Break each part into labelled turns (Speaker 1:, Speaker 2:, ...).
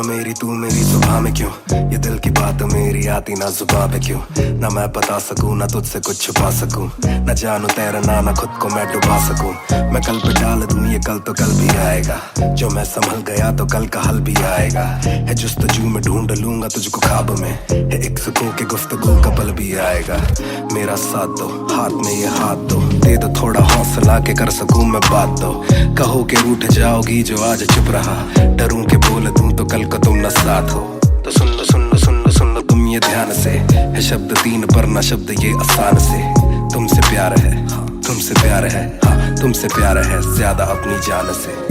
Speaker 1: मेरी तू मेरी सुबह में क्यों, ये दिल की बात मेरी आती ना जुबान पे क्यों। ना मैं बता सकूं ना तुझसे कुछ छुपा सकूं, ना जानू तैरना ना खुद को मैं डुबा सकूं। मैं कल पे डाल दूं ये कल तो कल भी आएगा, जो मैं संभल गया तो कल का हल भी आएगा। है जुस्तजू में ढूंढ लूंगा तुझको ख्वाब में, है एक सुकून के गुफ्तगू का पल भी आएगा। मेरा साथ दो, हाथ में ये हाथ दो, दे दो थोड़ा हौसला के कर सकूं मैं बात दो। कहो के रूठ जाओगी जो आज चुप रहा, डरूं के बोल दूं तो कल को तुम न साथ हो। तो सुन लो सुन लो सुन लो सुन लो तुम ये ध्यान से, है शब्द तीन पर ना शब्द ये आसान से। तुमसे प्यार है हाँ, तुमसे प्यार है हाँ, तुमसे प्यार है ज्यादा अपनी जान से।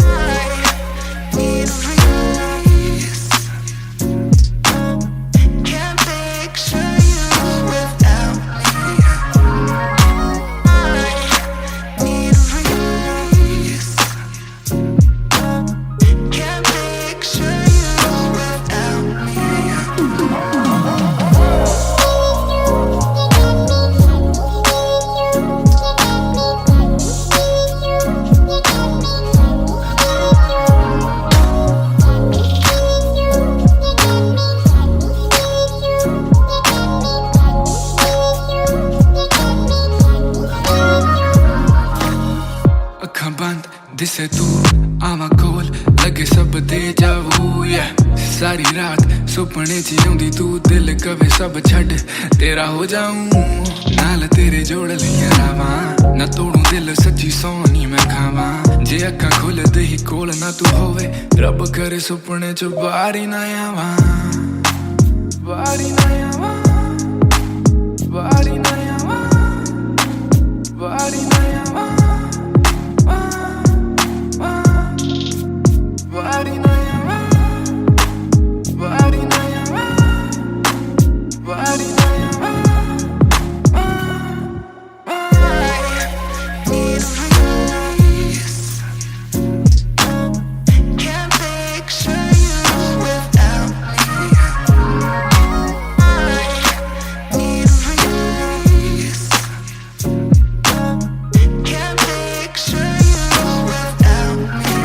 Speaker 2: दिसे तू आवा कोल लगे सब दे जावू या सारी रात सुपने च आउंदी तू दिल कवे सब छड़ तेरा हो जाऊं नाल तेरे जोड़ लिया रावा ना तोड़ू दिल सच्ची सोनी मैं खावा जे अक्खां खोल दे ही कोल ना तू होवे रब करे सुपने च बारी ना आवा बारी ना आवा बारी ना आवा बारी ना आवा बारी ना आवा बारी ना आवा बारी ना आवा
Speaker 3: Can't picture you without me. Need a release. Can't picture you without me.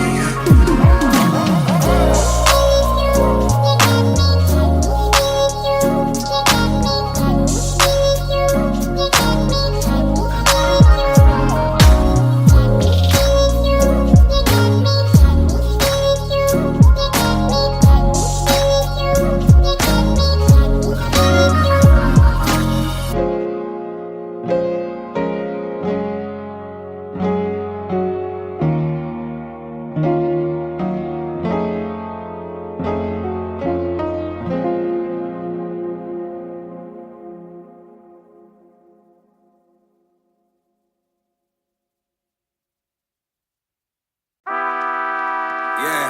Speaker 1: Yeah,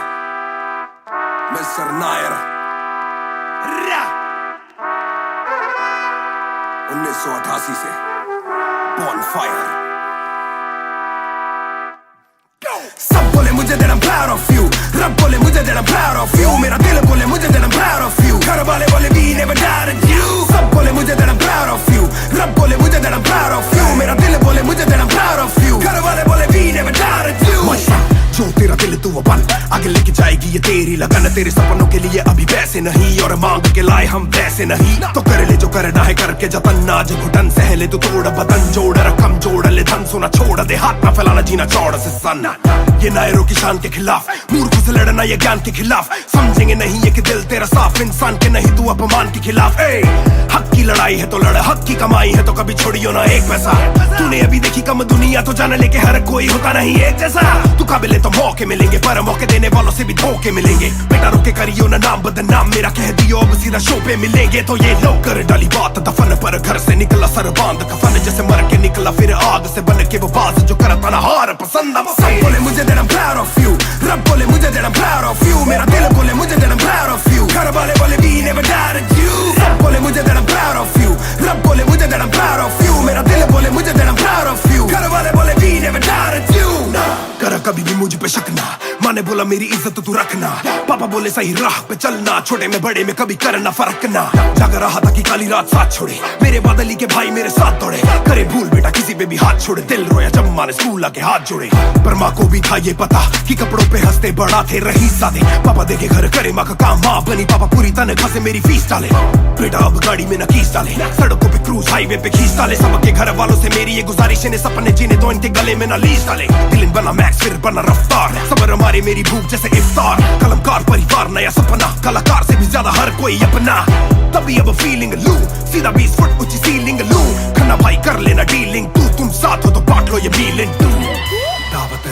Speaker 1: Mr. Nair 1988 से Bonfire। सब बोले मुझे that I'm proud of you, रब बोले मुझे that I'm proud of you, मेरा दिल बोले मुझे that I'm proud of you, घर वाले बोले we never doubted you। सब बोले मुझे that I'm proud of you, रब बोले मुझे that I'm proud of you, मेरा दिल बोले मुझे that I'm proud of you, घर वाले बोले we never doubted you। जो तेरा दिल तू वो बन आगे लेके जाएगी ये तेरी लगन, तेरे सपनों के लिए अभी वैसे नहीं और मांग के लाए हम वैसे नहीं। तो कर ले जो करना है करके जतन, आज घुटन सह ले तू तोड़ बदन, जोड़ रकम जोड़ ले धन सोना छोड़ दे, हाथ ना फैलाना जीना चौड़ से सन। ये नायरों की शान के खिलाफ मूर्खों से लड़ना ये ज्ञान के खिलाफ, समझेंगे नहीं ये कि दिल तेरा साफ इंसान के नहीं तू अपमान के खिलाफ। हक की लड़ाई है तो लड़, हक की कमाई है तो कभी छोड़ियो ना एक पैसा। तूने अभी देखी कम दुनिया तो जान ले के हर कोई होता नहीं एक जैसा। तू काबिल तो मौके मिलेंगे पर मौके देने वालों से भी धोखे मिलेंगे। बेटा रुके करियो ना नाम बदनाम मेरा कह दियो अब सीधा शो पे मिलेंगे। तो ये लो कर डाली बात दफन पर, घर से निकला सर बांध कफन, जैसे मर के निकला फिर आग से बन के वो बाज जो करता ना हार पसंद। सब बोले मुझे that I'm proud of you, रब बोले मुझे that I'm proud of you, मेरा दिल बोले मुझे that I'm proud of you, घर वाले बोले we never doubted you। सब बोले मुझे that I'm proud of you, रब बोले मुझे that I'm proud of you, मेरा दिल बोले मुझे that I'm proud of you, घर वाले बोले we never doubted you। ना कर कभी भी मुझ पे शक ना, मन ने बोला मेरी इज्जत तू रखना, पापा बोले सही राह पे चलना, छोटे में बड़े में कभी करना फर्क ना। जाग रहा था कि काली रात साथ छोड़े, मेरे बादली के भाई मेरे साथ दौड़े, करे भूल बेटा किसी पे भी हाथ छोड़े, दिल रोया जब माँ ने स्कूल आके हाथ जोड़े। पर माँ को भी था ये पता कि कपड़ों पे हंसते बड़ा थे रही सादे, पापा देखे घर करे माँ का काम, माँ बनी पापा पूरी तनख्वाह से मेरी फीस डाले, बेटा अब गाड़ी में न खींच डाले, सड़कों पे क्रूज हाईवे पे खींच डाले, सबके घर वालों से मेरी ये गुजारिश है सपने जीने दो इनके गले में न लीज डाले, दिल बना मैक्स फिर बना रफ्तार, सबर हमारी मेरी भूख जैसे इफ्तार, कलमकार परिवार नया सपना, कलाकार से भी ज्यादा हर कोई अपना, तभी अब फीलिंग लू, सीधा 20 फुट ऊंची सीलिंग लू, खन्ना भाई कर लेना डीलिंग, तुम साथ हो तो बांट लो ये फीलिंग तू।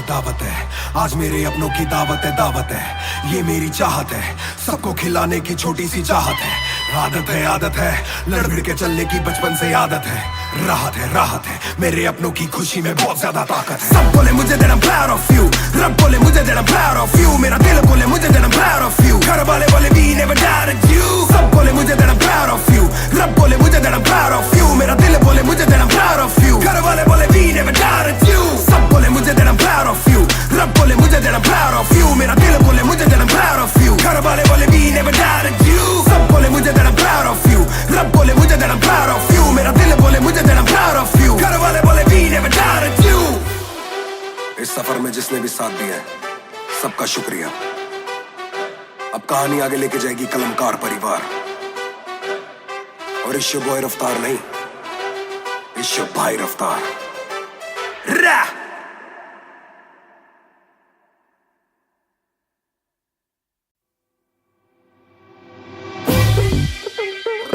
Speaker 1: दावत है आज मेरे अपनों की दावत है, ये मेरी चाहत है, सबको खिलाने की छोटी सी चाहत है, आदत है लड़ भिड़ के चलने की बचपन से आदत है, राहत है मेरे अपनों की खुशी में बहुत ज्यादा ताकत है। सब बोले मुझे that I'm proud of you, रब बोले मुझे that I'm proud of you, मेरा दिल बोले मुझे that I'm proud of you, घर वाले बोले we never doubted you। सब बोले मुझे that I'm proud of you, रब बोले मुझे that I'm proud of you, मेरा दिल बोले मुझे that I'm proud of you, घर वाले बोले we never doubted you। सब बोले मुझे that I'm proud of you, रब बोले मुझे that I'm proud of you, मेरा दिल बोले मुझे that I'm proud of you, घर वाले बोले we never doubted you। सब बोले मुझे that I'm proud of you, रब बोले मुझे that I'm proud of you, मेरा दिल बोले मुझे that I'm proud of you, घर वाले बोले we never doubted you। इस सफर में जिसने भी साथ दिया है सबका शुक्रिया। अब कहानी आगे लेके जाएगी कलमकार परिवार, और इश्यो बॉय रफ्तार नहीं, इश्यो भाई रफ्तार।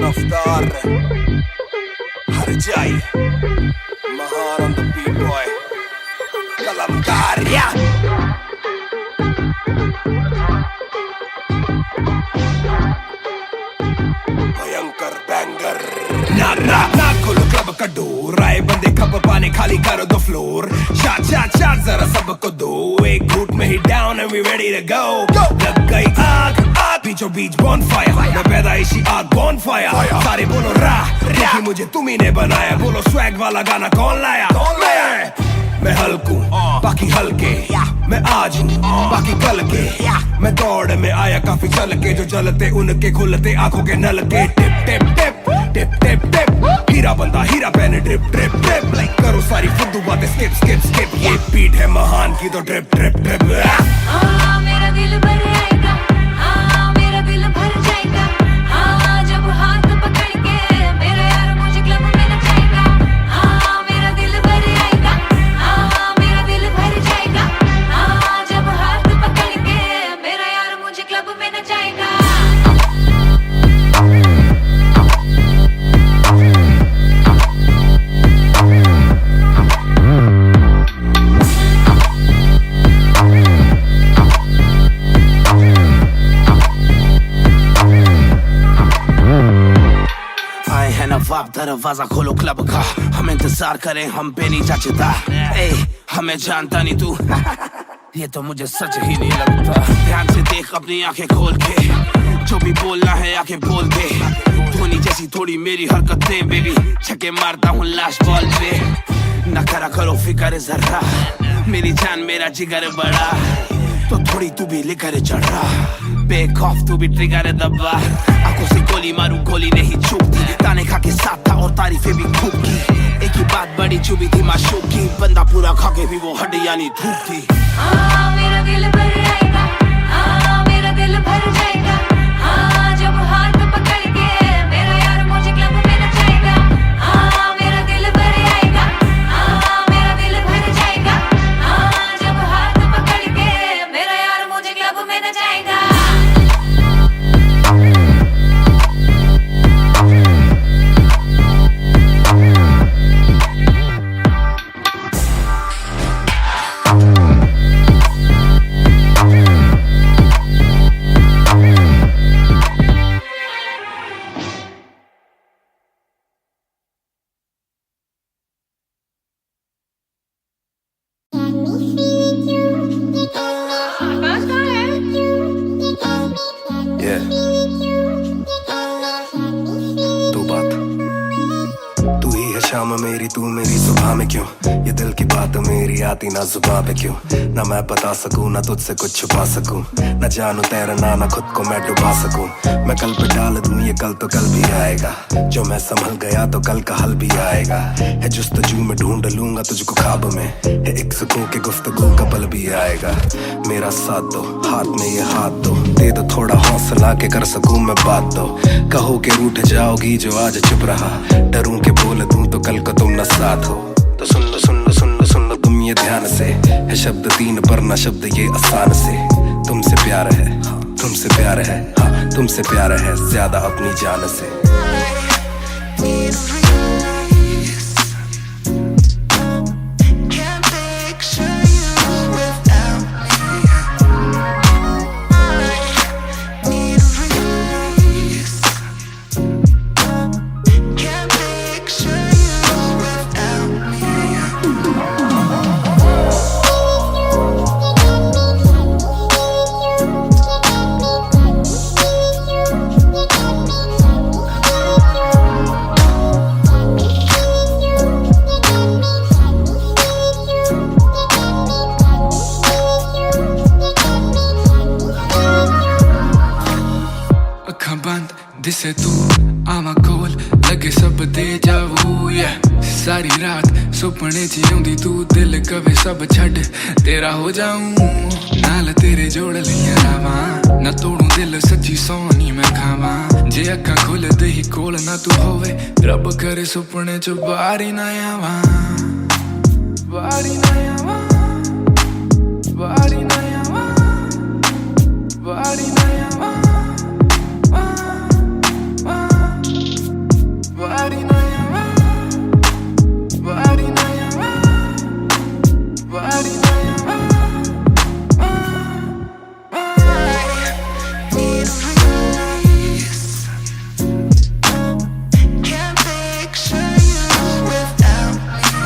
Speaker 1: रफ्तार हर जाई महान ऑन द बीट बॉय कलमकार या भयंकर बैंगर ना खोलो क्लब का डोर, आए बंदे खप पाने खाली करो दो फ्लोर, शाट जरा सबको दो, एक घूट में ही down and we ready to go. लग गई आग बीचों बीच बॉनफायर, मैं पैदाइशी आग बॉनफायर, सारे बोलो राह क्योंकि मुझे तुम्ही ने बनाया, बोलो स्वैग वाला गाना कौन लाया, मैं हल्कू बाकी हल्के, मैं आज हूँ बाकी कल के, मैं दौड़ में आया काफी चल के, जो चलते उनके खुलते आंखों के नल के, tip tip tip tip tip tip, हीरा बंदा हीरा पहने ड्रिप ड्रिप ड्रिप, लाइक करो सारी फुद्दू बातें स्किप स्किप स्किप, ये बीट है महान की तो ड्रिप ड्रिप ड्रिप।
Speaker 4: मेरा दिल भर आएगा, मेरा दिल भर जाएगा, जब हाथ पकड़ के मेरा यार मुझे क्लब में नचाएगा, मेरा दिल भर आएगा, मेरा दिल भर जाएगा, जब हाथ पकड़ के मेरा यार मुझे क्लब में नचाएगा।
Speaker 5: दरवाजा खोलो क्लब का, हम इंतजार करें हम पे नहीं जचता, हमें जानता नहीं तू ये तो मुझे सच ही नहीं लगता। ध्यान से देख अपनी आंखें खोल के, जो भी बोलना है आके बोल दे, धोनी जैसी थोड़ी मेरी हरकतें बेबी, छक्के मारता हूँ लास्ट बॉल पे, न करा करो फिक्र जरा, मेरी जान मेरा जिगर बड़ा, तो थोड़ी तू भी लेकर चढ़ रहा, बेक ऑफ तू भी ट्रिगर दबा, आंखों से गोली मारू गोली नहीं चूकती, ताने खा के साथ था और तारीफें भी खूब की, एक ही बात बड़ी चुभी थी माशूक की, बंदा पूरा खा के भी वो हड्डियां नहीं धूप थी।
Speaker 4: मेरा दिल भर आएगा, मेरा दिल भर जाएगा, जब हाथ पकड़ के मेरा यार मुझे क्लब में नचाएगा, मेरा दिल भर आएगा, मेरा दिल भर जाएगा, जब हाथ पकड़ के मेरा यार मुझे क्लब में नचाएगा।
Speaker 1: शाम मेरी तू मेरी सुबह में क्यों, ये दिल की बात मेरी आती ना जुबान पे क्यों, ना मैं बता सकूं ना तुझसे कुछ छुपा सकूं, ना जानू तैरना ना खुद को मैं डुबा सकूं। मैं कल पे डाल दूं ये कल तो कल भी आएगा, जो मैं संभल गया तो कल का हल भी आएगा। है जुस्तजू में ढूंढ लूंगा तुझको ख्वाब में, है एक सुकून के गुफ्तगू का पल भी आएगा। मेरा साथ दो, हाथ में ये हाथ दो, दे दो थोड़ा हौसला के कर सकूं मैं बात दो। कहो के रूठ जाओगी जो आज चुप रहा, डरूं के बोल दूं तो कल को तुम न साथ हो। तो सुन लो सुन लो सुन लो सुन लो तुम ये ध्यान से, है शब्द तीन पर ना शब्द ये आसान से। तुमसे प्यार है, तुमसे प्यार है, हाँ तुमसे प्यार है ज्यादा अपनी जान से।
Speaker 3: Can't picture you without me. Need a release. Can't picture you without
Speaker 2: ਅੱਖਾਂ ਬੰਦ ਦਿਸੇ ਤੂੰ ਆਵਾਂ ਕੋਲ ਲੱਗੇ ਸਭ ਦੇ ਜਾਵੂ ਸਾਰੀ ਰਾਤ ਸੁਪਨੇ ਚ ਆਉਂਦੀ ਤੂੰ ਦਿਲ ਕਵੇ ਸਭ ਛੱਡ ਤੇਰਾ ਹੋ ਜਾਊਂ ਨਾਲ ਤੇਰੇ ਜੋੜ ਲਈਆਂ ਰਾਵਾਂ ਨਾ ਤੋੜੂ ਦਿਲ ਸੱਚੀ ਸੋਹਣੀ ਮੈਂ ਖਾਵਾਂ ਜੇ ਅੱਖਾਂ ਖੁੱਲਦੇ ਹੀ ਕੋਲ ਨਾ ਤੂੰ ਹੋਵੇ ਰੱਬ ਕਰੇ ਸੁਪਨੇ ਚ ਬਾਹਰ ਹੀ ਨਾ ਆਵਾਂ ਬਾਹਰ ਹੀ ਨਾ ਆਵਾਂ ਬਾਹਰ ਹੀ ਨਾ ਆਵਾਂ ਬਾਹਰ ਹੀ ਨਾ ਆਵਾਂ Body na yawa, body na yawa, body na yawa.
Speaker 3: Need a release. Can't picture you without me.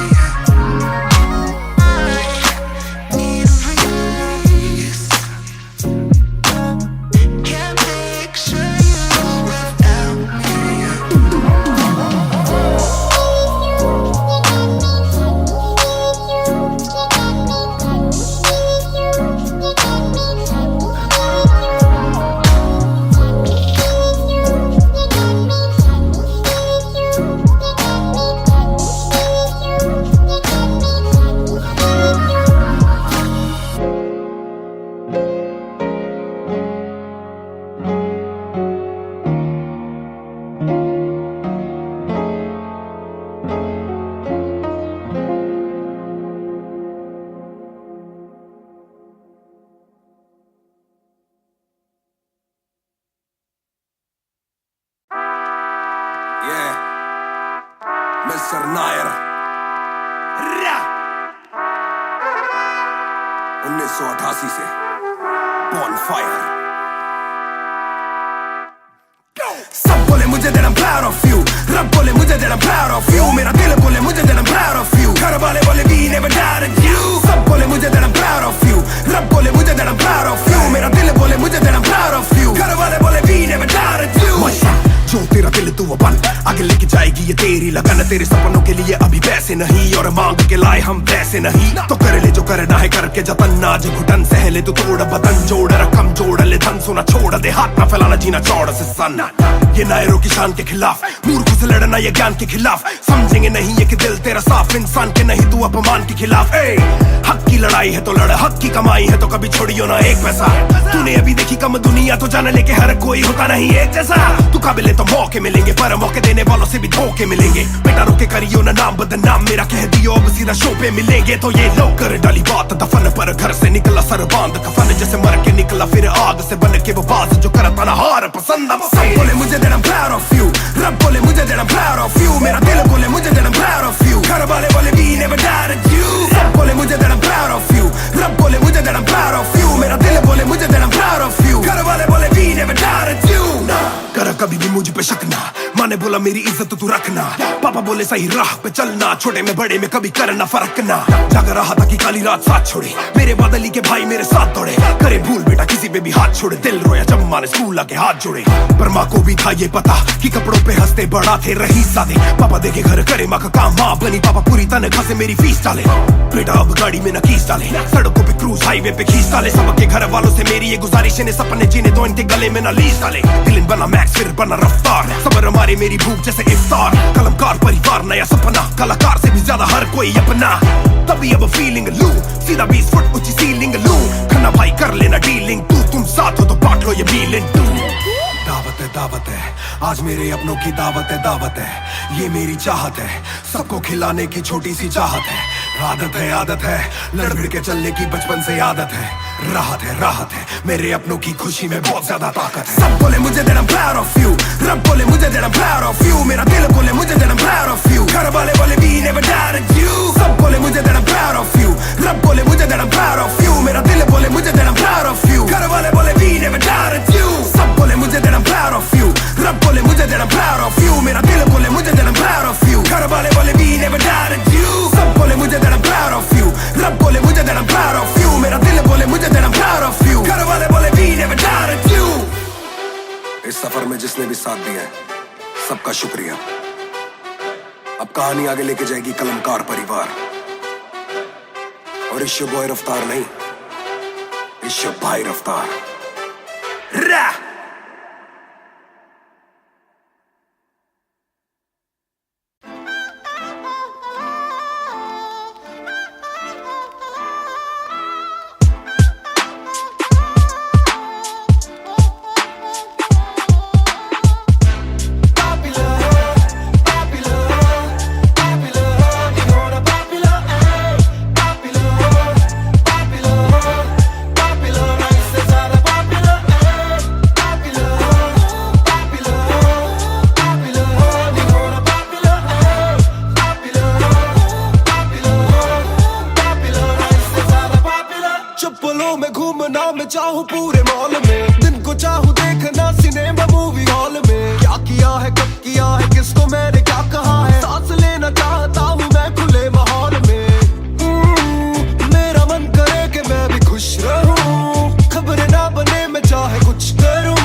Speaker 3: Need a release. Can't picture you without me.
Speaker 1: Mr. Nair 1988 से Bonfire। सब बोले मुझे that I'm proud of you, रब बोले मुझे that I'm proud of you, मेरा दिल बोले मुझे that I'm proud of you, घर वाले बोले we never doubted you। सब बोले मुझे that I'm proud of you, रब बोले मुझे that I'm proud of you, मेरा दिल बोले मुझे that I'm proud of you, घर वाले बोले we never doubted you। जो तेरा दिल तू वो बन आगे लेके जाएगी ये तेरी लगन, तेरे सपनों के लिए अभी पैसे नहीं और मांग के लाए हम पैसे नहीं, तो कर ले जो करना है करके जतन आज घुटन सहले तू तोड़ बदन जोड़ रकम जोड़ ले धन सोना छोड़ दे हाथ ना फैलाना जीना चौड़ से सन। ये नायरों की शान के खिलाफ मूर्खों से लड़ना ये ज्ञान के खिलाफ, समझेंगे नहीं ये कि दिल तेरा साफ इंसान के नहीं तू अपमान के खिलाफ। हक की लड़ाई है तो लड़, हक की कमाई है तो कभी छोड़ियो ना एक पैसा, तूने अभी देखी कम दुनिया तो जान लेके हर कोई होता नहीं एक जैसा। तू काबिल तो मौके मिलेंगे पर मौके देने वालों से भी धोखे मिलेंगे, बेटा रोके करियो ना नाम बदनाम मेरा कह दियो अब सीधा शो पे मिलेंगे। तो ये लोग कर डाली बात दफन पर घर से निकला सर बांध कफन जैसे मर के निकला फिर आग से बन के वो बात जो करता ना हार पसंद। सब बोले मुझे that I'm proud of you, रब बोले मुझे that I'm proud of you, मेरा दिल बोले मुझे that I'm proud of you, घर वाले बोले we never doubted you। सब बोले मुझे that I'm proud of you, रब बोले मुझे that I'm proud of you, मेरा दिल बोले मुझे that I'm proud of you, घर वाले बोले we never doubted you। कर कभी भी मुझ पे शक ना माने बोला वाला मेरी इज्जत तू रखना। पापा बोले सही राह पे चलना, छोटे में बड़े में कभी करना फर्क ना। जाग रहा था कि काली रात साथ छोड़े, मेरे बादली के भाई मेरे साथ दौड़े। करे भूल बेटा किसी पे भी हाथ छोड़े, दिल रोया जब माँ ने स्कूल आके हाथ जोड़े। पर माँ को भी था ये पता कि कपड़ों पे हंसते बड़ा थे रही सादे। पापा देखे घर करे माँ का काम, माँ बनी पापा पूरी तनख्वाह से मेरी फीस डाले। बेटा अब गाड़ी में न कीस डाले, सड़कों पे क्रूज हाईवे पे खींच डाले। सबके घर वालों से मेरी ये गुजारिश है, सपने जीने दो इनके गले में न लीस डाले। दिल बना मैक्स फिर बना रफ्तार, सबर हमारे मेरी भूख जैसे इफ्तार। कलमकार परिवार नया सपना, कलाकार से भी ज्यादा हर कोई अपना। तभी अब फीलिंग लू, सीधा 20 फुट ऊंची सीलिंग लू। खन्ना भाई कर लेना डीलिंग, तुम साथ हो तो बांट लो ये मील इन टू। दावत है आज मेरे अपनों की दावत है। ये मेरी चाहत है, सबको खिलाने की छोटी सी चाहत है। आदत है लड़ भिड़ के चलने की बचपन से आदत है। राहत है मेरे अपनों की खुशी में बहुत ज्यादा ताकत है। सब बोले मुझे that I'm proud of you, रब बोले मुझे that I'm proud of you। मेरा दिल बोले मुझे that I'm proud of you, घर वाले बोले we never doubted you। सब बोले मुझे that I'm proud of you, रब बोले मुझे that I'm proud of you। मेरा दिल बोले मुझे that I'm proud of you, घर वाले बोले we never doubted you। सब बोले मुझे that I'm proud of you, रब बोले मुझे that I'm proud of you। मेरा दिल बोले मुझे that I'm proud of you, घर वाले बोले we never doubted you। सब बोले मुझे that I'm proud of you, रब बोले मुझे that I'm proud of you। मेरा दिल बोले मुझे that I'm proud of you, घर वाले बोले we never doubted you। इस सफर में जिसने भी साथ दिया है सबका शुक्रिया। अब कहानी आगे लेके जाएगी कलमकार परिवार, और इश्यो बॉय रफ्तार नहीं, इश्यो भाई रफ्तार। रा
Speaker 6: मैं चाहूँ पूरे मॉल में, दिन को चाहूँ देखना सिनेमा मूवी हॉल में। क्या किया है कब किया है किसको मैंने क्या कहा है, सांस लेना चाहता हूँ मैं खुले माहौल में। मेरा मन करे कि मैं भी खुश रहूं, खबरें ना बने मैं चाहे कुछ करूं।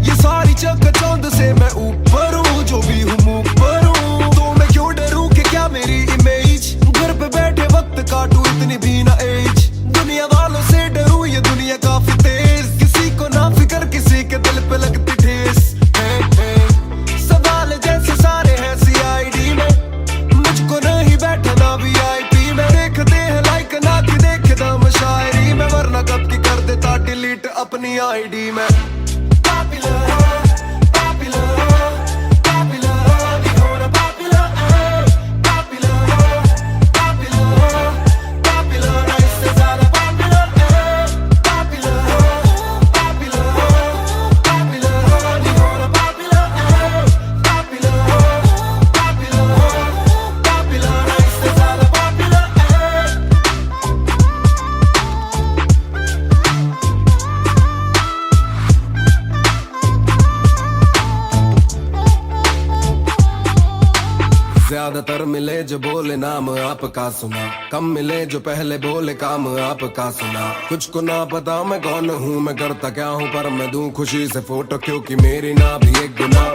Speaker 6: ये सारी चकाचौंध से मैं ऊपर हूँ, जो भी हूँ मुँह पर हूँ। तो मैं क्यों डरूं कि क्या मेरी इमेज, घर पे बैठे वक्त काटूं इतनी भी ना एज। दुनिया वालों से डरूं ये दुनिया काफी तेज, किसी को ना फिक्र किसी के दिल पे लगती ठेस। सवाल जैसे सारे हैं CID में, मुझको नहीं बैठना VIP में। देखते हैं लाइक ना कि देखे दम शायरी में, वरना कब की कर देता डिलीट अपनी ID में। ज्यादातर मिले जो बोले नाम आपका सुना, कम मिले जो पहले बोले काम आपका सुना। कुछ को ना पता मैं कौन हूँ, मैं करता क्या हूँ, पर मैं दूं खुशी से फोटो क्योंकि मेरी ना भी एक गुना।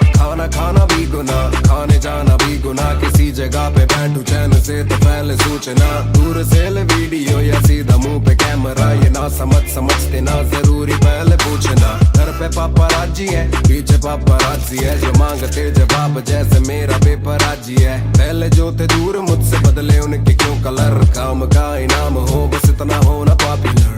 Speaker 6: खाना भी गुना, खाने जाना भी गुना। किसी जगह पे बैठूं चैन से तो पहले सूचना, दूर से ले वीडियो या सीधा मुंह पे कैमरा। ये ना समझते ना जरूरी पहले पूछना। घर पे पापा राजी है, पीछे पापा राजी है, जो मांगते जवाब जैसे मेरा पेपर राजी है। पहले जो थे दूर मुझसे बदले उनके क्यों कलर, काम का इनाम हो बस इतना होना पॉपुलर।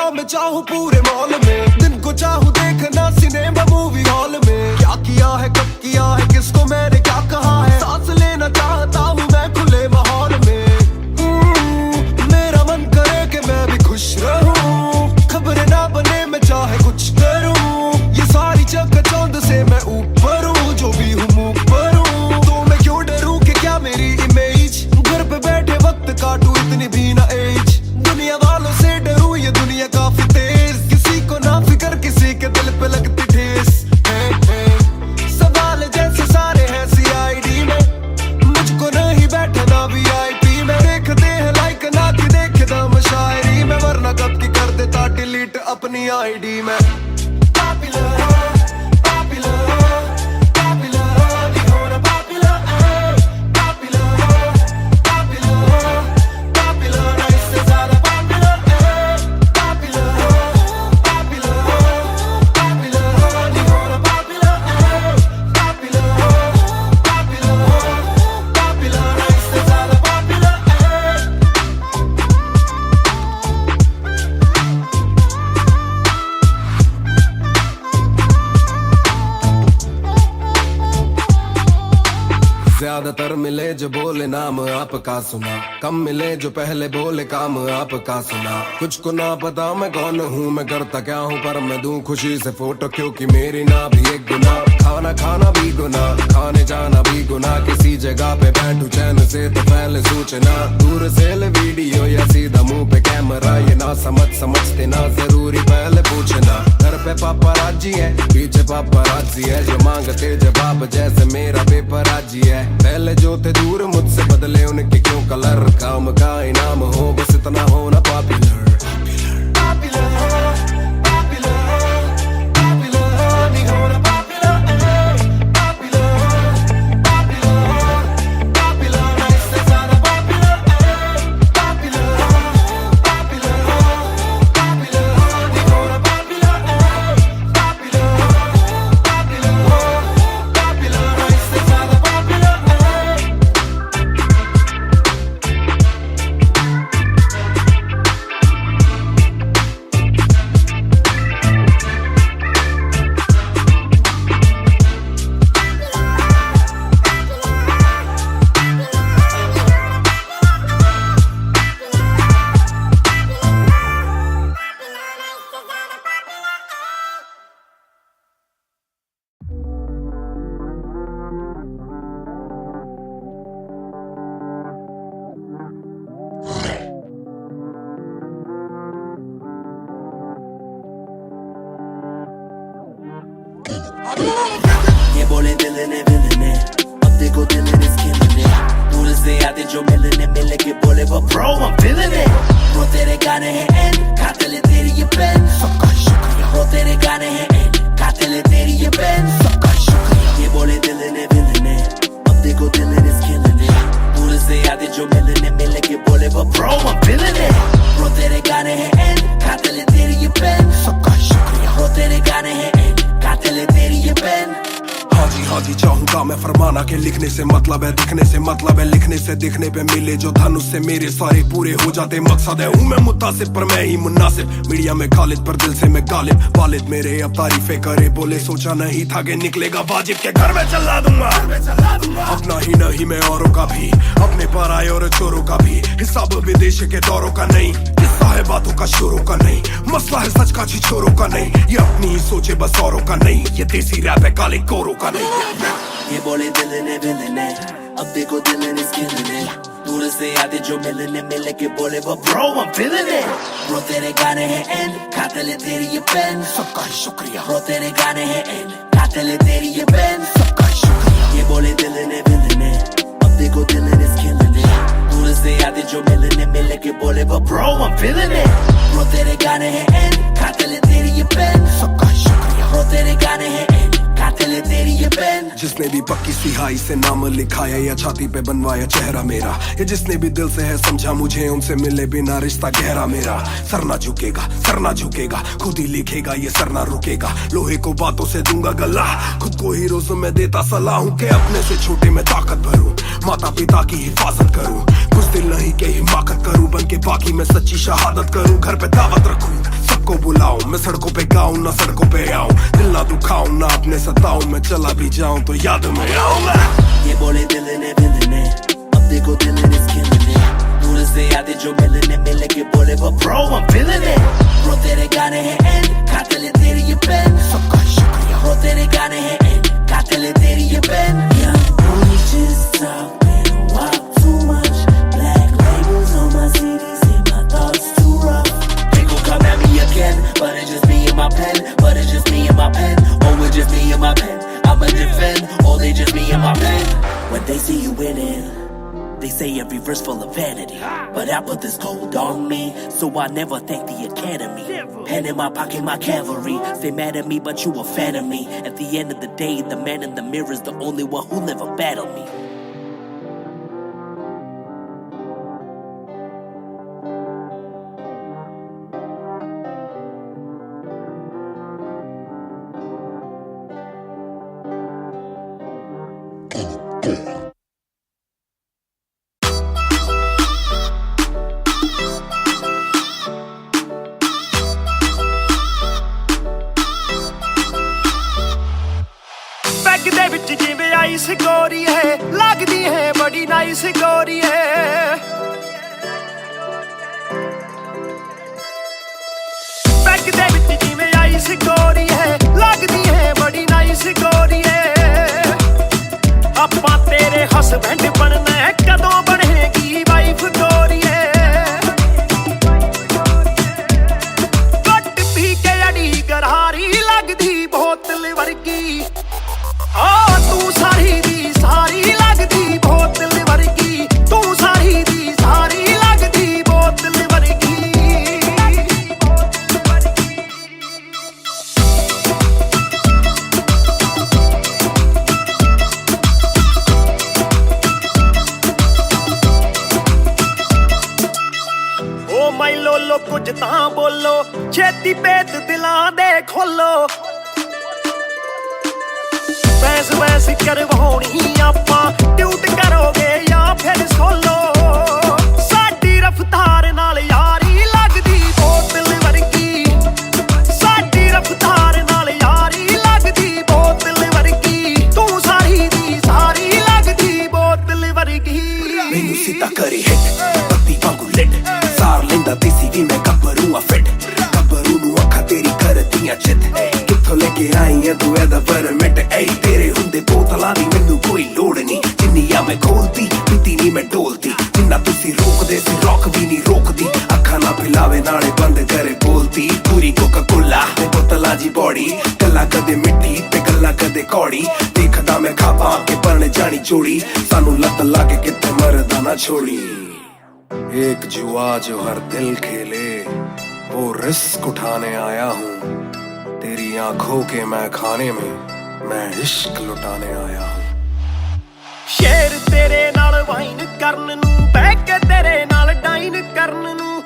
Speaker 6: देखना मैं चाहूँ पूरे मॉल में, दिन को चाहूँ देखना सिनेमा मूवी हॉल में। क्या किया है कब किया है किसको मैंने क्या कहा है, सांस लेना चाहता हूँ मैं खुले माहौल में। मेरा मन करे कि मैं भी खुश रहूं, खबरें ना बने मैं चाहे कुछ करूं। ये सारी चकाचौंध से मैं ऊपर हूँ, जो भी हूँ मुँह पर हूँ। तो मैं क्यों डरूं कि क्या मेरी इमेज, घर पे बैठे वक्त काटूं इतनी भी ना एज। दुनिया वालों से डरूं ये दुनिया काफी तेज, किसी को ना फिक्र किसी के दिल पे लगती ठेस। सवाल जैसे सारे हैं CID में, मुझको नहीं बैठना VIP में। देखते हैं लाइक ना कि देखे दम शायरी में, वरना कब की कर देता डिलीट अपनी ID में। ज्यादातर मिले जो बोले नाम आपका सुना, कम मिले जो पहले बोले काम आपका सुना। कुछ को ना पता मैं कौन हूँ, मैं करता क्या हूँ, पर मैं दूं खुशी से फोटो क्योंकि मेरी ना भी एक गुना। खाना खाना भी गुना, खाने जाना भी गुना, किसी जगह पे बैठूं चैन से तो पहले सूचना। दूर से ले वीडियो या सीधा मुंह पे कैमरा, ये ना समझते ना जरूरी पहले पूछना। घर पे पापराजी है पीछे पापराजी है, जो मांगते जवाब जैसे मेरा पेपराजी है। पहले जो थे दूर मुझसे बदले उनके क्यों कलर, काम का इनाम हो बस इतना हो ना पॉपुलर।
Speaker 5: ये बोले दिल ने अब देखो दिल ने स्किल ने, दूर से आते जो मिलने मिले के बोले वो ब्रो I'm feeling it। वो तेरे गाने हैं एंड खाते ले तेरी ये पेन, सबका शुक्रिया। वो तेरे गाने हैं एंड खाते ले तेरी ये पेन, सबका शुक्रिया। ये बोले दिल ने अब देखो दिल ने स्किल ने, दूर से आते जो मिलने मिले के बोले वो ब्रो I'm feeling it। वो तेरे गाने हैं एंड खाते ले तेरी ये पेन, सबका शुक्रिया। वो तेरे गाने हैं एंड खाते ले तेरी ये पेन।
Speaker 6: हाँ जी चाहूंगा मैं फरमाना के लिखने से मतलब है दिखने से मतलब है, लिखने से दिखने पे मिले जो धन उससे मेरे सारे पूरे हो जाते मकसद है। हूँ मैं मुतासिब पर मैं ही मुनासिब, मीडिया में खालिद पर दिल से मैं गालिब। वालिद मेरे अब तारीफे करे बोले सोचा नहीं था कि निकलेगा वाजिब के घर में चला दूंगा। अपना ही नहीं मैं औरों का भी, अपने पर आए और चोरों का भी, हिसाब विदेश के दौरों का नहीं, किस्सा है बातों का शोरों का नहीं, मसला है सच का छिछोरों का नहीं। ये अपनी ही सोचे बस औरों का नहीं, ये देसी रैप है काले कोरों का नहीं।
Speaker 5: ये बोले दिल ने अब देखो दिल ने स्किल ने, दूर से आते जो मिलने मिले के बोले वो bro I'm feeling it। Bro तेरे गाने हैं एंड खाते ले तेरी ये पेन, सबका शुक्रिया। ब्रो तेरे गाने हैं एंड खाते ले तेरी ये पेन, सबका शुक्रिया। ये बोले दिल ने अब देखो दिल ने स्किल ने, दूर से आते जो मिलने मिले के बोले वो bro I'm feeling it। Bro तेरे गाने हैं एंड खाते ले तेरी ये पेन, सबका शुक्रिया। ब्रो तेरे गाने हैं एंड खाते ले तेरी ये पेन।
Speaker 6: जिसने भी पक्की सिहाई से नाम लिखाया या छाती पे बनवाया चेहरा मेरा, या जिसने भी दिल से है समझा मुझे उनसे मिले बिना रिश्ता गहरा मेरा। सर ना झुकेगा खुद ही लिखेगा ये सर ना रुकेगा, लोहे को बातों से दूंगा गला, खुद को हीरोज में देता सलाह हूँ कि अपने से छोटे में ताकत भरूं, माता पिता की हिफाजत करूं, कुछ दिल नहीं के हिमाकत करूं, बन के बाकी मैं सच्ची शहादत करूं, घर पे दावत रखूं, सबको बुलाऊं, मैं सड़कों पे गाऊं ना सड़कों पे आऊं, दिल ना दुखाऊं ना अपने सताऊं, मैं चला भी जाऊं तो याद में आऊं मैं।
Speaker 5: ये बोले दिल ने अब देखो दिल ने killing it, दूर से आते जो मिलने मिले के बोले but bro I'm feeling it, bro तेरे गाने हैं end, खाते ले तेरी ये पेन, सबका शुक्रिया, bro तेरे गाने हैं end, खाते ले तेरी ये pen, yeah, only just talk, they don't walk too much, black labels on my CDs, say my thoughts too rough, they gon' come at me again, but it's just me and my pen, but it's just me and my pen, oh it's just me and my pen, I'ma defend, oh they just me and my pen, when they see you winning, they say every verse full of vanity, but I put this gold on me, so I never thank the academy. Pen in my pocket, my cavalry. Stay mad at me, but you a fan of me. At the end of the day, the man in the mirror is the only one who never battled me.
Speaker 7: Peg ਦੇ ਵਿੱਚ ਜਿਵੇਂ ice ਗੋਰੀ ਹੈ, ਲੱਗਦੀ ਹੈ ਬੜੀ nice ਗੋਰੀ ਹੈ, ਪੈਗ ਦੇ ਵਿੱਚ ਜਿਵੇਂ ਆਈਸ ਗੋਰੀ ਹੈ, ਲੱਗਦੀ ਹੈ ਬੜੀ ਨਾਈਸ ਗੋਰੀ ਹੈ, ਆਪਾਂ ਤੇਰੇ ਹਸਬੈਂਡ ਬਣਨਾ ਹੈ, ਕਦੋਂ ਬਣੇਗੀ ਵਾਈਫ ਗੋਰੀ ਹੈ, ਘੱਟ ਪੀ ਕੇ ਅੜੀ ਗਰਾਰੀ ਲੱਗਦੀ ਬੋਤਲ ਵਰਗੀ, ਆ ਤੂੰ ਸਾਰੀ ਦੀ ਸਾਰੀ ਲੱਗਦੀ ਬੋਤਲ ਵਰਗੀ, ਤੂੰ ਸਾਰੀ ਦੀ ਸਾਰੀ ਲੱਗਦੀ ਬੋਤਲ ਵਰਗੀ, ਓ ਮਾਈ ਲੋਲੋ ਕੁਝ ਤਾਂ ਬੋਲੋ, ਛੇਤੀ ਭੇਤ ਦਿਲਾਂ ਦੇ ਖੋਲੋ, ਬੈਸ ਬੈਸ ਕਰਵਾਉਣੀ ਆਪਾਂ, ਟਿਊਟ ਕਰੋਗੇ ਜਾਂ ਫਿਰ ਸੋਲੋ, ਸਾਡੀ ਰਫਤਾਰ ਨਾਲ ਯਾਰੀ ਲੱਗਦੀ ਬੋਤਲ ਵਰਗੀ, ਸਾਡੀ ਰਫਤਾਰ ਨਾਲ ਯਾਰੀ ਲੱਗਦੀ ਬੋਤਲ ਵਰਗੀ, ਤੂੰ ਸਾਰੀ ਦੀ ਸਾਰੀ ਲੱਗਦੀ ਬੋਤਲ ਵਰਗੀ,
Speaker 5: ਮੈਨੂੰ ਸਿੱਧਾ ਕਰੇ ਹਿੱਟ, ਬੱਤੀ ਵਾਂਗੂ ਲਿਟ, ਸਾਰ ਲੈਂਦਾ ਦੇਸੀ ਵੀ ਮੈਂ ਗੱਭਰੂ ਆ ਫਿੱਟ, ਗੱਭਰੂ ਨੂੰ ਅੱਖਾਂ ਤੇਰੀ ਕਰਦੀਆਂ ਚਿੱਤ, ਕਿੱਥੋਂ ਲੈ ਕੇ ਆਈ ਐ ਤੂੰ ਇਹਦਾ ਪਰਮਿਟ, ਏ ਤੇਰੇ ਹੁੰਦੇ ਬੋਤਲਾਂ ਦੀ ਮੈਨੂੰ ਕੋਈ ਲੋੜ ਨਹੀਂ, ਜਿੰਨੀ ਆ ਮੈਂ ਖੋਲਦੀ ਪੀਤੀ ਨਹੀਂ ਮੈਂ ਢੋਲਦੀ, ਜਿੰਨਾ ਤੁਸੀਂ ਰੋਕਦੇ ਸੀ ਰੋਕ ਵੀ ਨਹੀਂ ਰੋਕਦੀ, ਅੱਖਾਂ ਨਾ ਪਿਲਾਵੇ ਨਾਲੇ ਬੰਦ ਕਰੇ ਬੋਲਦੀ, ਪੂਰੀ ਕੋਕਾ ਕੋਲਾ ਤੇ ਬੋਤਲਾਂ ਜੀ ਬੋੜੀ, ਗੱਲਾਂ ਕਦੇ ਮਿੱਟੀ ਤੇ ਗੱਲਾਂ ਕਦੇ ਕੌੜੀ, ਦੇਖਦਾ ਮੈਂ ਖਾਬਾਂ ਕੇ ਬਣ ਜਾਣੀ ਚੋੜੀ, ਸਾਨੂੰ ਲੱਤ ਲਾ ਕੇ ਕਿਤੇ ਮਰਦਾ ਨਾ ਛੋੜੀ,
Speaker 6: एक जुआ जो हर दिल खेले, वो रिस्क उठाने आया हूँ, तेरी आंखों के मैं खाने में मैं इश्क लुटाने आया हूँ।
Speaker 7: ਸ਼ੇਰ ਤੇਰੇ ਨਾਲ ਵਾਈਨ ਕਰਨ ਨੂੰ, ਬਹਿ ਕੇ ਤੇਰੇ ਨਾਲ ਡਾਈਨ ਕਰਨ ਨੂੰ,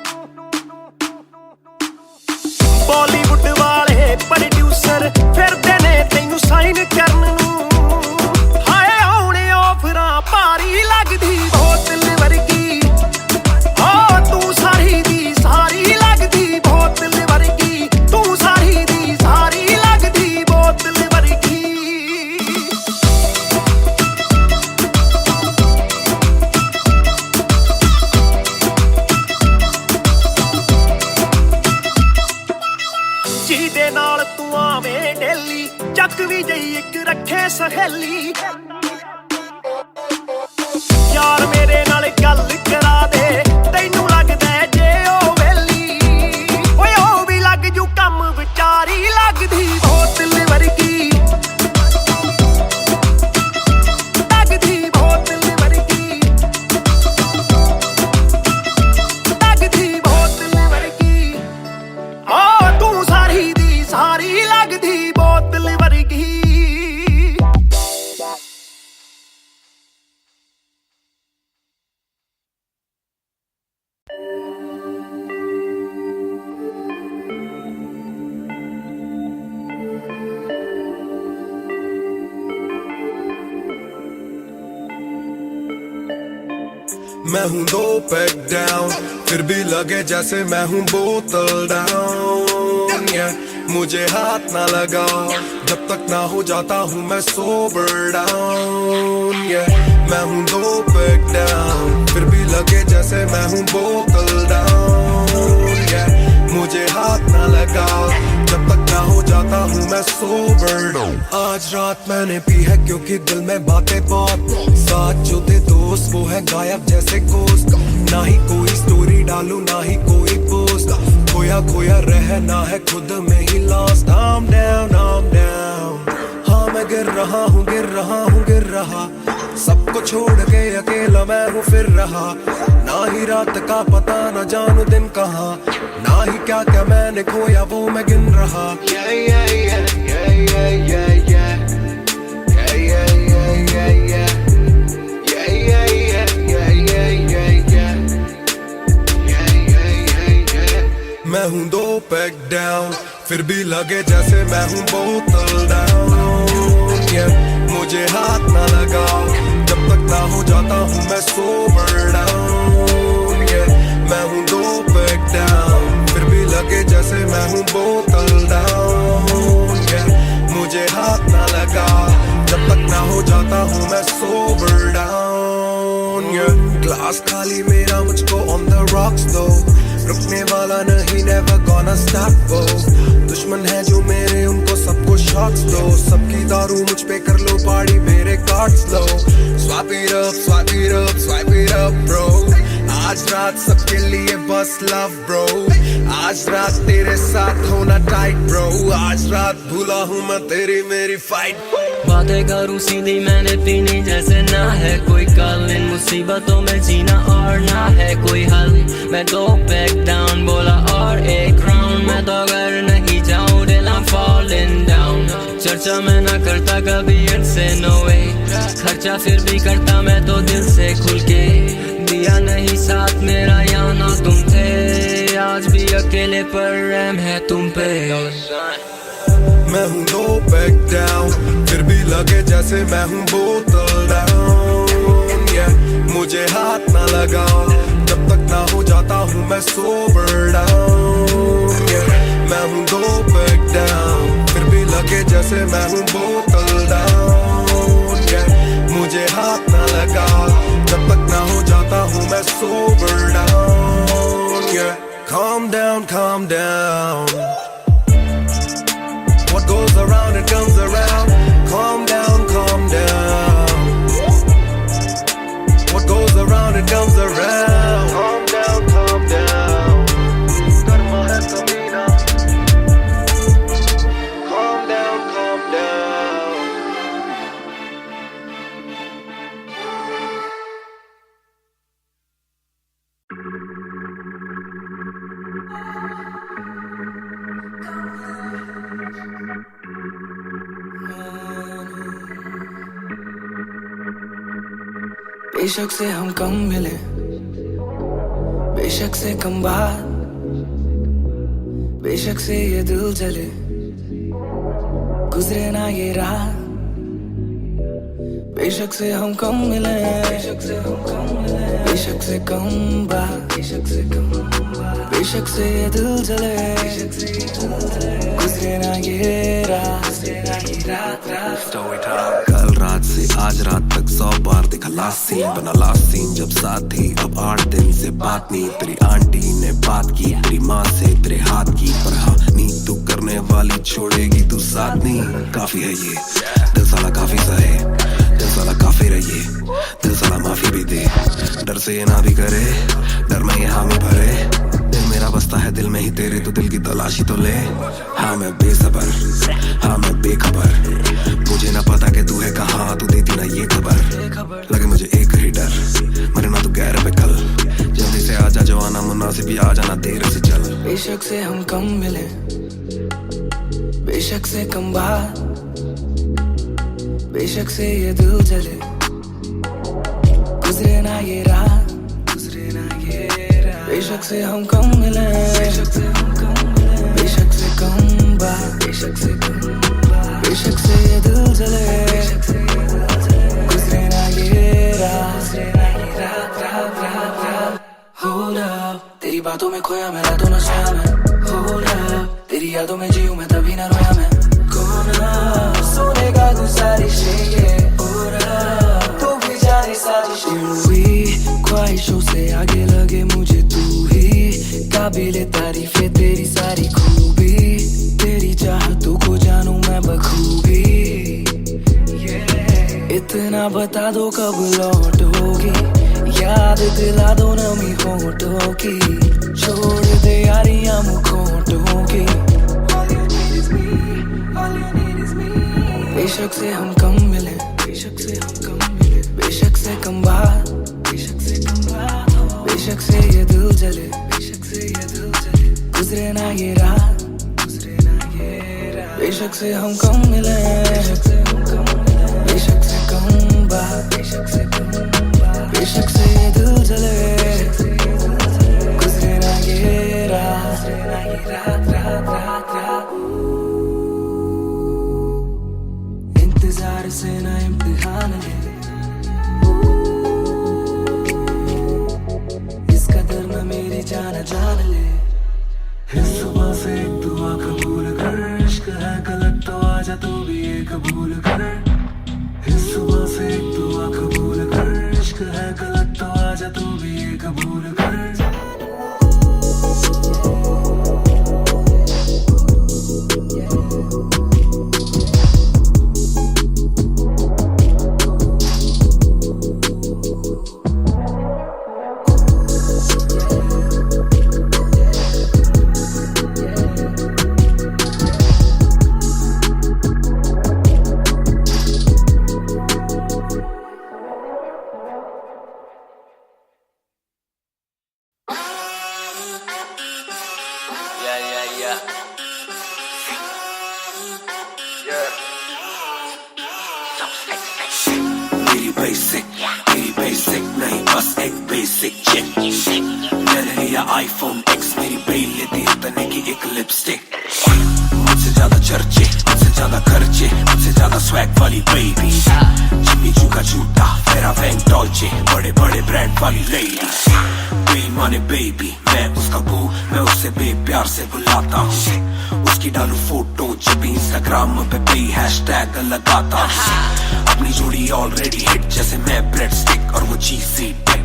Speaker 7: ਬਾਲੀਵੁੱਡ ਵਾਲੇ ਪ੍ਰੋਡਿਊਸਰ ਫਿਰਦੇ ਨੇ ਤੈਨੂੰ ਸਾਈਨ ਕਰਨ ਨੂੰ, ਹਾਏ ਆਉਣੇ ਆਫਰਾਂ ਭਾਰੀ ਲੱਗਦੀ ਬੋਤਲ ਵਰਗੀ, ਆ ਤੂੰ ਸਾਰੀ ਦੀ ਸਾਰੀ ਲੱਗਦੀ ਬੋਤਲ ਵਰਗੀ, ਤੂੰ ਸਾਰੀ ਦੀ ਸਾਰੀ ਲੱਗਦੀ ਬੋਤਲ ਵਰਗੀ, ਜਿਹਦੇ ਨਾਲ ਤੂੰ ਆਵੇਂ ਡੇਲੀ, ਚੱਕ ਵੀ ਜਈ ਇੱਕ ਰੱਖੇ ਸਹੇਲੀ, ਯਾਰ ਮੇਰੇ ਨਾਲ ਗੱਲ ਕਰਾ ਦੇ, ਤੈਨੂੰ ਲੱਗਦਾ ਜੇ ਉਹ ਵੇਲੀ, ਓਏ ਉਹ ਵੀ ਲੱਗ ਜੂ ਕੰਮ ਵਿਚਾਰੀ ਲੱਗਦੀ ਬੋਤਲ ਵਰਗੀ, ਲੱਗਦੀ ਬੋਤਲ ਵਰਗੀ, ਲੱਗਦੀ ਬੋਤਲ ਵਰਗੀ, ਆ ਤੂੰ ਸਾਰੀ ਦੀ ਸਾਰੀ ਲੱਗਦੀ ਬੋਤਲ ਵਰਗੀ।
Speaker 6: मैं हूँ 2 पैक डाउन, फिर भी लगे जैसे मैं हूँ बोतल डाउन। मुझे हाथ ना लगाओ जब तक ना हो जाता हूँ मैं सोबर डाउन। मैं हूँ 2 पैक डाउन, फिर भी लगे जैसे मैं हूँ बोतल डाउन। मुझे हाथ ना लगाओ जब तक ना हो जाता हूँ मैं सोबर डाउन। आज रात मैंने पी है क्योंकि दिल में बातें बहुत, साथ जो थे दोस्त वो है गायब जैसे कोस्ट। ना ही कोई स्टोरी डालूं ना ही कोई पोस्ट, खोया खोया रहना है खुद में he lost. I'm down, I'm down, हाँ मैं गिर रहा हूँ गिर रहा हूँ गिर रहा, सबको छोड़ के अकेला मैं हूँ फिर रहा। ना ही रात का पता न जानू दिन कहाँ, ना ही क्या क्या मैंने खोया वो मैं गिन रहा। Yeah, yeah, yeah, yeah, yeah, yeah, yeah. Yeah, yeah, yeah, yeah, yeah. Yeah, yeah, yeah, yeah, yeah, yeah, yeah. Yeah, yeah, yeah, yeah. मैं हूँ 2 पैक डाउन, फिर भी लगे जैसे मैं हूँ बोतल डाउन। मुझे हाथ ना लगाओ जब तक ना हो जाता हूँ मैं सोबर डाउन। मैं हूँ 2 पैक डाउन, फिर भी लगे जैसे मैं हूँ बोतल डाउन। मुझे हाथ ना लगाओ जब तक ना हो जाता हूँ मैं सोबर डाउन। ग्लास खाली मेरा मुझको ऑन द रॉक्स दो, रुकने वाला नहीं never gonna stop वो। दुश्मन है जो मेरे उनको सबको शॉट्स दो, सबकी दारू मुझ पे कर लो पार्टी मेरे cards low. Swipe it up, swipe it up, swipe it up bro। आज रात सबके लिए बस लव ब्रो, आज रात तेरे साथ होना टाइट ब्रो, आज रात भूला हूँ मैं तेरी मेरी फाइट।
Speaker 8: बातें करूँ सीधी मैंने पीनी जैसे ना है कोई कल, इन मुसीबतों में जीना और ना है कोई हल। मैं 2 पैक डाउन बोला और 1 राउंड, मैं तो अगर नहीं जाऊँ दिल I'm falling down। चर्चा मैं ना करता कभी इनसे no way, खर्चा फिर भी करता मैं तो दिल से खुल के। दिया नहीं साथ मेरा यहाँ ना तुम थे, आज भी अकेले पर रहम है तुम पे।
Speaker 6: मैं हूँ 2 पैक डाउन, फिर भी लगे जैसे मैं हूँ बोतल डाउन। मुझे हाथ ना लगाओ जब तक ना हो जाता हूँ मैं सोबर डाउन। मैं हूँ 2 पैक डाउन, फिर भी लगे जैसे मैं हूँ बोतल डाउन। मुझे हाथ ना लगाओ जब तक ना हो जाता हूँ मैं sober down. Calm down, calm down, what goes around it comes around। Calm down, calm down, what goes around it comes around। Calm down, calm down, Karma है कमीना। Calm down, calm down।
Speaker 8: बेशक से हम कम मिले, बेशक से कम बात, बेशक से ये दिल जले, गुजरे ना ये रात। बेशक से हम कम मिले, बेशक से हम कम मिले, बेशक से कम बात, बेशक से कम बात, बेशक से ये दिल जले, बेशक से ये दिल जले, गुजरे ना ये रात, गुजरे ना ये रात।
Speaker 6: कल रात से आज रात तक 100 बार देखा लास्ट सीन, बना लास्ट सीन जब साथ थी। अब 8 दिन से बात नहीं, तेरी आंटी ने बात की, तेरी माँ से तेरे हाथ की, पर हाँ नींद तू करने वाली छोड़ेगी तू साथ नहीं। काफी है ये दिल साला काफी सहे, दिल साला काफी रहिए, दिल साला माफी भी दे, डर से ये ना भी करे, डर में ये हामी भरे। दिल मेरा बसता है दिल में ही तेरे, तो दिल की तलाशी तो ले। हाँ मैं बेसबर, हाँ मैं बेखबर, मुझे ना पता कि तू है कहाँ, तू देती ना ये खबर। लगे मुझे एक ही डर, मरना तू गैर पे कल, जल्दी से आजा जो आना मुनासिब, भी आ जाना देर से चल।
Speaker 8: बेशक से हम कम मिले, बेशक से कम बात, बेशक से ये दिल जले, गुजरे ना ये रात, गुजरे ना ये रात। बेशक से हम कम मिले, बेशक से हम कम मिले, बेशक से कम बात, बेशक से कम बात, बेशक से ये दिल जले, बेशक से ये दिल जले, गुजरे ना ये रात, गुजरे ना ये रात, रात, रात।
Speaker 2: Hold up, तेरी बातों में खोया मैं रातों न सोया मैं Hold up, तेरी यादों में जीऊं मैं तभी न रोया मैं कौन सोने का गुजारिश है ये Hold up, तू भी जाने साजिश हुई ख्वाहिशों से आगे लगे मुझे तू ही काबिले तारीफ है तेरी सारी खूबी तेरी चाहतों को जानूं मैं बखूबी इतना बता दो कब लौटोगी याद दिला दो नमी होठों की छोड़ दे यारियां मुखोटों की बेशक से हम कम मिले बेशक से हम कम मिले बेशक से कम बात बेशक से कम बात बेशक से ये दिल जले बेशक से ये दिल जले गुजरे ना ये रात गुजरे ना ये रात बेशक से हम कम मिले बेशक से हम कम मिले बेशक से कम बात बेशक से कम बात बेशक से ये दिल जले गुजरे ना ये रात रात रात रात रात इंतजार से ना इम्तिहान ले इस कदर में मेरी जान जान ले इस सुबह से एक दुआ कबूल कर इश्क है गलत तो आजा तू भी ये कबूल कर इस सुबह से एक दुआ कबूल कर इश्क है गलत तो आजा तू भी ये कबूल कर मेरी बेसिक नहीं बस एक बेसिक चिप मैंने लिया आईफोन X मेरी बेल लेती है तने की एक लिपस्टिक मुझसे ज्यादा चर्चे मुझसे ज्यादा खर्चे मुझसे ज्यादा स्वैग वाली बेबी जिम्मी चू का जूता फेरा वैंग डॉल्चे बड़े बड़े ब्रांड वाली लेडी बेईमाने बेबी मैं उसका बू मैं उसे बेप्यार से बुलाता हूँ उसकी डालू फोटो जब इंस्टाग्राम पे पे हैशटैग लगाता हूँ अपनी जोड़ी ऑलरेडी हिट जैसे मैं ब्रेड स्टिक और वो चीज़ी टिक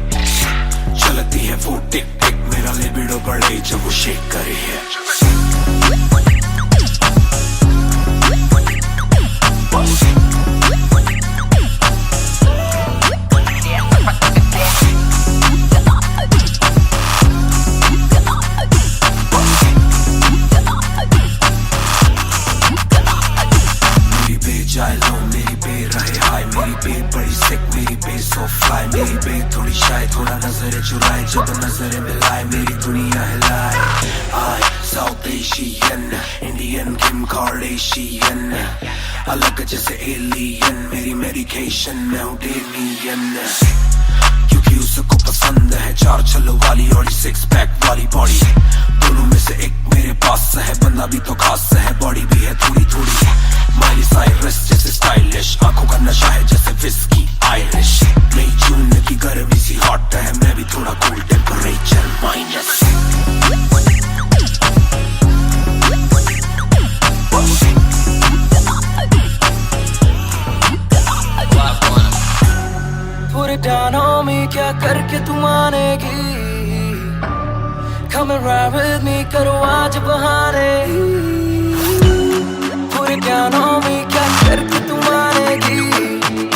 Speaker 2: चलती है वो टिक टिक मेरा लिबिडो बढ़े जब वो शेक करे है मेरी बे थोड़ी शाय थोड़ा नजरें चुराए जब नजरें मिलाए मेरी दुनिया हिलाए आए साउथ एशियन इंडियन किम कार्डेशियन अलग जैसे एलियन मेरी मेडिकेशन मैं हूँ डेलियन क्योंकि उसको पसंद है चार छल्लो वाली और 6 पैक वाली बॉडी दोनों में से एक मेरे पास है बंदा भी तो खास है बॉडी भी है थोड़ी थोड़ी माइली साइरस जैसे स्टाइलिश आंखों का नशा है जैसे विस्की आयरिश मई जून की गर्मी सी हॉट है मैं भी थोड़ा कूल टेम्परेचर माइनस पूरे डानों में क्या करके तू मानेगी Come and ride with me करो आज बहाने पूरे डानों में क्या करके तू मानेगी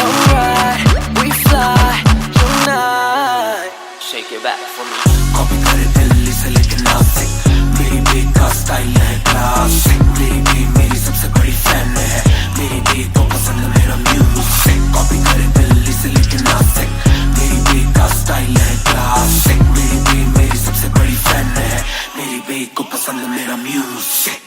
Speaker 2: Alright we fly tonight Shake it back for me Copy करे दिल्ली से लेके नासिक मेरी बेग का स्टाइल है क्लासिक मेरी बेग मेरी सबसे बड़ी फैन है मेरी बेग को पसंद मेरा म्यूजिक कॉपी करे दिल्ली से लेके नासिक मेरी बेग का स्टाइल है क्लासिक मेरी बेग मेरी सबसे बड़ी फैन है मेरी बेग को पसंद मेरा म्यूजिक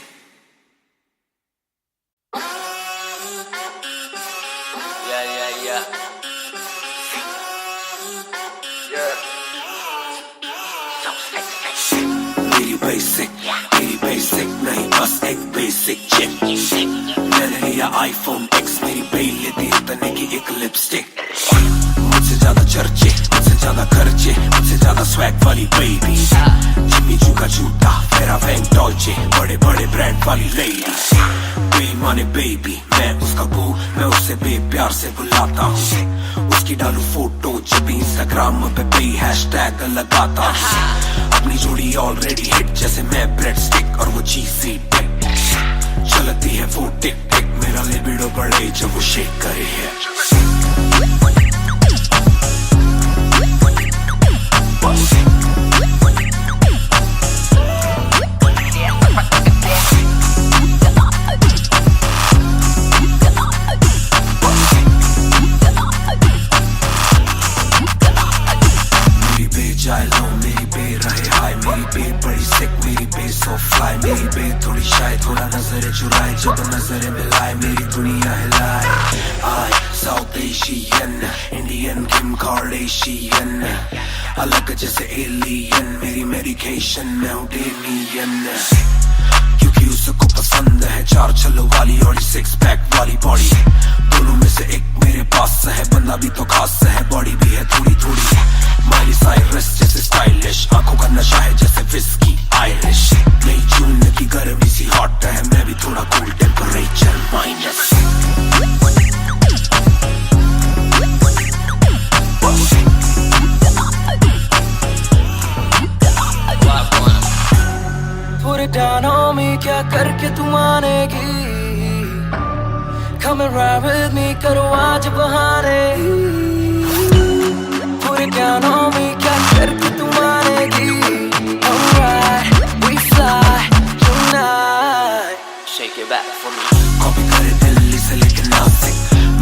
Speaker 2: मेरी बेसिक नहीं बस एक बेसिक चिप मैंने लिया आईफोन X मेरी बेल लेती है तने की एक लिपस्टिक मुझसे ज्यादा चर्चे मुझसे
Speaker 5: ज्यादा खर्चे मुझसे ज्यादा स्वैग वाली बेबी जिम्मी चू का जूता मेरा वैंग डॉल्चे बड़े बड़े ब्रांड वाली लेडी बेईमाने बेबी मैं उसका बू मैं उसे बेप्यार से बुलाता हूँ उसकी डालू फोटो जब भी इंस्टाग्राम पे बे हैशटैग लगाता हूँ अपनी जोड़ी ऑलरेडी हिट जैसे मैं ब्रेड स्टिक और वो चीज़ी टिक चलती है वो टिक टिक मेरा लिबिडो बढ़े जब वो शेक करे है जाए लो मेरी बे रहे हाय मेरी बे बड़ी सिक मेरी बे सो फ्लाई मेरी बे थोड़ी शाय थोड़ा नजर चुराए जब नजर मिलाए मेरी दुनिया हिलाए आय साउथ एशियन इंडियन किम कार्डेशियन अलग जैसे एलियन मेरी मेडिकेशन मैं हूँ डेमियन क्योंकि उसको पसंद है चार छल्लों वाली और सिक्स पैक वाली बॉडी दोनों में से एक मेरे पास है बंदा भी तो खास है बॉडी भी है थोड़ी थोड़ी माइली साइरस जैसे स्टाइलिश आंखों का नशा है जैसे विस्की आयरिश नई जून की गर्मी सी हॉट है मैं भी थोड़ा cool temperature minus
Speaker 8: Put it down on me, क्या करके तू मानेगी Come and ride with me, करो आज बहाने Put it down on me, क्या करके तू मानेगी Alright, we fly tonight Shake it back for me
Speaker 5: copy करे दिल्ली से लेके नासिक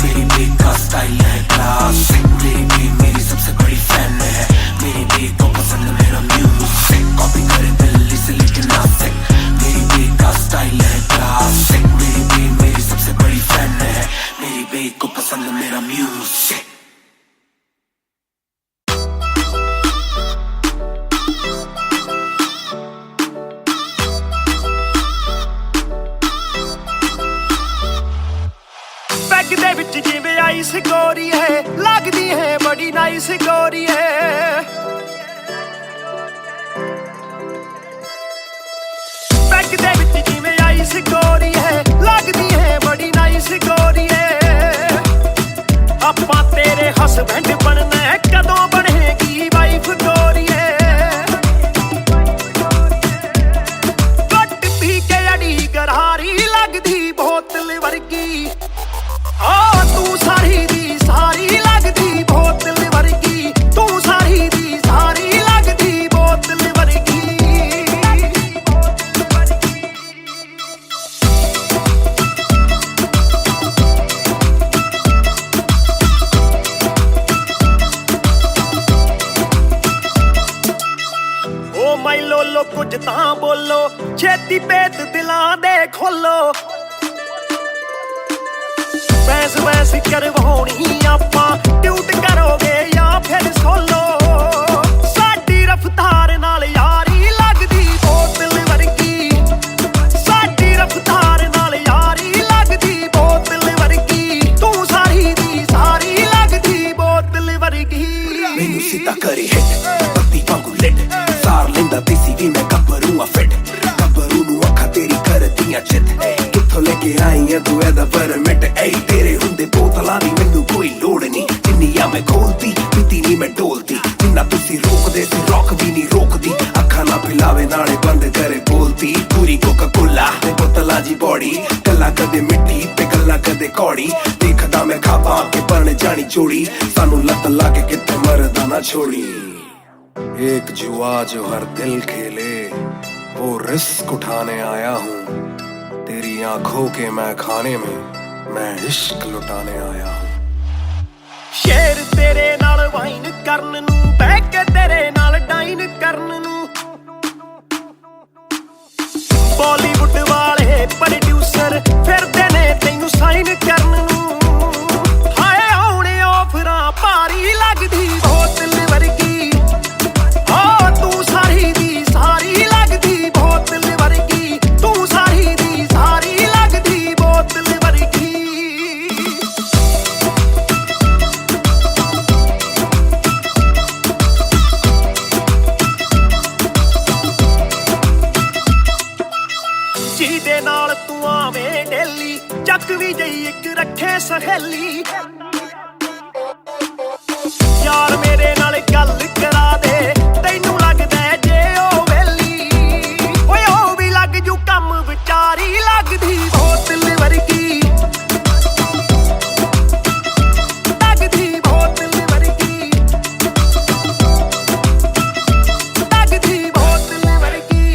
Speaker 5: मेरी बेग का स्टाइल है क्लासिक मेरी बेग मेरी सबसे बड़ी फैन है मेरी बेग को पसंद मेरा म्यूजिक कॉपी करे दिल्ली से लेके नासिक मेरी बेग का स्टाइल है क्लासिक मेरी बेग मेरी सबसे बड़ी फैन है मेरी बेग को पसंद मेरा म्यूजिक
Speaker 7: ਦੇ ਵਿੱਚ ਜਿਵੇਂ ਆਈਸ ਗੋਰੀ ਹੈ ਲੱਗਦੀ ਹੈ ਬੜੀ ਨਾਈਸ ਗੋਰੀ ਹੈ ਬੈਗ ਦੇ ਵਿੱਚ ਜਿਵੇਂ ਆਈਸ ਗੋਰੀ ਹੈ ਲੱਗਦੀ ਹੈ ਬੜੀ ਨਾਈਸ ਗੋਰੀ ਹੈ ਆਪਾਂ ਤੇਰੇ ਹਸਬੈਂਡ ਬਣਨਾ ਹੈ ਕਦੋਂ ਬਣੇਗੀ ਵਾਈਫ ਗੋਰੀ ਹੈ ਕੱਟ ਪੀ ਕੇ ਅੜੀ ਗਰਾਰੀ ਲੱਗਦੀ ਬੋਤਲ ਵਰਗੀ ਤੂੰ ਸਾਰੀ ਦੀ ਸਾਰੀ ਲੱਗਦੀ ਬੋਤਲ ਵਰਗੀ ਤੂੰ ਸਾਰੀ ਦੀ ਸਾਰੀ ਲੱਗਦੀ ਬੋਤਲ ਵਰਗੀ ਓ ਮਾਈ ਲੋਲੋ ਕੁਝ ਤਾਂ ਬੋਲੋ ਛੇਤੀ ਭੇਤ ਦਿਲਾਂ ਦੇ ਖੋਲੋ ਬੈਸ ਬੈਸ ਕਰਵਾਉਣੀ ਆਪਾਂ ਟਿਊਟ ਕਰੋਗੇ ਜਾਂ ਫਿਰ ਸੋਲੋ ਸਾਡੀ ਰਫਤਾਰ ਨਾਲ ਯਾਰੀ ਲੱਗਦੀ ਬੋਤਲ ਵਰਗੀ ਸਾਡੀ ਰਫਤਾਰ ਨਾਲ ਯਾਰੀ ਲੱਗਦੀ ਬੋਤਲ ਵਰਗੀ ਤੂੰ ਸਾਰੀ ਦੀ ਸਾਰੀ ਲੱਗਦੀ ਬੋਤਲ ਵਰਗੀ
Speaker 5: ਮੈਨੂੰ ਸਿੱਧਾ ਕਰੇ ਹਿੱਟ ਬੱਤੀ ਵਾਂਗੂ ਲਿਟ ਸਾਰ ਲੈਂਦਾ ਦੇਸੀ ਵੀ ਮੈਂ ਗੱਭਰੂ ਆ ਫਿੱਟ ਗੱਭਰੂ ਨੂੰ ਅੱਖਾਂ ਤੇਰੀ ਕਰਦੀਆਂ ਚਿੱਤ ਕਿੱਥੋਂ ਲੈ ਕੇ ਆਈ ਆ ਤੂੰ ਇਹਦਾ ਪਰਮਿਟ ਏ ਤੇਰੇ ਹੁੰਦੇ ਬੋਤਲਾਂ ਦੀ ਮੈਨੂੰ ਕੋਈ ਲੋੜ ਨਹੀਂ ਜਿੰਨੀਆਂ ਮੈਂ ਖੋਲਦੀ ਪੀਤੀ ਨਹੀਂ ਮੈਂ ਢੋਲਦੀ ਜਿੰਨਾ ਤੁਸੀਂ ਰੋਕਦੇ ਸੀ ਰੋਕ ਵੀ ਨਹੀਂ ਰੋਕਦੀ ਅੱਖਾਂ ਨਾ ਪਿਲਾਵੇ ਨਾਲੇ ਬੰਦ ਕਰੇ ਬੋਲਦੀ ਪੂਰੀ ਕੋਕਾ ਕੋਲਾ ਤੇ ਬੋਤਲਾਂ ਜੀ ਬੋਡੀ ਗੱਲਾਂ ਕਦੇ ਮਿੱਠੀ ਤੇ ਗੱਲਾਂ ਕਦੇ ਕੌੜੀ ਦੇਖਦਾ ਮੈਂ ਖਾਬਾਂ ਕੇ ਬਣ ਜਾਣੀ ਚੋੜੀ ਸਾਨੂੰ ਲੱਤ ਲਾ ਕੇ ਕਿਤੇ ਮਰਦਾ ਨਾ ਛੋੜੀ
Speaker 6: एक जुआ जो हर दिल खेले वो रिस्क उठाने आया हूँ तेरी आंखों के मैं खाने में मैं इश्क लुटाने आया हूँ
Speaker 7: ਸ਼ੇਰ ਤੇਰੇ ਨਾਲ ਵਾਈਨ ਕਰਨ ਨੂੰ ਬਹਿ ਕੇ ਤੇਰੇ ਨਾਲ ਡਾਈਨ ਕਰਨ ਨੂੰ ਬਾਲੀਵੁੱਡ ਵਾਲੇ ਪ੍ਰੋਡਿਊਸਰ ਫਿਰਦੇ ਨੇ ਤੈਨੂੰ ਸਾਈਨ ਕਰਨ ਨੂੰ ਹਾਏ ਆਉਣੇ ਆਫਰਾਂ ਭਾਰੀ ਲੱਗਦੀ ਬੋਤਲ ਵਰਗੀ ਤੂੰ ਸਾਰੀ ਦੀ ਸਾਰੀ ਲੱਗਦੀ ਬੋਤਲ ਵਰਗੀ ਤੂੰ ਸਾਰੀ ਦੀ ਸਾਰੀ ਲੱਗਦੀ ਬੋਤਲ ਵਰਗੀ ਚੱਕਵੀਂ ਜਈ ਇੱਕ ਰੱਖੇ ਸਹੇਲੀ ਯਾਰ ਮੇਰੇ ਨਾਲ ਗੱਲ ਕਰਾ ਦੇ ਤੈਨੂੰ ਲੱਗਦਾ ਜੇ ਉਹ ਵੇਲੀ ਓਏ ਉਹ ਵੀ ਲੱਗ ਜੂ ਕੰਮ ਵਿਚਾਰੀ ਲੱਗਦੀ ਬੋਤਲ ਵਰਗੀ ਲੱਗਦੀ ਬੋਤਲ ਵਰਗੀ ਲੱਗਦੀ ਬੋਤਲ ਵਰਗੀ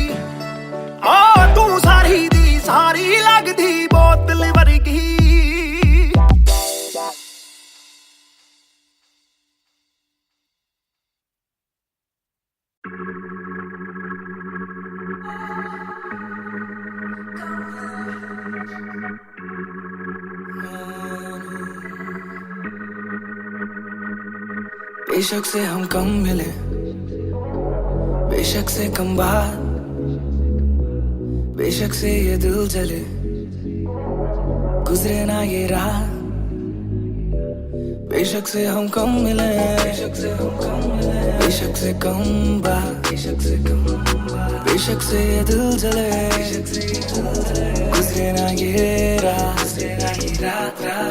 Speaker 7: ਆ ਤੂੰ ਸਾਰੀ ਦੀ ਸਾਰੀ ਲੱਗਦੀ ਬੋਤਲ ਵਰਗੀ
Speaker 2: बेशक से हम कम मिले बेशक से कम बात बेशक से ये दिल जले गुजरे ना ये रात बेशक से हम कम मिले बेशक से हम कम मिले बेशक से कम बात बेशक से कम बात बेशक से ये दिल जले गुजरे ना ये रात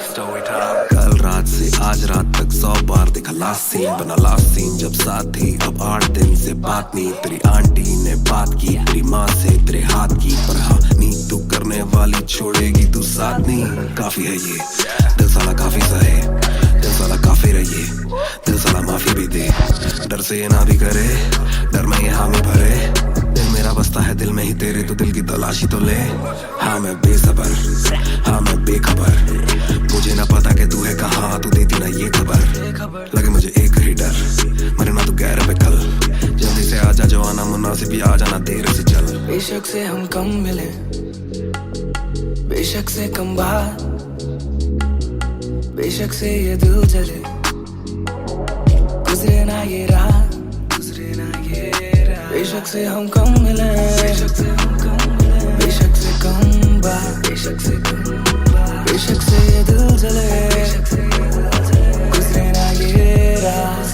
Speaker 6: स्टोरी टाइम कल रात से आज रात तक 100 बार देखा लास्ट सीन बना लास्ट सीन जब साथ थी अब 8 दिन से बात नहीं तेरी आंटी ने बात की तेरी माँ से तेरे हाथ की पर हाँ नींद तू करने वाली छोड़ेगी तू साथ नहीं काफी है ये दिल साला काफी सहे दिल साला काफी रहिए दिल साला माफी भी दे डर से ये ना भी करे डर में ये हामी भरे दिल मेरा बसता है दिल में ही तेरे तो दिल की तलाशी तो ले हाँ मैं बेसबर हाँ मैं बेखबर मुझे ना पता कि तू है कहाँ तू देती ना ये खबर लगे मुझे एक ही डर मरे ना तू गैर पे कल जल्दी से आजा जो आना मुनासिब ही आ जाना देर से चल
Speaker 2: बेशक से हम कम मिले बेशक से कम बात बेशक से ये दिल जले गुजरे ना ये रात बेशक से हम कम मिले बेशक से हम कम मिले बेशक से कम बात बेशक से कम बात बेशक से ये दिल जले गुजरे ना ये रात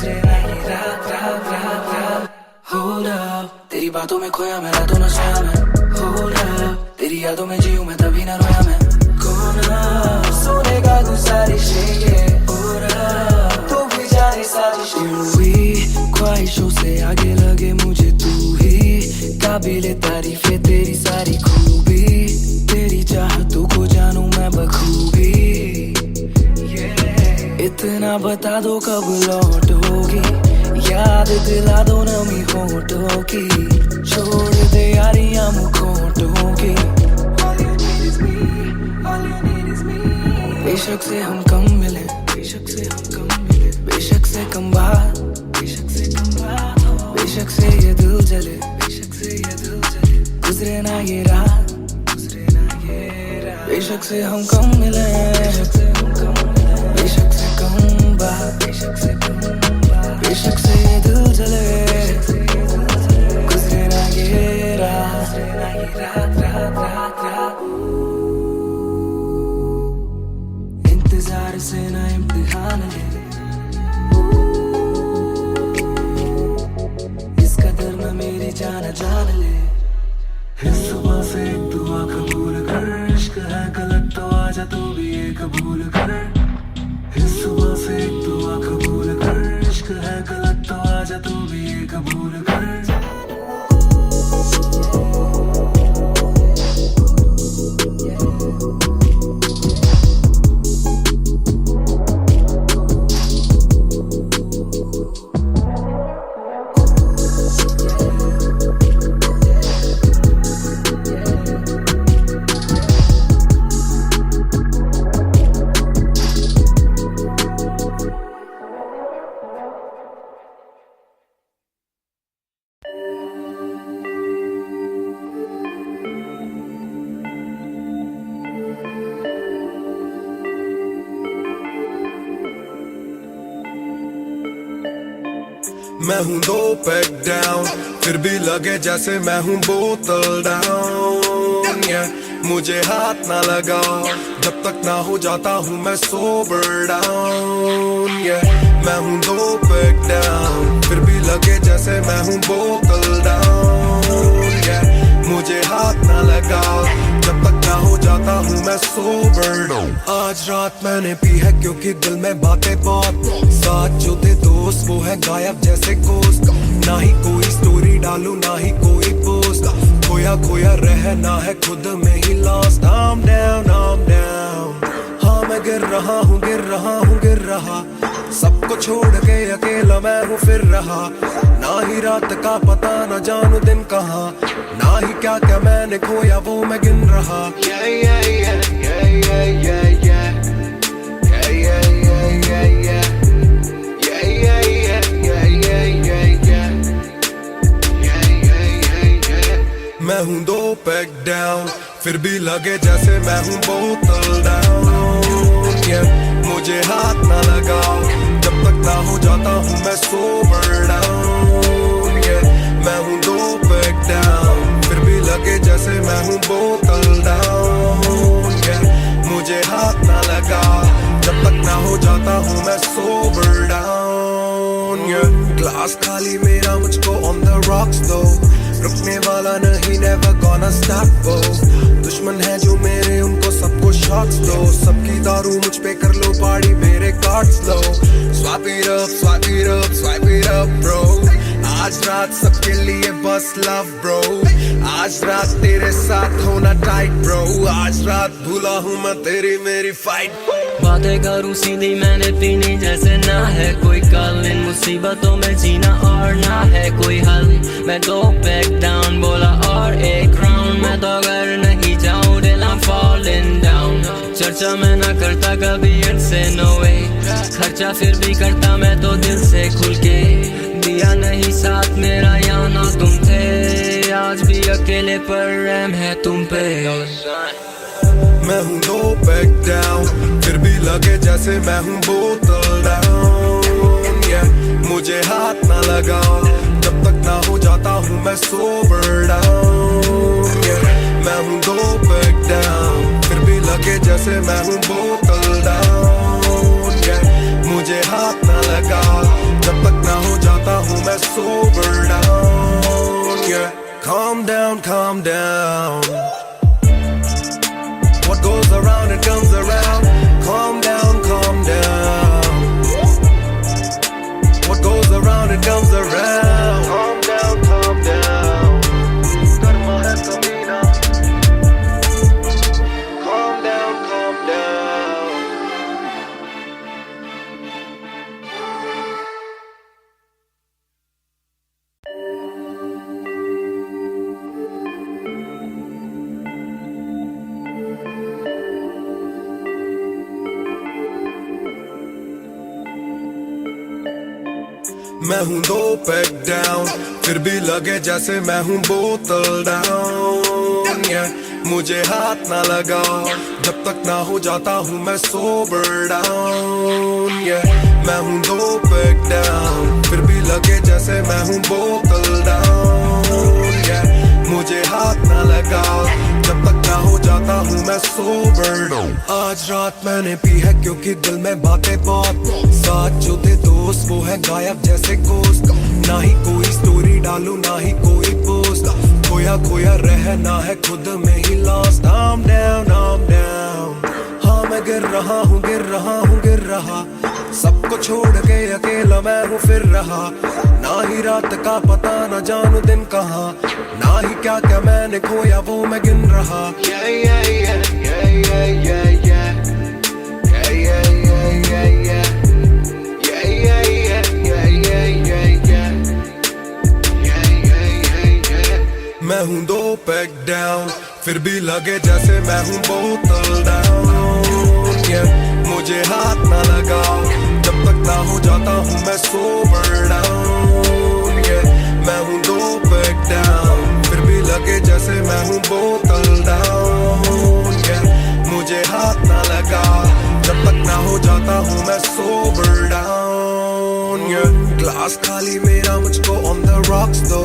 Speaker 2: Hold up तेरी बातों में खोया मैं रातों न सोया मैं Hold up तेरी यादों में जीऊं मैं तभी न रोया मैं कोना सुनेगा गुजारिश ये तू भी जाने साजिश हुई ख्वाहिशों से आगे लगे मुझे तू ही काबिले तारीफ है तेरी सारी खूबी तेरी चाहतों को जानूं मैं बखूबी इतना बता दो कब लौटोगी याद दिला दो नमी होठों की छोड़ दे यारियां मुखोटों की बेशक से हम कम मिले बेशक से हम कम मिले बेशक से कम बात बेशक से कम बात बेशक से ये दिल जले बेशक से ये दिल जले गुजरे ना ये रात बेशक से हम कम मिले बेशक से हम कम मिले बेशक से कम बात बेशक से कम बात बेशक से ये दिल जले गुजरे ना ये रात इंतजार से ना इम्तिहान ले इस कदर में मेरी जान जान ले इस सुबह से एक दुआ कबूल कर इश्क है गलत तो आजा तू भी ये कबूल कर इस सुबह से एक दुआ कबूल कर इश्क है गलत तो आजा तू भी ये कबूल कर
Speaker 6: मैं हूँ 2 पैक डाउन फिर भी लगे जैसे मैं हूँ बोतल डाउन मुझे हाथ ना लगाओ जब तक ना हो जाता हूँ मैं सोबर डाउन मैं हूँ 2 पैक डाउन फिर भी लगे जैसे मैं हूँ बोतल डाउन मुझे हाथ ना लगाओ जब तक ना हो जाता हूँ मैं सोबर आज रात मैंने पी है क्योंकि दिल में बातें बहुत, साथ जो थे दोस्त वो है गायब जैसे कोस्ट। ना ही कोई स्टोरी डालूं ना ही कोई पोस्ट, खोया खोया रहना है खुद में ही लॉस्ट। I'm down, हाँ मैं गिर रहा हूँ गिर रहा, सबको छोड़ के अकेला मैं हूँ फिर रहा। ना ही रात का पता ना जानू दिन कहाँ, ना ही क्या क्या मैंने खोया वो मैं गिन रहा। मैं हूँ 2 पैक डाउन, फिर भी लगे जैसे मैं हूँ बोतल डाउन। मुझे हाथ ना लगाओ जब तक ना हो जाता हूँ मैं सोबर डाउन। मैं हूँ 2 पैक डाउन, फिर भी लगे जैसे मैं हूँ बोतल डाउन। मुझे हाथ ना लगाओ जब तक ना हो जाता हूँ मैं सोबर डाउन। ग्लास खाली मेरा मुझको ऑन द रॉक्स दो, रुकने वाला नहीं never gonna stop वो। दुश्मन है जो मेरे उनको सबको शॉट्स दो, सबकी दारू मुझ पे कर लो पार्टी मेरे cards low. Swipe it up bro, आज रात सबके लिए बस लव ब्रो। आज रात तेरे साथ होना टाइट ब्रो, आज रात भूला हूँ मैं तेरी मेरी फाइट।
Speaker 8: बातें करूं सीधी मैंने पीनी जैसे ना है कोई कल, इन मुसीबतों में जीना और ना है कोई हल। मैं 2 पैक डाउन बोला और 1 राउंड, मैं तो अगर नहीं जाऊं दिल I'm falling down। चर्चा मैं ना करता कभी इनसे नो वे, खर्चा फिर भी करता मैं तो दिल से खुल के। दिया नहीं साथ मेरा यहाँ ना तुम थे, आज भी अकेले पर रहम है तुम पे।
Speaker 6: मैं हूँ 2 पैक डाउन, फिर भी लगे जैसे मैं हूँ बोतल डाउन। मुझे हाथ ना लगाओ जब तक ना हो जाता हूँ मैं सोबर डाउन। मैं हूँ 2 पैक डाउन, फिर भी लगे जैसे मैं हूँ बोतल डाउन। मुझे हाथ ना लगाओ जब तक ना हो जाता हूँ मैं sober down. Calm down, what goes around it comes around. Calm down, what goes around it comes around. Calm down, karma hai kamina. Calm down. मैं हूँ 2 पैक डाउन, फिर भी लगे जैसे मैं हूँ बोतल डाउन। मुझे हाथ ना लगाओ जब तक ना हो जाता हूँ मैं सोबर डाउन। मैं हूँ 2 पैक डाउन, फिर भी लगे जैसे मैं हूँ बोतल डाउन। मुझे हाथ ना लगाओ जब तक ना हो जाता हूँ मैं सोबर डाउन। आज रात मैंने पी है क्योंकि दिल में बातें बहुत, साथ जो थे दोस्त वो है गायब जैसे कोस्ट। ना ही कोई स्टोरी डालूं ना ही कोई पोस्ट, खोया खोया रहना है खुद में ही लॉस्ट। I'm down, हाँ मैं गिर रहा, सबको छोड़ के अकेला मैं हूँ फिर रहा। ना ही रात का पता ना जानू दिन कहाँ, ना ही क्या क्या मैंने खोया वो मैं गिन रहा। मैं हूँ 2 पैक डाउन, फिर भी लगे जैसे मैं हूँ बोतल डाउन। मुझे हाथ ना लगाओ जब तक ना हो जाता हूँ मैं सोबर डाउन। मैं हूँ 2 पैक डाउन, फिर भी लगे जैसे मैं हूँ बोतल डाउन। मुझे हाथ ना लगाओ जब तक ना हो जाता हूँ मैं सोबर डाउन। ग्लास खाली मेरा मुझको ऑन द रॉक्स दो,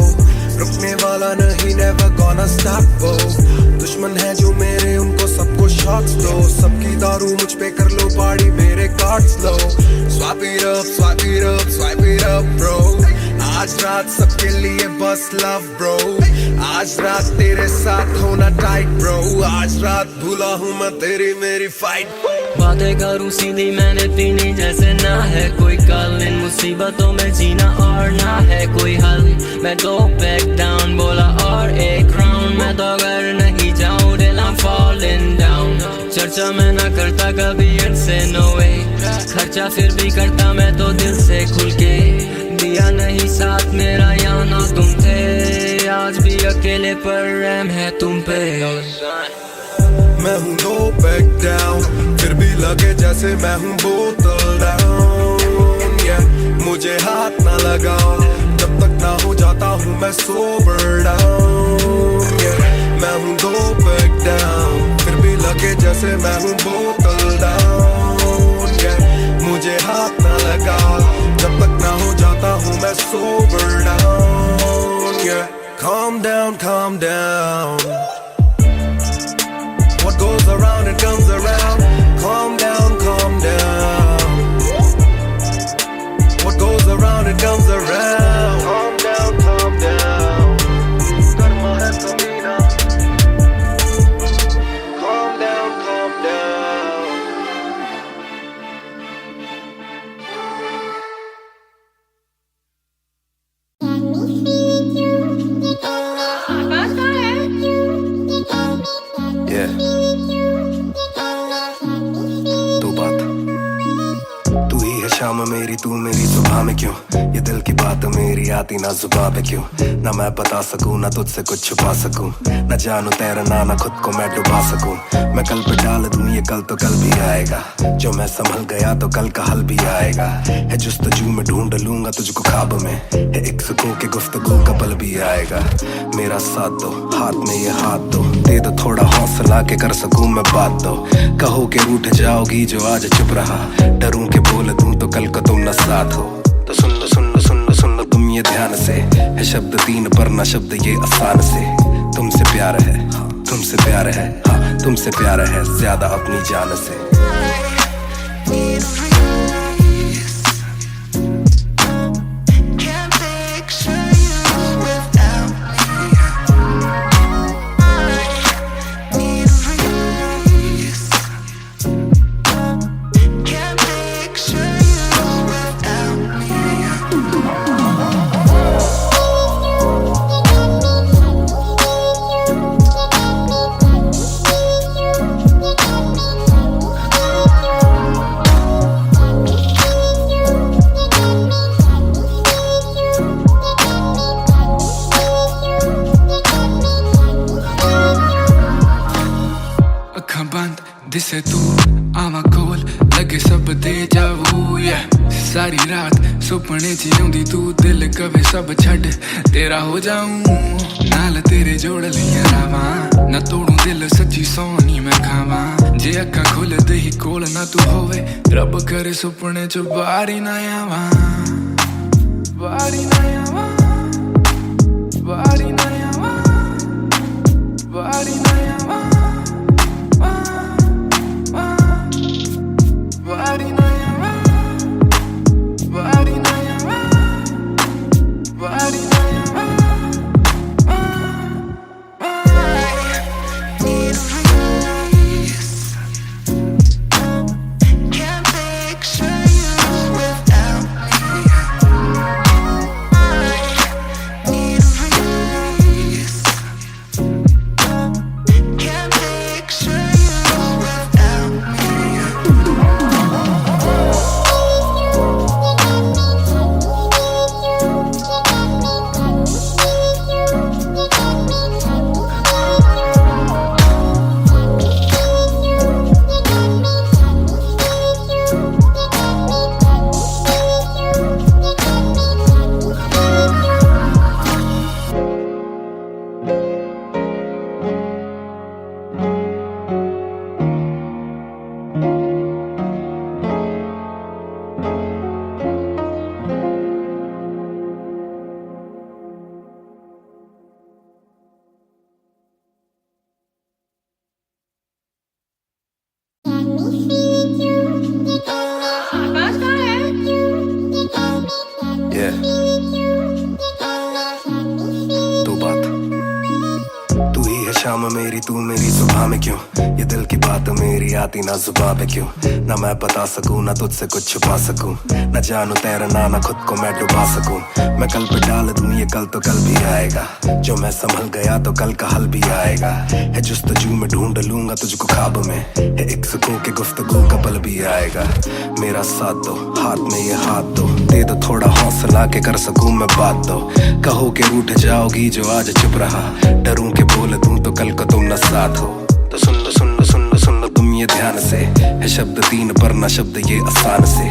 Speaker 6: रुकने वाला नहीं never gonna stop वो। दुश्मन है जो मेरे उनको सबको शॉट्स दो, सबकी दारू मुझ पे कर लो पार्टी मेरे cards low. Swipe it up bro, आज रात सबके लिए बस लव ब्रो। आज रात तेरे साथ होना टाइट ब्रो, आज रात भूला हूँ मैं तेरी मेरी फाइट।
Speaker 8: बातें करूं सीधी मैंने पीनी जैसे ना है कोई कल, इन मुसीबतों में जीना और ना है कोई हल। मैं गो बैक डाउन बोला और एक राउंड, मैं तो अगर नहीं जाऊं दिल I'm falling down। चर्चा मैं ना करता कभी इनसे नो वे, खर्चा फिर भी करता मैं तो दिल से खुल के। दिया नहीं साथ मेरा या ना तुम थे, आज भी अकेले पर रहम है तुम पे।
Speaker 6: मैं हूँ no back down, फिर भी लगे जैसे मैं हूँ बोतल डाउन, yeah। मुझे हाथ ना लगाओ जब तक ना हो जाता हूँ मैं sober down, yeah। मैं हूँ no back down, फिर भी लगे जैसे मैं हूँ बोतल डाउन, yeah। मुझे हाथ ना लगाओ जब तक ना हो जाता हूँ मैं sober down, yeah। Calm down, calm down, what goes around it comes around. Calm down, calm down, what goes around it comes around. Calm down, calm down, karma hai kamina. Calm down, calm down. Yeah. दो बात, तू ही है शाम मेरी, तू मेरी सुबह में क्यों? ये दिल की बात मेरी आती ना जुबान पे क्यों? ना मैं बता सकूं ना तुझसे कुछ छुपा सकूं, ना जानू तैरना ना खुद को मैं डुबा सकूं। मैं कल पे डाल दूं ये कल तो कल भी आएगा, जो मैं संभल गया तो कल का हल भी आएगा। है जुस्तजू में ढूंढ लूंगा तुझको ख्वाब में, है एक सुकून के गुफ्तगू का पल भी आएगा। मेरा साथ दो, हाथ में ये हाथ दो, दे दो थोड़ा हौसला के कर सकूं मैं बात दो। कहो के रूठ जाओगी जो आज चुप रहा, डरूं के बोल दूं तो कल को तुम न साथ हो। तो सुन लो सुन लो सुन लो सुन लो तुम ये ध्यान से, है शब्द तीन पर ना शब्द ये आसान से। तुमसे प्यार है, तुमसे प्यार है, हाँ तुमसे प्यार है ज्यादा अपनी जान से।
Speaker 3: Can't picture you without me. I need a release. Can't picture you without me.
Speaker 2: ਅੱਖਾਂ ਬੰਦ ਦਿਸੇ ਤੂੰ ਆਵਾਂ ਕੋਲ ਲੱਗੇ ਸਭ ਦੇ ਜਾਵੂ ਸਾਰੀ ਰਾਤ ਸੁਪਨੇ ਚ ਆਉਂਦੀ ਤੂੰ ਦਿਲ ਕਵੇ ਸਭ ਛੱਡ ਤੇਰਾ ਹੋ ਜਾਊਂ ਨਾਲ ਤੇਰੇ ਜੋੜ ਲਈਆਂ ਰਾਵਾਂ ਨਾ ਤੋੜੂ ਦਿਲ ਸੱਚੀ ਸੋਹਣੀ ਮੈਂ ਖਾਵਾਂ ਜੇ ਅੱਖਾਂ ਖੁੱਲਦੇ ਹੀ ਕੋਲ ਨਾ ਤੂੰ ਹੋਵੇ ਰੱਬ ਕਰੇ ਸੁਪਨੇ ਚ ਬਾਹਰ ਹੀ ਨਾ ਆਵਾਂ ਬਾਹਰ ਹੀ ਨਾ ਆਵਾਂ ਬਾਹਰ ਹੀ ਨਾ ਆਵਾਂ ਬਾਹਰ ਹੀ ਨਾ ਆਵਾਂ Body na yawa, body na yawa, body na yawa.
Speaker 3: Need a release. Can't picture you without me. I need a release.
Speaker 6: शाम मेरी तू मेरी सुबह में क्यों, ये दिल की बात मेरी आती ना जुबां पे क्यों, ना मैं बता सकूं ना तुझसे कुछ छुपा सकूं, ना जानू तैरना ना खुद को मैं डुबा सकूं। मैं कल पे डाल दूं ये कल तो कल भी आएगा, जो मैं संभल गया तो कल का हल भी आएगा। है जुस्तजू में ढूंढ लूंगा तुझको ख्वाब में, है एक सुकून के गुफ्तगू का पल भी आएगा। मेरा साथ दो, हाथ में ये हाथ दो, दे दो थोड़ा हौसला के कर सकूं मैं बात दो। कहो के रूठ जाओगी जो आज चुप रहा, डरूं के बोल दूं तो कल को तुम न साथ हो। तो सुन लो सुन लो सुन लो सुन लो तुम ये ध्यान से, है शब्द तीन पर ना शब्द ये आसान से।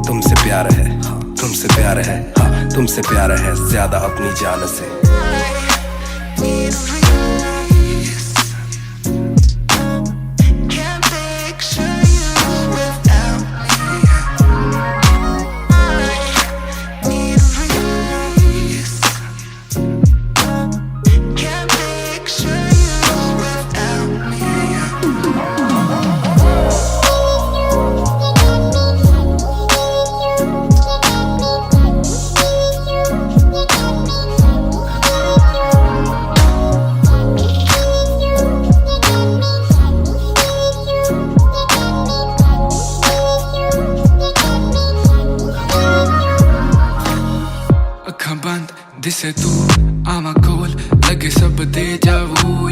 Speaker 6: तुमसे प्यार है, तुमसे प्यार है, हाँ तुमसे प्यार है ज्यादा अपनी जान से।
Speaker 2: दिसे तू आवा कोल लगे सब दे जावू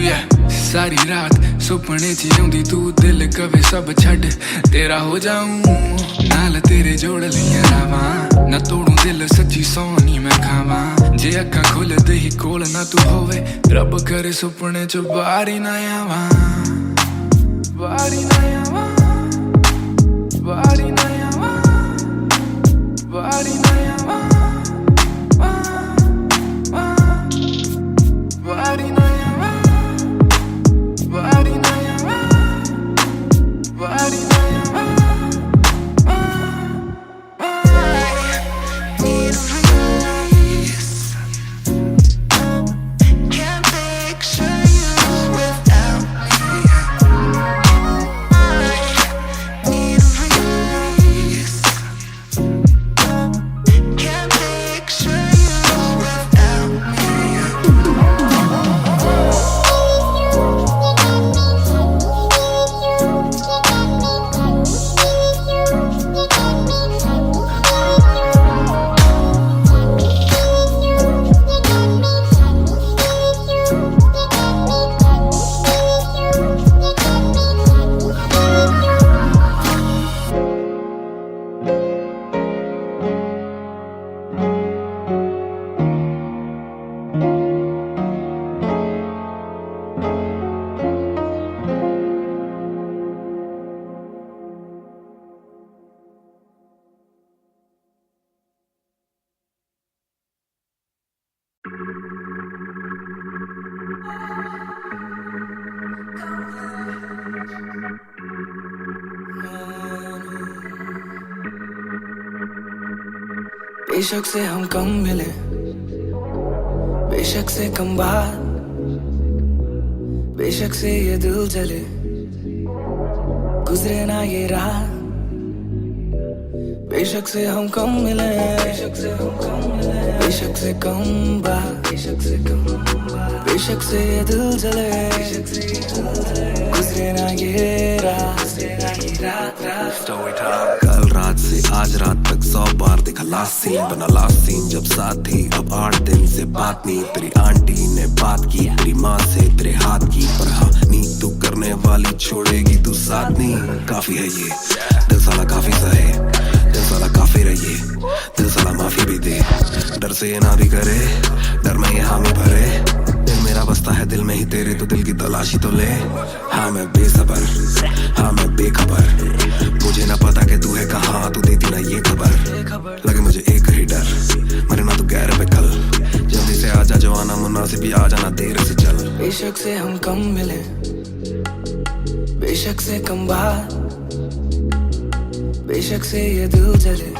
Speaker 2: सारी रात सुपने च आउंदी तू दिल कवे सब छड़ तेरा हो जाऊं नाल तेरे जोड़ लिया रावा ना तोड़ू दिल सच्ची सोनी मैं खावा जे अखा खोल दे ही कोल ना तू होवे रब करे सुपने च बारी ना आवा बारी ना आवा बारी ना आवा बारी ना आवा
Speaker 9: बेशक से हम कम मिले, बेशक से कम बात, बेशक से ये दिल जले, गुजरे ना ये रात। बेशक से हम कम मिले, बेशक से हम कम मिले, बेशक से कम बात, बेशक से कम बात, बेशक से ये दिल जले, बेशक से ये दिल जले, गुजरे ना ये रात, गुजरे ना ये रात।
Speaker 6: कल रात से आज रात तक 100 बार देखा लास्ट सीन, बना लास्ट सीन जब साथ थी। अब 8 दिन से बात नहीं, तेरी आंटी ने बात की, तेरी माँ से तेरे हाथ की, पर हाँ नींद तू करने वाली छोड़ेगी तू साथ नहीं। काफी है ये दिल साला काफी सहे, दिल साला काफी रहिए, दिल साला माफी भी दे, डर से ये ना भी करे, डर में ये हामी भरे। दिल मेरा बसता है दिल में ही तेरे, तो दिल की तलाशी तो ले। हाँ मैं बेसबर, हाँ मैं बेखबर, मुझे ना पता कि तू है कहाँ, तू देती ना ये खबर। लगे मुझे एक ही डर, मरे ना तू गैर पे कल, जल्दी से आजा जो आना मुनासिब भी आ जाना देर से चल।
Speaker 9: बेशक से हम कम मिले, बेशक से कम बात, बेशक से ये दिल जले,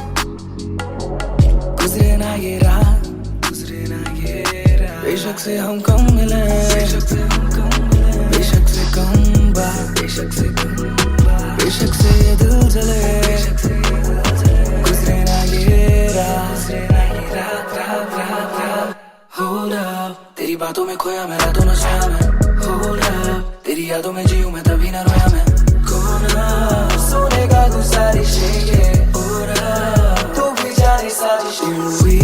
Speaker 9: गुजरे ना ये रात, गुजरे ना ये रात। बेशक से हम कम मिले, बेशक से हम कम मिले, बेशक से कम बात, बेशक से कम बात, बेशक से ये दिल जले, बेशक से ये दिल जले, गुजरे ना ये रात, गुजरे ना ये रात, रात, रात, रात। Hold up, तेरी बातों में खोया मैं रातों न सोया मैं। Hold up, तेरी यादों में जीऊं मैं तभी ना रोया मैं कोना सोने का गुजारिश है और तू भी जाने साजिश हुई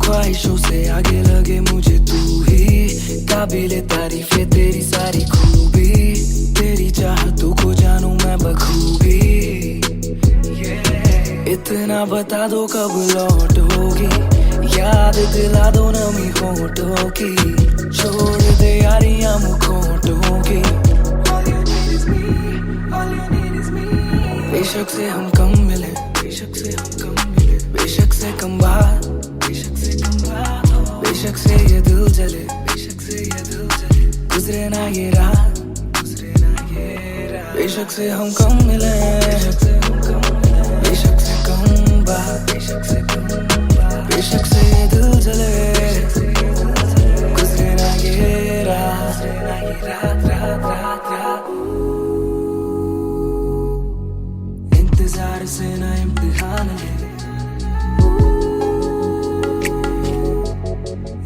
Speaker 9: ख्वाहिशों से आगे लगे मुझे तू ही काबिले तारीफ है तेरी सारी खूबी तेरी चाहतों को जानूं मैं बखूबी इतना बता दो कब लौटोगी याद दिला दो नमी होठों की छोड़ दे यारियां मुखोटों की बेशक से हम कम मिले बेशक से हम कम मिले बेशक से कम बात बेशक से कम बात बेशक से ये दिल जले बेशक से ये दिल जले गुजरे ना ये रात गुजरे ना ये रात बेशक से हम कम मिले बेशक से हम कम मिले बेशक से कम बात बेशक से कम बात बेशक से ये दिल जले गुजरे ना ये रात रात रात रात रात इंतजार से ना इम्तिहान ले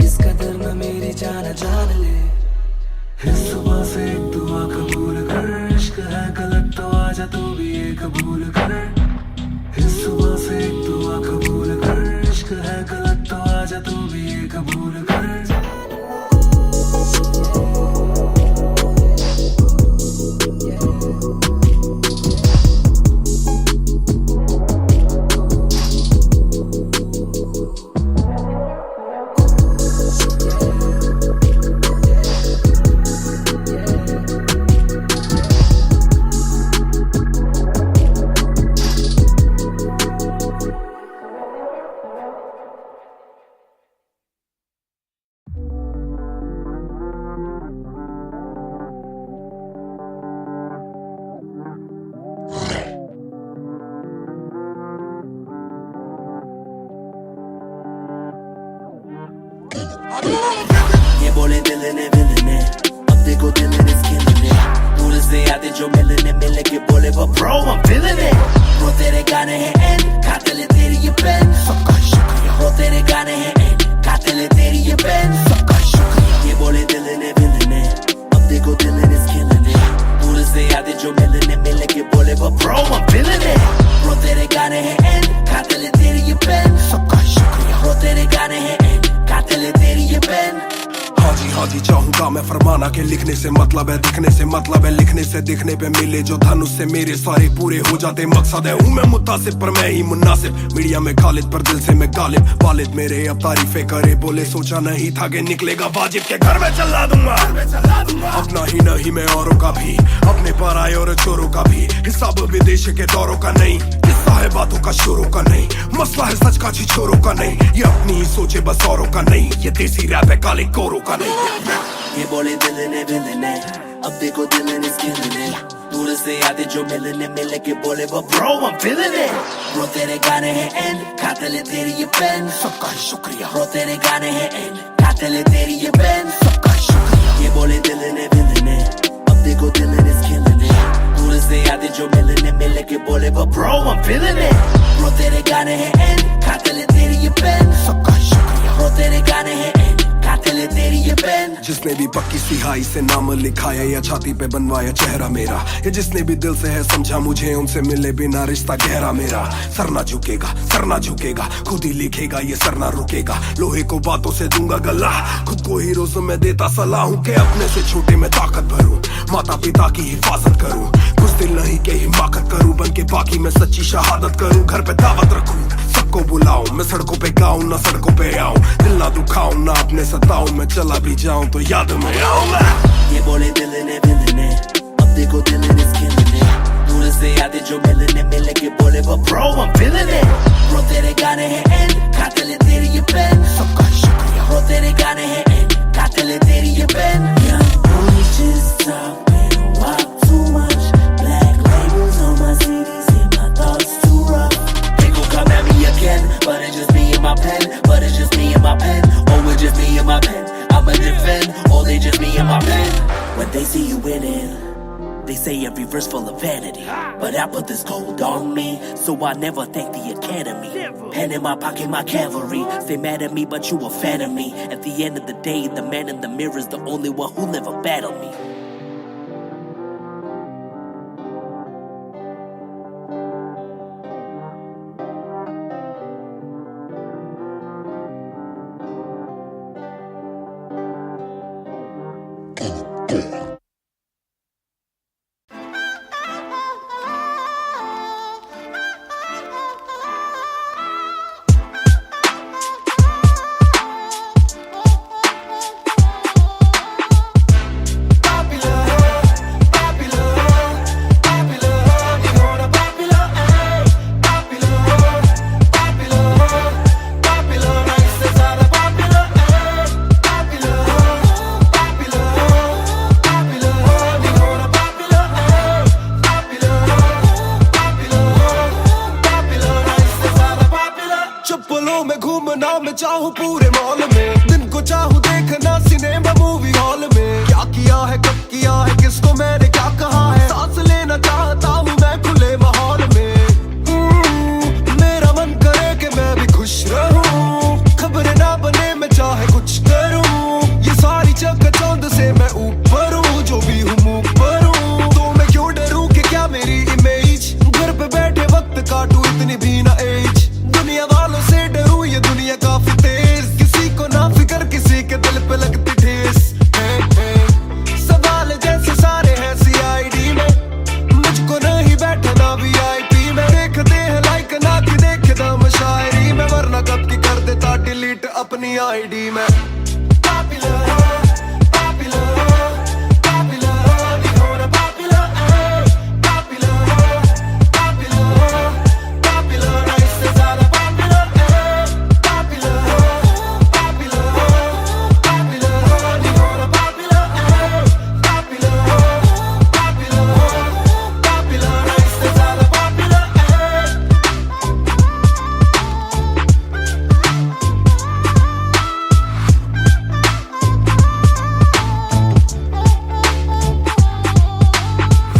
Speaker 9: इस कदर न मेरी जान जान ले इस सुबह से एक दुआ कबूल कर इश्क है गलत तो आजा तू भी ये कबूल कर इस सुबह से एक दुआ कबूल कर इश्क है गलत तो आजा तू भी ये कबूल कर
Speaker 5: ये बोले दिल ने अब देखो दिल ने killing it दूर से आते जो मिलने मिले के बोले but bro I'm feeling it bro तेरे गाने हैं एंड खाते ले तेरी ये पेन सबका शुक्रिया bro तेरे गाने हैं एंड खाते ले तेरी ये पेन सबका शुक्रिया ये बोले दिल ने अब देखो दिल ने killing it दूर से आते जो मिलने मिले के बोले but bro I'm feeling it bro तेरे गाने हैं एंड खाते ले तेरी ये पेन सबका शुक्रिया bro तेरे गाने हैं एंड खाते ले तेरी ये पेन
Speaker 6: हाँ जी चाहूंगा मैं फरमाना के लिखने से मतलब है दिखने से मतलब है लिखने से दिखने पे मिले जो धनुष से मेरे सारे पूरे हो जाते मकसद है हूँ मैं मुतासिब पर मैं ही मुनासिब मीडिया में खालिद पर दिल से मैं गालिब वालिद मेरे अब तारीफे करे बोले सोचा नहीं था कि निकलेगा वाजिब के घर में चला दूंगा अपना ही नहीं मैं औरों का भी अपने पर आए और चोरों का भी हिसाब विदेश के दौरों का नहीं किस्सा है बातों का शोरों का नहीं मसला है सच का छिछोरों का नहीं ये अपनी ही सोचे बस औरों का नहीं ये देसी रैप है काले कोरों का नहीं
Speaker 5: ये बोले दिल ने अब देखो दिल ने killing it दूर से आते जो मिलने मिले के बोले but bro I'm feeling it bro तेरे गाने हैं एंड खाते ले तेरी ये पेन सबका शुक्रिया bro तेरे गाने हैं एंड खाते ले तेरी ये पेन सबका शुक्रिया ये बोले दिल ने अब देखो दिल ने killing it दूर से आते जो मिलने मिले के बोले but bro I'm feeling it bro तेरे गाने हैं एंड खाते ले तेरी ये पेन सबका शुक्रिया bro तेरे गाने हैं एंड खाते ले तेरी ये पेन
Speaker 6: जिसने भी पक्की सिहाई से नाम लिखाया या छाती पे बनवाया चेहरा मेरा या जिसने भी दिल से है समझा मुझे उनसे मिले बिना रिश्ता गहरा मेरा सर ना झुकेगा खुद ही लिखेगा ये सर ना रुकेगा लोहे को बातों से दूंगा गला खुद को हीरोज में देता सलाह हूँ के अपने से छोटे में ताकत भरूं माता पिता की हिफाजत करूं कुछ दिल नहीं के हिमाकत करूं बन के बाकी मैं सच्ची शहादत करूं घर पे दावत रखूं सबको बुलाऊं मैं सड़कों पे गाऊं ना सड़कों पे आऊं दिल ना दुखाऊं ना अपने सताऊं मैं चला भी जाऊं तो याद में आऊं
Speaker 5: ये बोले दिल ने अब देखो दिल ने killing it दूर से आते जो मिलने मिले के बोले but bro I'm feeling it bro तेरे गाने हैं एंड खाते ले तेरी ये पेन सबका शुक्रिया bro तेरे गाने हैं एंड खाते ले तेरी ये pen young boys just talking walk too much black labels on my CDs and my thoughts too rough they gon' come at me again but it's just me and my pen but it's just me and my pen oh it's just me and my pen I'ma defend oh they just me and my pen when they see you winning they say every verse full of vanity but I put this gold on me so I never thank the academy pen in my pocket my cavalry stay mad at me but you a fan of me at the end of the day the man in the mirror is the only one who'll ever battle me
Speaker 6: चप्पलों में घूमना मैं चाहूँ पूरे mall में, दिन को चाहूँ देखना सिनेमा मूवी हॉल में। क्या किया है कब किया है किसको मैंने क्या कहा है, सांस लेना चाहता हूँ मैं खुले माहौल में। मेरा मन करे कि मैं भी खुश रहूं, खबरें ना बने मैं चाहे कुछ करूं। ये सारी चकाचौंध से मैं ऊपर हूँ, जो भी हूँ मुँह पर हूँ। तो मैं क्यों डरूं कि क्या मेरी इमेज, घर पे बैठे वक्त काटूं इतनी भी ना एज। दुनिया वालों से डरूं ये दुनिया काफी तेज, किसी को ना फिकर किसी के दिल पे लगती ठेस। सवाल जैसे सारे हैं सीआईडी में, मुझको नहीं बैठना वीआईपी में। देखते हैं लाइक ना कि देखे दम शायरी में, वरना कब की कर देता डिलीट अपनी आईडी में।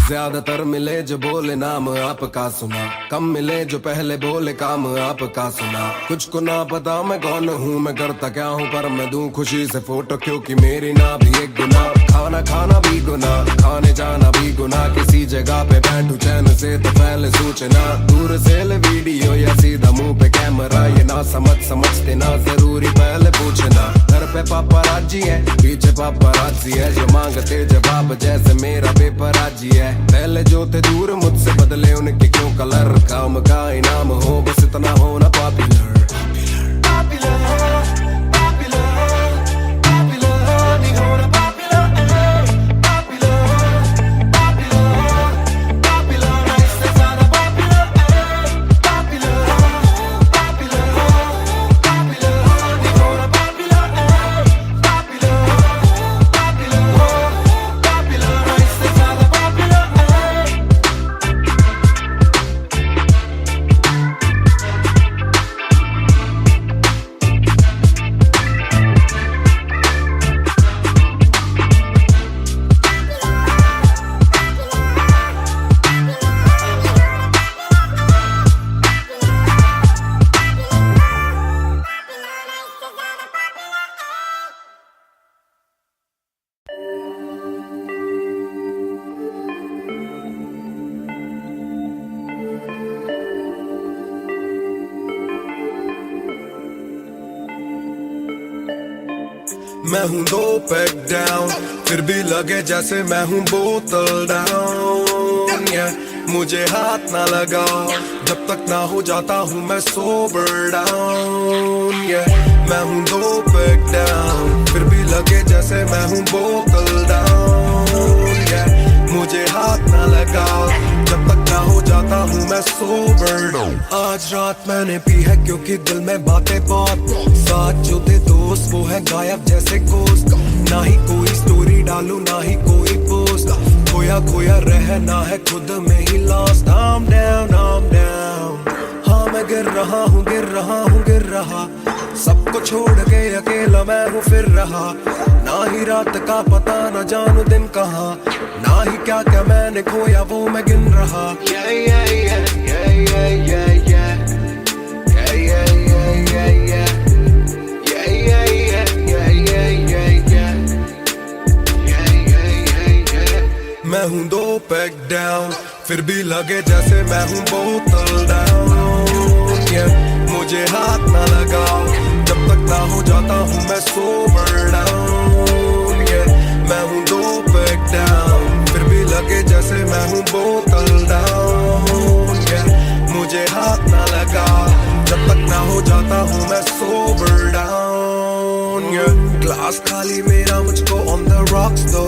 Speaker 6: ज्यादातर मिले जो बोले नाम आपका सुना, कम मिले जो पहले बोले काम आपका सुना। कुछ को ना पता मैं कौन हूँ, मैं करता क्या हूँ, पर मैं दूं खुशी से फोटो क्योंकि मेरी ना भी एक गुना। खाना खाना भी गुना, खाने जाना भी गुना। किसी जगह पे बैठू चैन से तो पहले सूचना, दूर से ले वीडियो या सीधा मुंह पे कैमरा। ये ना समझते ना जरूरी पहले पूछना। घर पे पापराजी है पीछे पापराजी है, जो मांगते जवाब जैसे मेरा पेपराजी है। पहले जो थे दूर मुझसे बदले उनके क्यों कलर, काम का इनाम हो बस इतना होना पॉपुलर। मैं हूँ 2 पैक डाउन, फिर भी लगे जैसे मैं हूँ बोतल डाउन। मुझे हाथ ना लगाओ जब तक ना हो जाता हूँ मैं सोबर डाउन। मैं हूँ 2 पैक डाउन, फिर भी लगे जैसे मैं हूँ बोतल डाउन। मुझे हाथ ना लगाओ जब तक ना हो जाता हूँ मैं सोबर डाउन। आज रात मैंने पी है क्योंकि दिल में बातें बहुत, साथ जो थे दोस्त वो है गायब जैसे कोस्ट। ना ही कोई स्टोरी डालूं ना ही कोई पोस्ट, खोया खोया रहना है खुद में he lost. I'm down, I'm down। हाँ मैं गिर रहा हूँ गिर रहा हूँ गिर रहा, सबको छोड़ के अकेला मैं हूँ फिर रहा। ना ही रात का पता न जानू दिन कहाँ, ना ही क्या क्या मैंने खोया वो मैं गिन रहा। Yeah, yeah, yeah, yeah, yeah, yeah, yeah, yeah, yeah, yeah, yeah, yeah, yeah, yeah, yeah, yeah, yeah। मैं हूँ 2 पैक डाउन, फिर भी लगे जैसे मैं हूँ बोतल डाउन। मुझे हाथ ना लगाओ जब तक ना हो जाता हूँ मैं सोबर डाउन। मैं हूँ 2 ग्लास खाली मेरा मुझको on the rocks दो,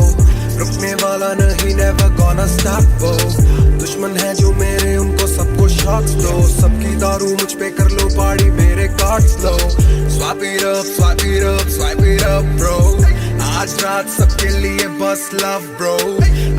Speaker 6: रुकने वाला नहीं never gonna stop वो, दुश्मन है जो मेरे उनको सबको shots दो, सबकी दारू मुझ पे कर लो पार्टी मेरे cards low, swipe it up, swipe it up, swipe it up bro, आज रात सबके लिए बस love bro,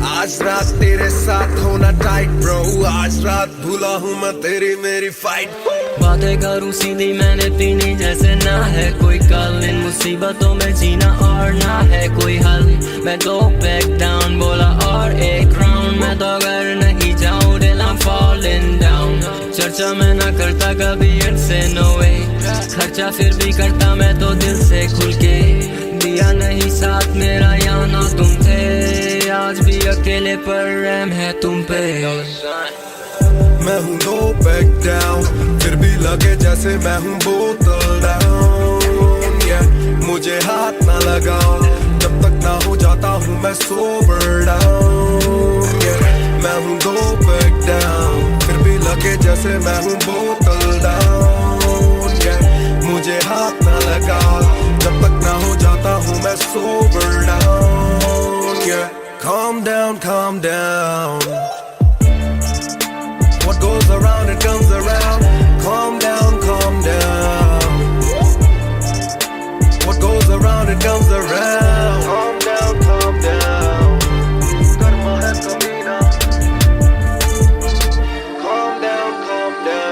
Speaker 6: आज रात तेरे साथ होना tight bro, आज रात भूला हूँ मैं तेरी मेरी fight।
Speaker 8: बातें करूं सीधी मैंने पीनी जैसे ना है कोई कल, इन मुसीबतों में जीना और ना है कोई हल, मैं दो बैक डाउन बोला और एक राउंड, मैं तो अगर नहीं जाऊं दिल I'm falling down, चर्चा मैं ना करता कभी इनसे no way, खर्चा फिर भी करता मैं तो दिल से खुल के, दिया नहीं साथ मेरा यहाँ ना तुम थे, आज भी अकेले पर रहम है तुम पे।
Speaker 6: मैं हूँ दो बैक डाउन, फिर भी लगे जैसे मैं हूँ बोतल डाउन, yeah, मुझे हाथ ना लगाओ जब तक ना हो जाता हूँ मैं सोबर डाउन, yeah, मैं हूँ दो बैक डाउन, फिर भी लगे जैसे मैं हूँ बोतल डाउन, yeah, मुझे हाथ ना लगाओ जब तक ना हो जाता हूँ मैं sober down, yeah, calm down, calm down, what goes around it comes around, calm down, calm down, what goes around it comes around, calm down, calm down, karma hai kabhi na, calm down, calm down.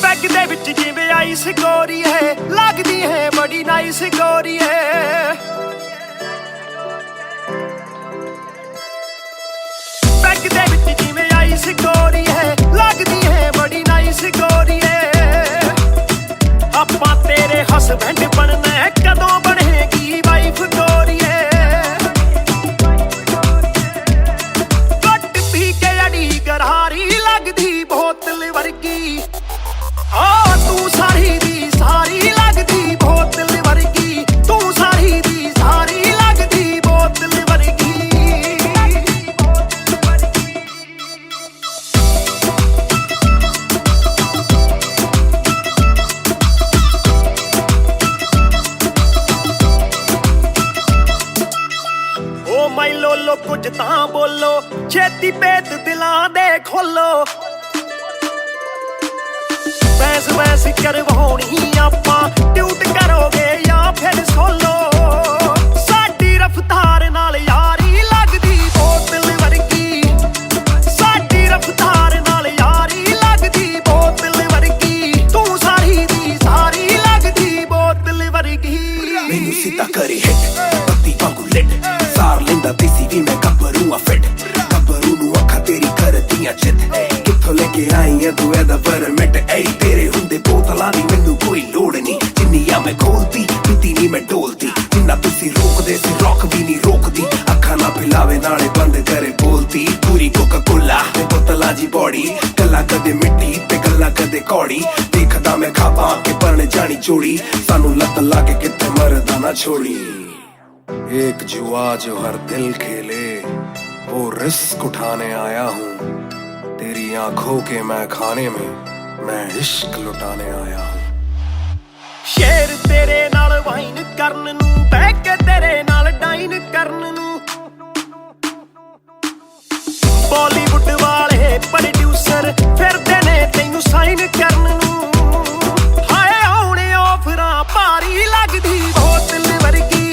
Speaker 7: Bag दे विच जिवें ice गोरी है, लगदी है बड़ी nice गोरी है, बैग दे विच जिवें आइस गोरी है, लगदी है बड़ी नाइस गोरी है, आपां तेरे हसबैंड बनना है कदों बनेगी वाइफ गोरी है, घट पी के अड़ी गरारी लगदी बोतल वर्गी, तू सारी दी सारी लगदी बोतल वर्गी, तू सारी दी सारी लगदी बोतल वर्गी। ओ माई लोलो कुछ तां बोलो, छेती पेत दिलां दे खोलो, बहस बहस करवाउणी आपां ट्यूट करोगे या फिर सोलो, साडी रफ्तार नाल यारी लगदी बोतल वर्गी, साडी रफ्तार नाल यारी लगदी बोतल वर्गी, तू सारी दी सारी लगदी बोतल वर्गी।
Speaker 5: मैनू सीधा करे हिट बत्ती वांगू लिट, सार लेंदा देसी भी मैं गब्बरू आ फिट, गब्बरू नू अखा तेरी करदियां चित, कित्थों लेके आई है तू एदा परमिट, ऐ तेरे हुंदे बोतलां दी मैनू कोई लोड़ नहीं, जिन्नियां मैं खोलती पीती नहीं मैं डोलती, जिन्ना तुसी रोकदे सी रॉक भी नहीं रोकदी, अखा ना पिलावे नाले बंद करे बोलती, पूरी कोका कोला ते बोतलां जी बॉडी, गल्लां कदे मिट्टी ते गल्लां कदे कौड़ी, देखदा मैं खाबा के परने जानी चोड़ी, सानू लत लागे कित्ते मरदा ना छोड़ी,
Speaker 6: एक जुआ जो हर दिल खेले वो रिस्क उठाने आया हूँ, तेरी आंखों के मैं खाने में मैं इश्क लुटाने आया हूँ।
Speaker 7: शेर तेरे नाल वाइन करन नू, बह के तेरे नाल डाइन करन नू, बॉलीवुड वाले प्रोड्यूसर फिरदे ने तैनू साइन करन नू, हाय आउणे ऑफरां भारी लगदी बोतल वर्गी,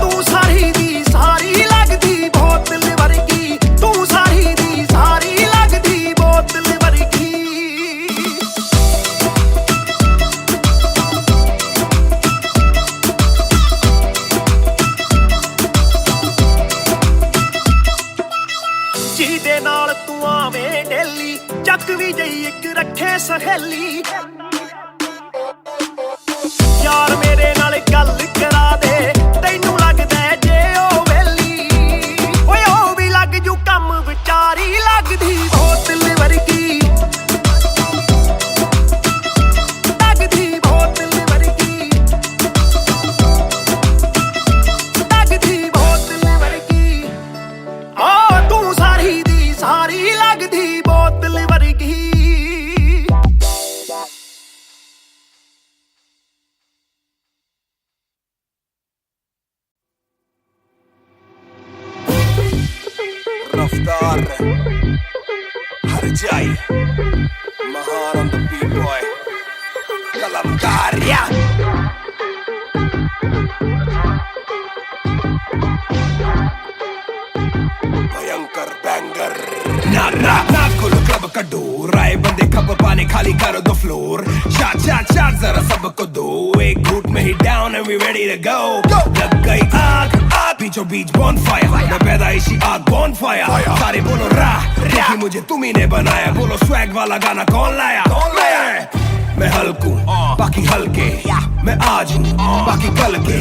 Speaker 7: तू सारी दी सारी लगदी बोतल वर्गी, तू सारी दी सारी लगदी बोतल वर्गी। ਜਿਹਦੇ ਨਾਲ ਤੂੰ ਆਵੇਂ ਡੇਲੀ, ਚੱਕ ਵੀ ਜਈ ਇੱਕ ਰੱਖੇ ਸਹੇਲੀ, ਯਾਰ ਮੇਰੇ ਨਾਲ ਗੱਲ ਕਰਾ ਦੇ, ਤੈਨੂੰ ਲੱਗਦਾ ਜੇ ਉਹ ਵੇਲੀ, ਓਏ ਉਹ ਵੀ ਲੱਗ ਜੂ ਕੰਮ ਵਿਚਾਰੀ ਲੱਗਦੀ ਬੋਤਲ ਵਰਗੀ, ਲੱਗਦੀ ਬੋਤਲ ਵਰਗੀ।
Speaker 6: Raftaar, Harjai, Mahan on the beat boy, Kalamkar, yeah. Bhayankar banger. ना खोलो क्लब का डोर, आए बंदे खबर पाने खाली करो दो फ्लोर, शाट जरा सबको दो, एक घूट में ही down and we ready to go. लग गई आग बीचों बीच bonfire, मैं पैदाइशी आग bonfire, सारे बोलो राह क्योंकि मुझे तुम्ही ने बनाया, बोलो स्वैग वाला गाना कौन लाया? मैं हल्कू बाकी हल्के, मैं आज हूँ बाकी कल के,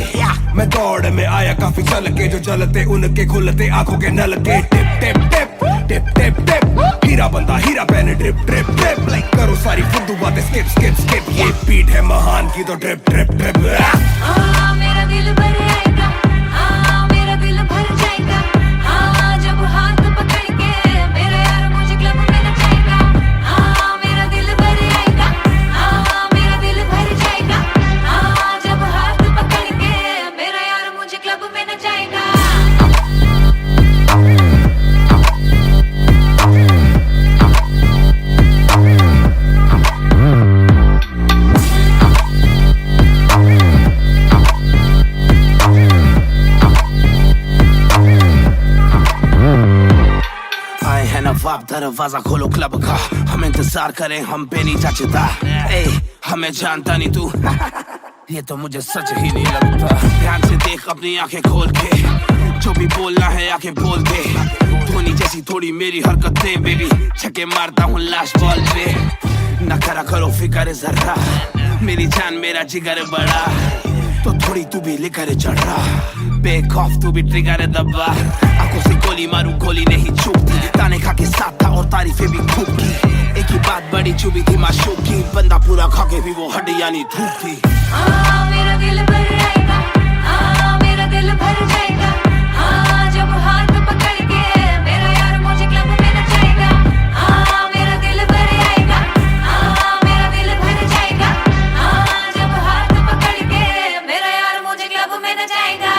Speaker 6: मैं दौड़ में आया काफी चल के, जो चलते उनके खुलते आंखों के नल के, tip tip tip tip tip tip, हीरा बंदा हीरा पहने ड्रिप ड्रिप ड्रिप, लाइक करो सारी फुद्दू बातें स्किप स्किप स्किप, ये बीट है महान की तो ड्रिप ड्रिप ड्रिप।
Speaker 4: हाँ मेरा दिल भर आएगा, हाँ मेरा दिल भर जाएगा, हाँ जब हाथ पकड़ के मेरा यार मुझे क्लब में नचाएगा, हाँ मेरा दिल भर आएगा, हाँ मेरा दिल भर जाएगा, हाँ जब हाथ पकड़ के मेरा यार मुझे क्लब में नचाएगा।
Speaker 5: नवाब दरवाजा खोलो क्लब का, हम इंतजार करें हम पे नहीं जचता, हमें जानता नहीं तू ये तो मुझे सच ही नहीं लगता, ध्यान से देख अपनी आंखें खोल के, जो भी बोलना है आके बोल दे, धोनी जैसी थोड़ी मेरी हरकतें बेबी, छक्के मारता हूँ लास्ट बॉल पे, न करा करो फिक्र जरा, मेरी जान मेरा जिगर बड़ा, तो थोड़ी तू भी लेकर चढ़ रहा, बेक ऑफ तू भी ट्रिगर दबा, आंखों से गोली मारू गोली नहीं चूकती, ताने खा के साथ था और तारीफें भी खूब की, एक ही बात बड़ी चुभी थी माशूक की, बंदा पूरा खा के भी वो हड्डियां नहीं थूकती।
Speaker 4: हाँ मेरा दिल भर आएगा, हाँ मेरा दिल भर जाएगा, हाँ जब हाथ पकड़ के मेरा यार मुझे क्लब में नचाएगा, हाँ मेरा दिल भर आएगा, हाँ मेरा दिल भर जाएगा, हाँ जब हाथ पकड़ के मेरा यार मुझे क्लब में नचाएगा।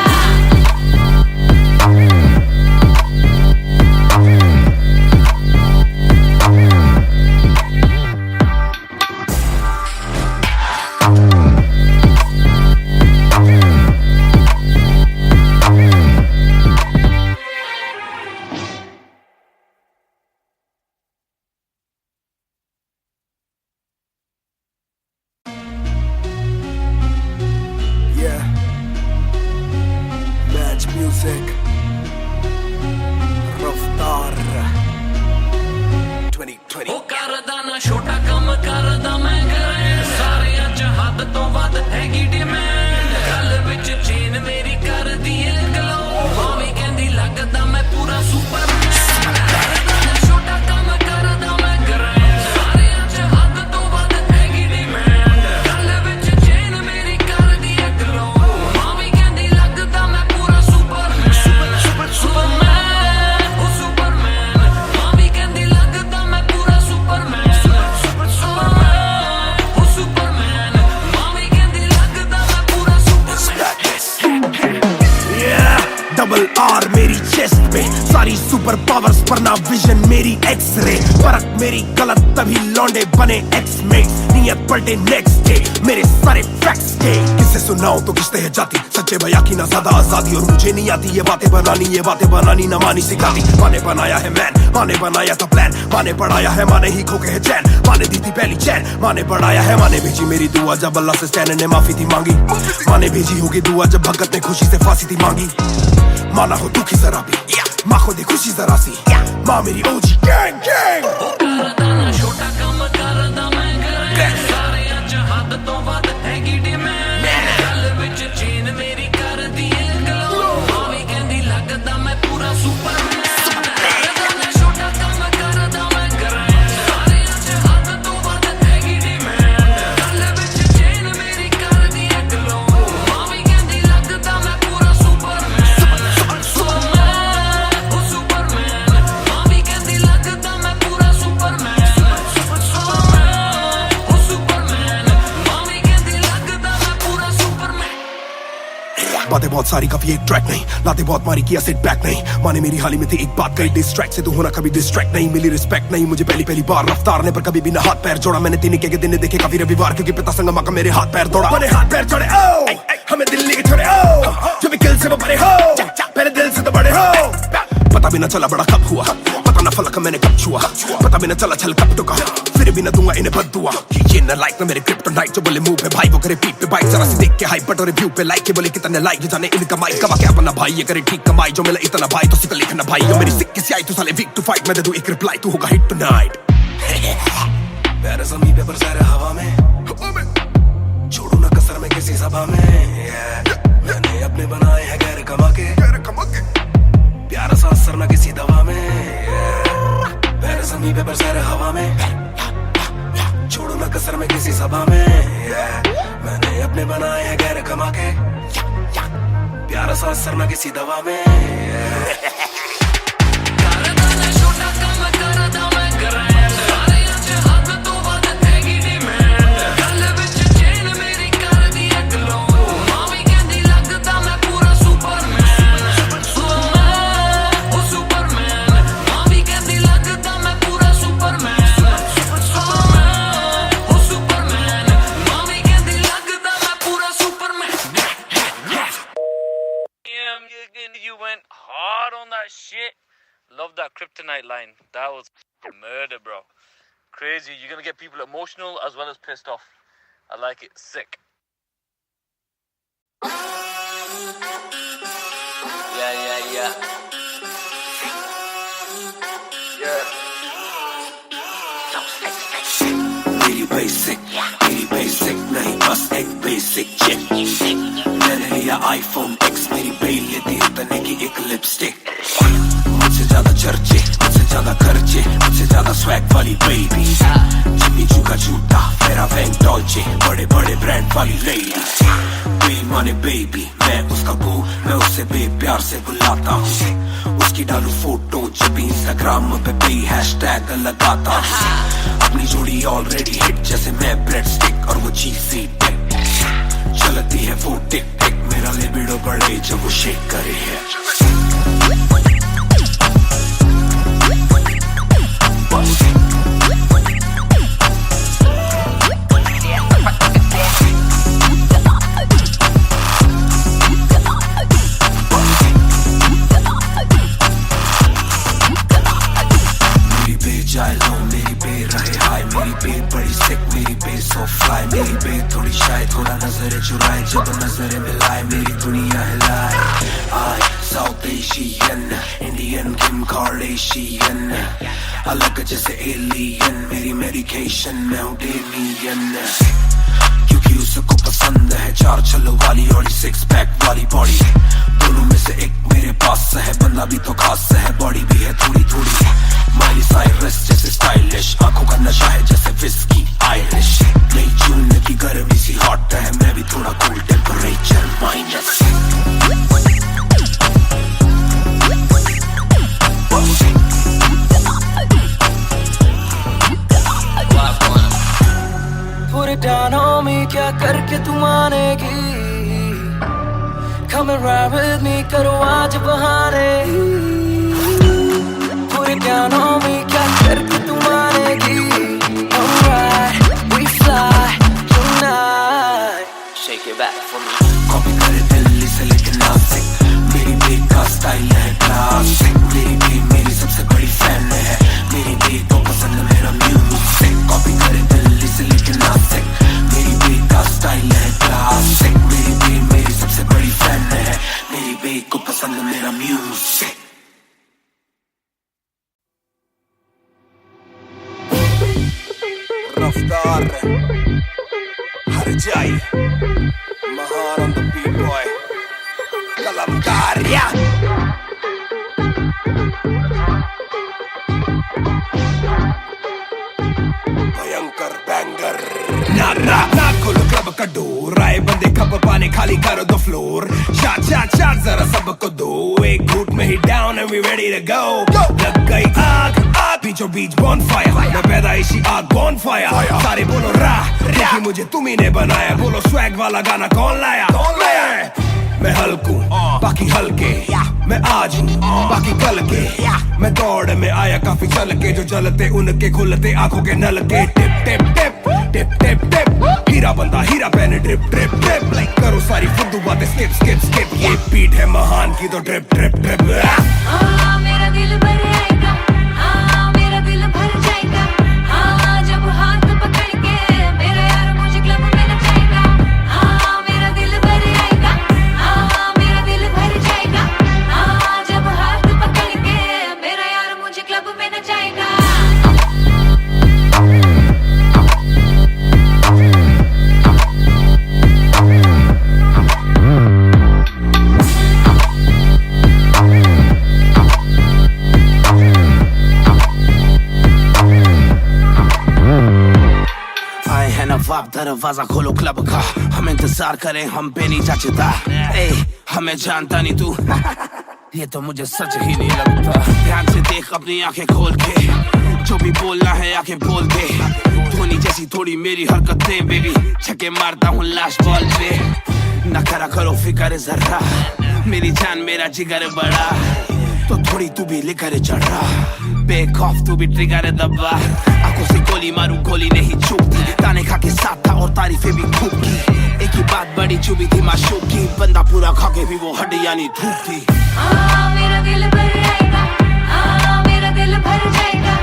Speaker 6: Music, Raftaar 2020।
Speaker 8: ਉਹ ਕਰਦਾ ਨਾ ਛੋਟਾ ਕੰਮ ਕਰਦਾ ਮੈਂ ਕਰਾਂ, ਸਾਰਿਆਂ ਚ ਹੱਦ ਤੋਂ ਵੱਧ ਹੈਗੀ ਡਿਮਾਂਡ, ਗੱਲ ਵਿੱਚ ਚੇਨ ਮੇਰੀ ਕਰਦੀ ਏ ਗਲੋ, ਮਾਂ ਵੀ ਕਹਿੰਦੀ ਲੱਗਦਾ ਮੈਂ ਪੂਰਾ ਸੁਪਰਮੈਨ, ਕਰਦਾ ਨਾ ਛੋਟਾ ਕੰਮ ਕਰਦਾ ਮੈਂ ਕਰਾਂ, ਸਾਰਿਆਂ ਚ ਹੱਦ ਤੋਂ ਵੱਧ ਹੈਗੀ ਡਿਮਾਂਡ, ਗੱਲ ਵਿੱਚ ਚੇਨ ਮੇਰੀ ਕਰਦੀ ਏ ਗਲੋ, ਮਾਂ ਵੀ ਕਹਿੰਦੀ ਲੱਗਦਾ ਮੈਂ ਪੂਰਾ ਸੁਪਰਮੈਨ, ਸੁਪਰਮੈਨ, ਉਹ ਸੁਪਰਮੈਨ, ਮਾਂ ਵੀ ਕਹਿੰਦੀ ਲੱਗਦਾ ਮੈਂ ਪੂਰਾ ਸੁਪਰਮੈਨ, ਸੁਪਰਮੈਨ, ਉਹ ਸੁਪਰਮੈਨ, ਮਾਂ ਵੀ ਕਹਿੰਦੀ ਲੱਗਦਾ ਮੈਂ ਪੂਰਾ ਸੁਪਰਮੈਨ।
Speaker 1: डबल आर मेरी चेस्ट पे, सारी सुपर पावर्स पर ना विजन मेरी एक्सरे, फर्क मेरी गलत तभी लौंडे बने एक्स मेट्स, नियत पलटे नेक्स्ट डे मेरे सारे फैक्ट्स के, किससे सुनाऊं तो किसते है जाती, सच्चे भैया की ना ज्यादा आजादी, और मुझे नहीं आती ये बातें बनानी ना मानी सिखाती, माने बनाया है मैन, माने बनाया था प्लान, माने पढ़ाया है माने ही खोके है चैन, माने दी थी पहली चैन, माने बढ़ाया है, माने भेजी मेरी दुआ जब अल्लाह से स्टैन ने माफी थी मांगी, माने भेजी होगी दुआ जब भगत ने खुशी से फांसी थी मांगी, माना हो दुखी जरा भी, माँ को दे खुशी जरा सी, माँ मेरी ओजी गैंग गैंग।
Speaker 8: ਉਹ ਕਰਦਾ ਨਾ ਛੋਟਾ ਕੰਮ ਕਰਦਾ ਮੈਂ ਕਰਾਂ, ਸਾਰਿਆਂ ਚ ਹੱਦ ਤੋਂ ਵੱਧ ਹੈਗੀ ਡਿਮਾਂਡ, ਗੱਲ ਵਿੱਚ ਚੇਨ ਮੇਰੀ ਕਰਦੀ ਏ ਗਲੋ, ਮਾਂ ਵੀ ਕਹਿੰਦੀ ਲੱਗਦਾ ਮੈਂ ਪੂਰਾ ਸੁਪਰਮੈਨ, ਕਰਦਾ ਨਾ ਛੋਟਾ ਕੰਮ ਕਰਦਾ ਮੈਂ ਕਰਾਂ, ਸਾਰਿਆਂ ਚ ਹੱਦ ਤੋਂ ਵੱਧ ਹੈਗੀ ਡਿਮਾਂਡ, ਗੱਲ ਵਿੱਚ ਚੇਨ ਮੇਰੀ ਕਰਦੀ ਏ ਗਲੋ, ਮਾਂ ਵੀ ਕਹਿੰਦੀ ਲੱਗਦਾ ਮੈਂ ਪੂਰਾ ਸੁਪਰਮੈਨ, ਸੁਪਰਮੈਨ, ਉਹ ਸੁਪਰਮੈਨ, ਮਾਂ ਵੀ ਕਹਿੰਦੀ ਲੱਗਦਾ ਮੈਂ ਪੂਰਾ ਸੁਪਰਮੈਨ,
Speaker 1: सारी काफी एक ट्रैक नहीं, लाते बहुत मारी किया सेट बैक नहीं, माने मेरी हाल ही में थी एक बात कही, डिस्ट्रैक्ट से तू होना कभी डिस्ट्रैक्ट नहीं, मिली रिस्पेक्ट नहीं मुझे पहली बार, रफ्तार ने पर कभी भी ना हाथ पैर जोड़ा, मैंने तीन के दिन देखे काफी रविवार, क्योंकि पिता संगमा का मेरे हाथ पैर तोड़ा, मैंने हाथ पैर जोड़े ओ हमें दिल्ली के छोड़े ओ जो भी किल से वो बड़े हो, पहले दिल से तो बड़े हो, पता भी ना चला बड़ा कब हुआ, पता ना फलक मैंने कब छुआ, पता भी ना चला छल कब टुका, फिर भी ना दूंगा इन्हें बद्दुआ, ये ना लाइक ना मेरे क्रिप्टोनाइट, जो बोले मुंह पे भाई वो करे पीठ पे बाइक, जरा सी देख के हाइप बट और रिव्यू पे लाइक, ये बोले कितने लाइक जाने इनका माइक कमा क्या अपना भाई, ये करे ठीक कमाई, जो मिला इतना भाई तो सिक लिखना भाई, जो मेरी सिक किसी आई तू साले वीक टू फाइट, मैं दे दूं एक रिप्लाई तू होगा हिट टुनाइट,
Speaker 6: पैर ज़मीन पे बरसात हवा में, छोड़ू ना कसर में किसी सभा में, मैंने अपने बनाए हैं गैर कमा के, प्यारा सा असर ना किसी दवा में, पैर ज़मीन पे बरसात हवा में, छोड़ू ना कसर में किसी सभा में, मैंने अपने बनाए हैं गैर कमा के, प्यारा सा असर ना किसी दवा में,
Speaker 10: You went hard on that shit. Love that kryptonite line. That was murder, bro. Crazy. You're gonna get people emotional as well as pissed off. I like it. Sick.
Speaker 5: Yeah. मेरी बेसिक नहीं बस एक basic chip, मैंने लिया iPhone X, मेरी bell लेती उतने की एक लिपस्टिक, मुझसे ज्यादा चर्चे, मुझसे ज्यादा खर्चे, मुझसे ज्यादा स्वैग वाली बेबी, जिम्मी चू का जूता, फेरा वैन डॉल्चे, बड़े बड़े ब्रांड वाली लेडी, बे माने बेबी, मैं उसका बू, मैं उससे बेप्यार से बुलाता हूँ, उसकी डालू फोटो जब भी इंस्टाग्राम पे बे हैशटैग लगाता हूँ, अपनी जोड़ी ऑलरेडी हिट जैसे मैं ब्रेड स्टिक और वो चीज़ी टिक, चलती है वो टिक टिक, मेरा लिबिडो बढ़े जब वो शेक करे है, मेरी बे रहे हाय, मेरी बे बड़ी सिक, मेरी बे सो फ्लाई, मेरी बे थोड़ी शाय, थोड़ा नजरें चुराए, जब नजरें मिलाए मेरी दुनिया हिलाए, आई साउथ एशियन, इंडियन किम कार्डेशियन, अलग जैसे एलियन, मेरी मेडिकेशन मैं हूँ डेलियन, क्योंकि उसको पसंद है चार छल्लों वाली और 6 पैक वाली बॉडी, दोनों में से एक मेरे पास है, बंदा भी तो खास है, बॉडी भी है थोड़ी थोड़ी, माइली साइरस जैसे स्टाइलिश, आंखों का नशा है जैसे विस्की आयरिश, नई जून की गर्मी सी हॉट है, मैं भी थोड़ा cool temperature minus,
Speaker 9: Put it down on me, क्या करके तू मानेगी, Come and ride with me, करो आज बहाने, Put it down on me, क्या करके तू मानेगी, Alright, we fly tonight, shake it back for me,
Speaker 5: copy करे दिल्ली से लेके नासिक, मेरी बे का स्टाइल है क्लासिक, मेरी बे मेरी सबसे बड़ी फैन है, मेरी बे को पसंद मेरा म्यूजिक, कॉपी करे दिल्ली से लेके नासिक, मेरी बे का स्टाइल है क्लासिक, मेरी बे मेरी सबसे बड़ी फैन है, मेरी बे को पसंद मेरा म्यूजिक,
Speaker 1: रफ्तार हर जाई, महान on the beat boy, कलमकार या भयंकर बैंगर, ना खोलो क्लब का डोर, आए बंदे खप पाने खाली करो दो फ्लोर, शाट जरा सबको दो, एक घूट में ही down and we ready to go, लग गई आग बीचों बीच bonfire, मैं पैदाइशी आग bonfire, सारे बोलो रा, क्योंकि मुझे तुम्ही ने बनाया, बोलो स्वैग वाला गाना कौन लाया,
Speaker 6: मैं हल्कू बाकी हल्के, मैं आज हूँ बाकी कल के, मैं दौड़ में आया काफी चल के, जो जलते उनके खुलते आंखों के नल के, tip tip tip tip tip tip, हीरा बंदा हीरा पहने ड्रिप ड्रिप ड्रिप, लाइक करो सारी फुद्दू बातें स्किप स्किप स्किप, ये बीट है महान की तो ड्रिप ड्रिप ड्रिप।
Speaker 4: मेरा दिल भर आएगा, मेरा दिल भर जाएगा, जब हाथ पकड़ के मेरा यार मुझे क्लब में नचाएगा। मेरा दिल भर आएगा, मेरा दिल भर जाएगा, जब हाथ पकड़ के मेरा यार मुझे क्लब में नचाएगा।
Speaker 5: नवाब दरवाजा खोलो क्लब का, हम इंतजार करें हम पे नहीं जचता, हमें जानता नहीं तू ये तो मुझे सच ही नहीं लगता। ध्यान से देख अपनी आंखें खोल के, जो भी बोलना है आके बोल दे, धोनी जैसी थोड़ी मेरी हरकतें बेबी, छक्के मारता हूँ लास्ट बॉल पे, न करा करो फिक्र जरा, मेरी जान मेरा जिगर बड़ा, तो थोड़ी तू भी लेकर चढ़ रहा, बेक ऑफ तू भी ट्रिगर दबा, आंखों से गोली मारू गोली नहीं चूकती, ताने खा के साथ था और तारीफें भी खूब की, एक ही बात बड़ी चुभी थी माशूक की, बंदा पूरा खा के भी वो हड्डियां नहीं थूकती।
Speaker 4: मेरा दिल भर आएगा, मेरा दिल भर जाएगा,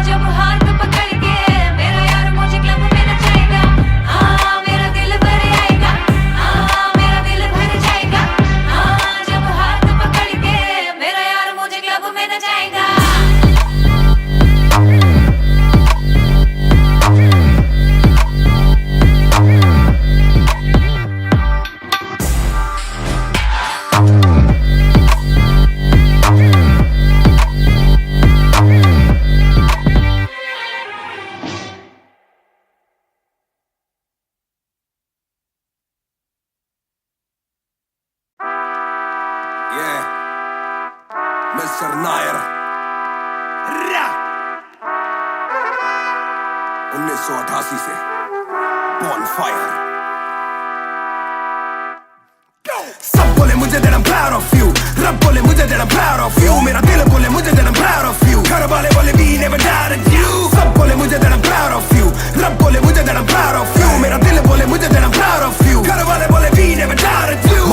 Speaker 4: जब हाथ पकड़ के मेरा यार मुझे क्लब में नचाएगा। मेरा दिल भर आएगा, मेरा दिल भर जाएगा, जब हाथ पकड़ के मेरा यार मुझे क्लब में नचाएगा।
Speaker 6: मिस्टर नायर 1988 से Bonfire।
Speaker 1: सब बोले मुझे that I'm proud of you, रब बोले मुझे that I'm proud of you, मेरा दिल बोले मुझे that I'm proud of you, घर वाले बोले we never doubted you। सब बोले मुझे that I'm proud of you, रब बोले मुझे that I'm proud of you, मेरा दिल बोले मुझे that I'm proud of you, घर वाले बोले we never doubted you।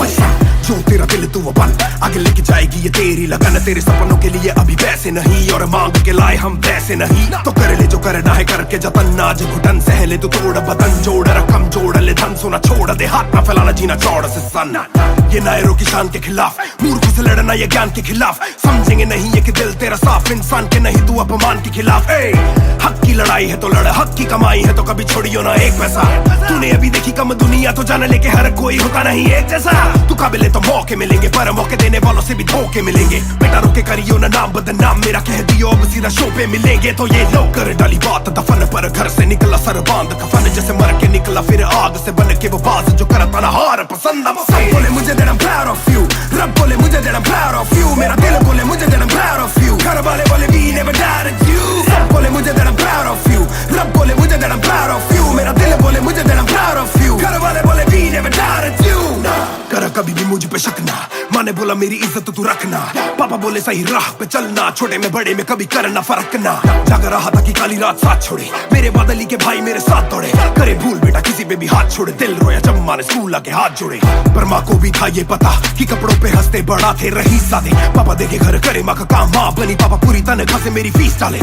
Speaker 6: जो तेरा दिल तू वो बन, आगे लेके जाएगी ये तेरी लगन, तेरे सपनों के लिए अभी पैसे नहीं और मांग के लाए हम पैसे नहीं, तो कर ले जो करना है करके जतन, आज घुटन सहले तो तोड़ बदन, जोड़ रकम जोड़ ले धन, सोना छोड़ दे हाथ ना फैलाना जीना चौड़ से सन, ये नायरों की शान के खिलाफ, मूर्खों से लड़ना ये ज्ञान के खिलाफ, समझेंगे नहीं ये कि दिल तेरा साफ, इंसान के नहीं तू अपमान के खिलाफ। हक की लड़ाई है तो लड़, हक की कमाई है तो कभी छोड़ियो ना एक पैसा, तूने अभी देखी कम दुनिया तो जान लेके हर कोई होता नहीं एक जैसा, तू काबिल तो मौके मिलेंगे पर मौके देने वालों से भी धोखे मिलेंगे, बेटा रोके करियो ना नाम बदनाम मेरा, कह दियो अब सीधा शो पे मिलेंगे, तो ये लो कर डाली बात दफन पर, घर से निकला सर बांध कफन, जैसे मर के निकला फिर आग से बन के वो बाज जो करता ना हार पसंद।
Speaker 1: सब बोले मुझे that I'm proud of you, रब बोले मुझे that I'm proud of you, मेरा दिल बोले मुझे that I'm proud of you, घर वाले बोले we never doubted you। सब बोले मुझे that I'm proud of you, रब बोले मुझे that I'm proud of you, मेरा दिल बोले मुझे that I'm proud of you, घर वाले बोले we never doubted you।
Speaker 6: कर कभी भी मुझ पे शक ना, माँ ने बोला मेरी इज्जत तू रखना, पापा बोले सही राह पे चलना, छोटे में बड़े में कभी करना फर्क ना, जाग रहा था कि काली रात साथ छोड़े, मेरे बादली के भाई मेरे साथ दौड़े, करे भूल बेटा किसी पे भी हाथ छोड़े, दिल रोया जब माँ ने स्कूल आके हाथ जोड़े, पर माँ को भी था ये पता कि कपड़ों पे हंसते बड़ा थे रही सादे, पापा देखे घर करे माँ का काम, माँ बनी पापा पूरी तनख्वाह से मेरी फीस डाले,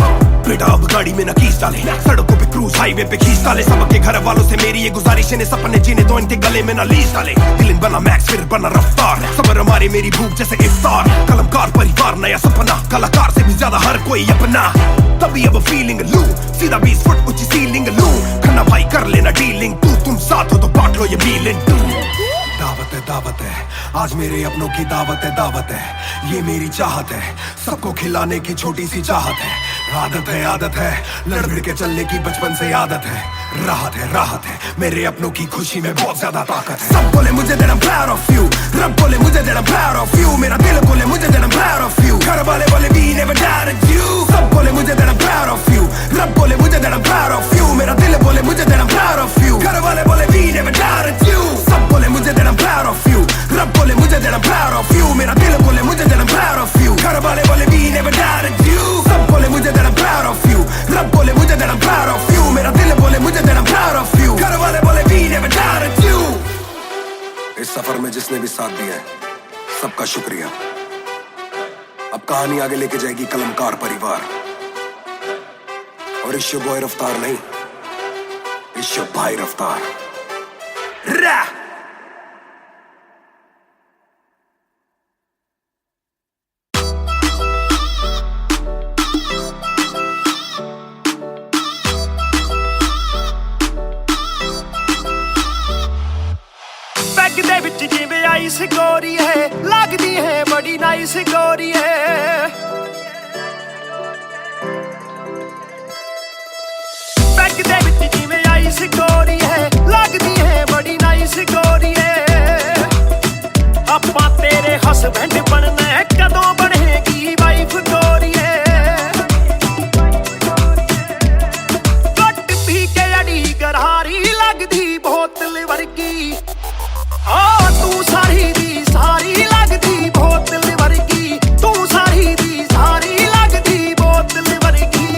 Speaker 6: बेटा अब गाड़ी में न कीस डाले, सड़कों पे क्रूज हाईवे पे खींच डाले, सबके घर वालों से मेरी ये गुजारिश है सपने जीने दो इनके गले में न लीस डाले, दिल बना मैक्स फिर बना रफ्तार, सबर हमारे मेरी भूख जैसे इफ्तार, कलमकार परिवार नया सपना, कलाकार से भी ज्यादा हर कोई अपना, तभी अब फीलिंग लू, सीधा 20 फुट ऊंची सीलिंग लू, खन्ना भाई कर लेना डीलिंग, तुम साथ हो तो बांट लो ये फीलिंग। दावत है आज मेरे अपनों की दावत है, ये मेरी चाहत है, सबको खिलाने की छोटी सी चाहत है, आदत है लड़ भिड़ के चलने की बचपन से आदत है, राहत है मेरे अपनों की खुशी में बहुत ज्यादा ताकत है।
Speaker 1: सब बोले मुझे that I'm proud of you, रब बोले मुझे that I'm proud of you, मेरा दिल बोले मुझे that I'm proud of you, घर वाले बोले we never doubted you। सब बोले मुझे that I'm proud of you, रब बोले मुझे that I'm proud of you, मेरा दिल बोले मुझे that I'm proud of you, घर वाले बोले we never doubted you। सब बोले मुझे that I'm proud of you, रब that I'm proud of you. मेरा दिल बोले मुझे that I'm proud of you. घर वाले बोले we never doubted you. सब बोले मुझे that I'm proud of you. रब बोले मुझे that I'm proud of you. मेरा दिल बोले मुझे that I'm proud of you. घर वाले बोले we never doubted you. इस सफर में जिसने भी साथ दिया है सबका शुक्रिया। अब कहानी आगे लेके जाएगी कलमकार परिवार, और इश्यो बॉय रफ्तार नहीं, इश्यो भाई रफ्तार। रा
Speaker 7: बैग दे विच जिवें आइस गोरी है, लगदी है बड़ी नाइस गोरी है। बैग दे विच जिवें आइस गोरी है, लगदी है बड़ी नाइस गोरी है। आपां तेरे हसबैंड बनना है, कदों बनेगी वाइफ गोरी है। घट पी के अड़ी गरारी लगदी बोतल वर्गी। तू सारी दी सारी लगदी बोतल वर्गी, तू सारी दी सारी लगदी बोतल वर्गी।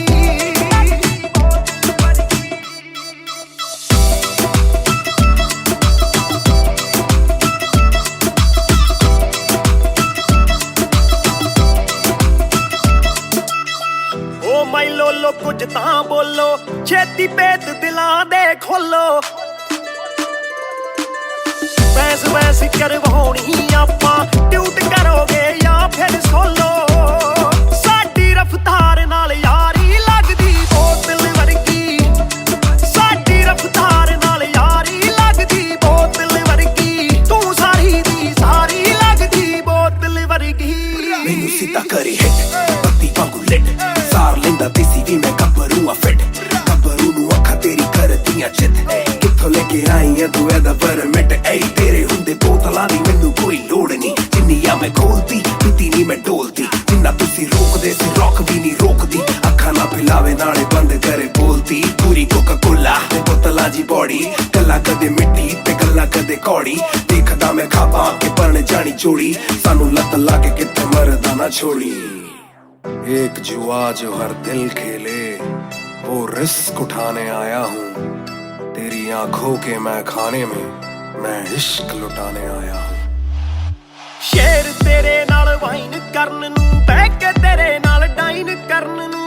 Speaker 7: ओ माई लोलो कुछ तां बोलो, छेती पेत दिलां दे खोलो। बहस बहस करवाउणी आपां, ट्यूट करोगे या फिर सोलो। साडी रफ्तार नाल यारी लगदी बोतल वर्गी, साडी रफ्तार नाल यारी लगदी बोतल वर्गी। तू सारी दी सारी लगदी बोतल वर्गी।
Speaker 1: मैनू सीधा करी हिट बत्ती वांगू लिट, सार लेंदा देसी भी मैं गब्बरू आ फिट। गब्बरू नू अखा तेरी करदियां चित, कित्थों लेके आई है तू एदा परमिट। ऐ तेरे हुंदे बोतलां दी मैनू कोई लोड़ नहीं, जिन्नियां मैं खोलती पीती नहीं मैं डोलती। जिन्ना तुसी रोकदे सी रॉक भी नहीं रोकदी, अखा ना पिलावे नाले बंद करे बोलती। पूरी कोका कोला ते बोतलां जी बॉडी, गल्ला कदे मिट्टी ते गल्ला कदे कौड़ी। देखदा मैं खाबा के बन जानी जोड़ी, सानू लत लाके कित्थे मरदा ना छोड़ी। एक जुआ जो हर दिल खेले, वो रिस्क उठाने आया हूँ। तेरी आंखों के मैं खाने में मैं इश्क लुटाने आया हूँ।
Speaker 7: शेर तेरे नाल वाइन करन नू, बह के तेरे नाल डाइन करन नू।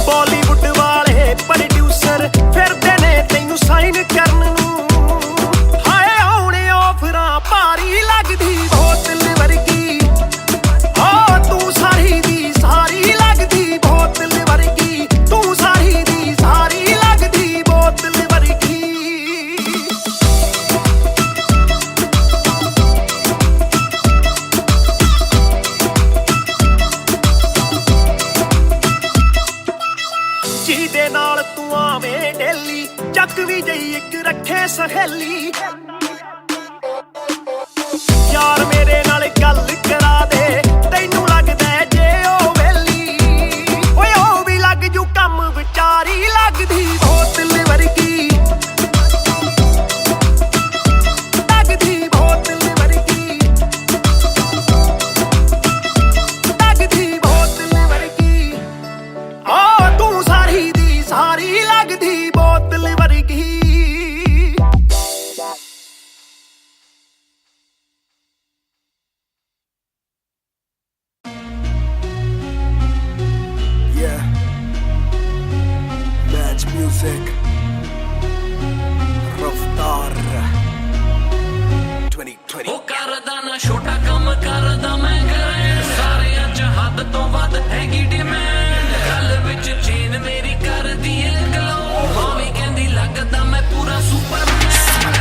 Speaker 7: बॉलीवुड वाले प्रोड्यूसर फिरदे ने तैनू साइन करन नू। हाय आउणे ऑफरां भारी लगदी बोतल वर्गी। तू सारी दी सारी लगदी बोतल वर्गी, तू सारी दी सारी लगदी बोतल वर्गी। ਜਿਹਦੇ ਨਾਲ ਤੂੰ ਆਵੇਂ ਡੇਲੀ, ਚੱਕ ਵੀ ਜਈ ਇੱਕ ਰੱਖੇ ਸਹੇਲੀ। ਯਾਰ ਮੇਰੇ ਨਾਲ ਗੱਲ ਕਰਾ ਦੇ, ਤੈਨੂੰ ਲੱਗਦਾ ਜੇ ਉਹ ਵੇਲੀ। ਓਏ ਉਹ ਵੀ ਲੱਗ ਜੂ ਕੰਮ ਵਿਚਾਰੀ ਲੱਗਦੀ ਬੋਤਲ ਵਰਗੀ, ਲੱਗਦੀ ਬੋਤਲ ਵਰਗੀ, ਲੱਗਦੀ ਬੋਤਲ ਵਰਗੀ। ਤੂੰ ਸਾਰੀ ਦੀ ਸਾਰੀ ਲੱਗਦੀ ਬੋਤਲ ਵਰਗੀ।
Speaker 1: Match music, Raftar 2020।
Speaker 8: ਉਹ ਕਰਦਾ ਨਾ ਛੋਟਾ ਕੰਮ ਕਰਦਾ ਮੈਂ ਗ੍ਰੈਂਡ, ਸਾਰਿਆਂ ਚ ਹੱਦ ਤੋਂ ਵੱਧ ਹੈਗੀ ਡਿਮਾਂਡ। ਗੱਲ ਵਿੱਚ ਚੇਨ ਮੇਰੀ ਕਰਦੀ ਏ ਗਲੋ, ਮਾਂ ਵੀ ਕਹਿੰਦੀ ਲੱਗਦਾ ਮੈਂ ਪੂਰਾ ਸੁਪਰਮੈਨ।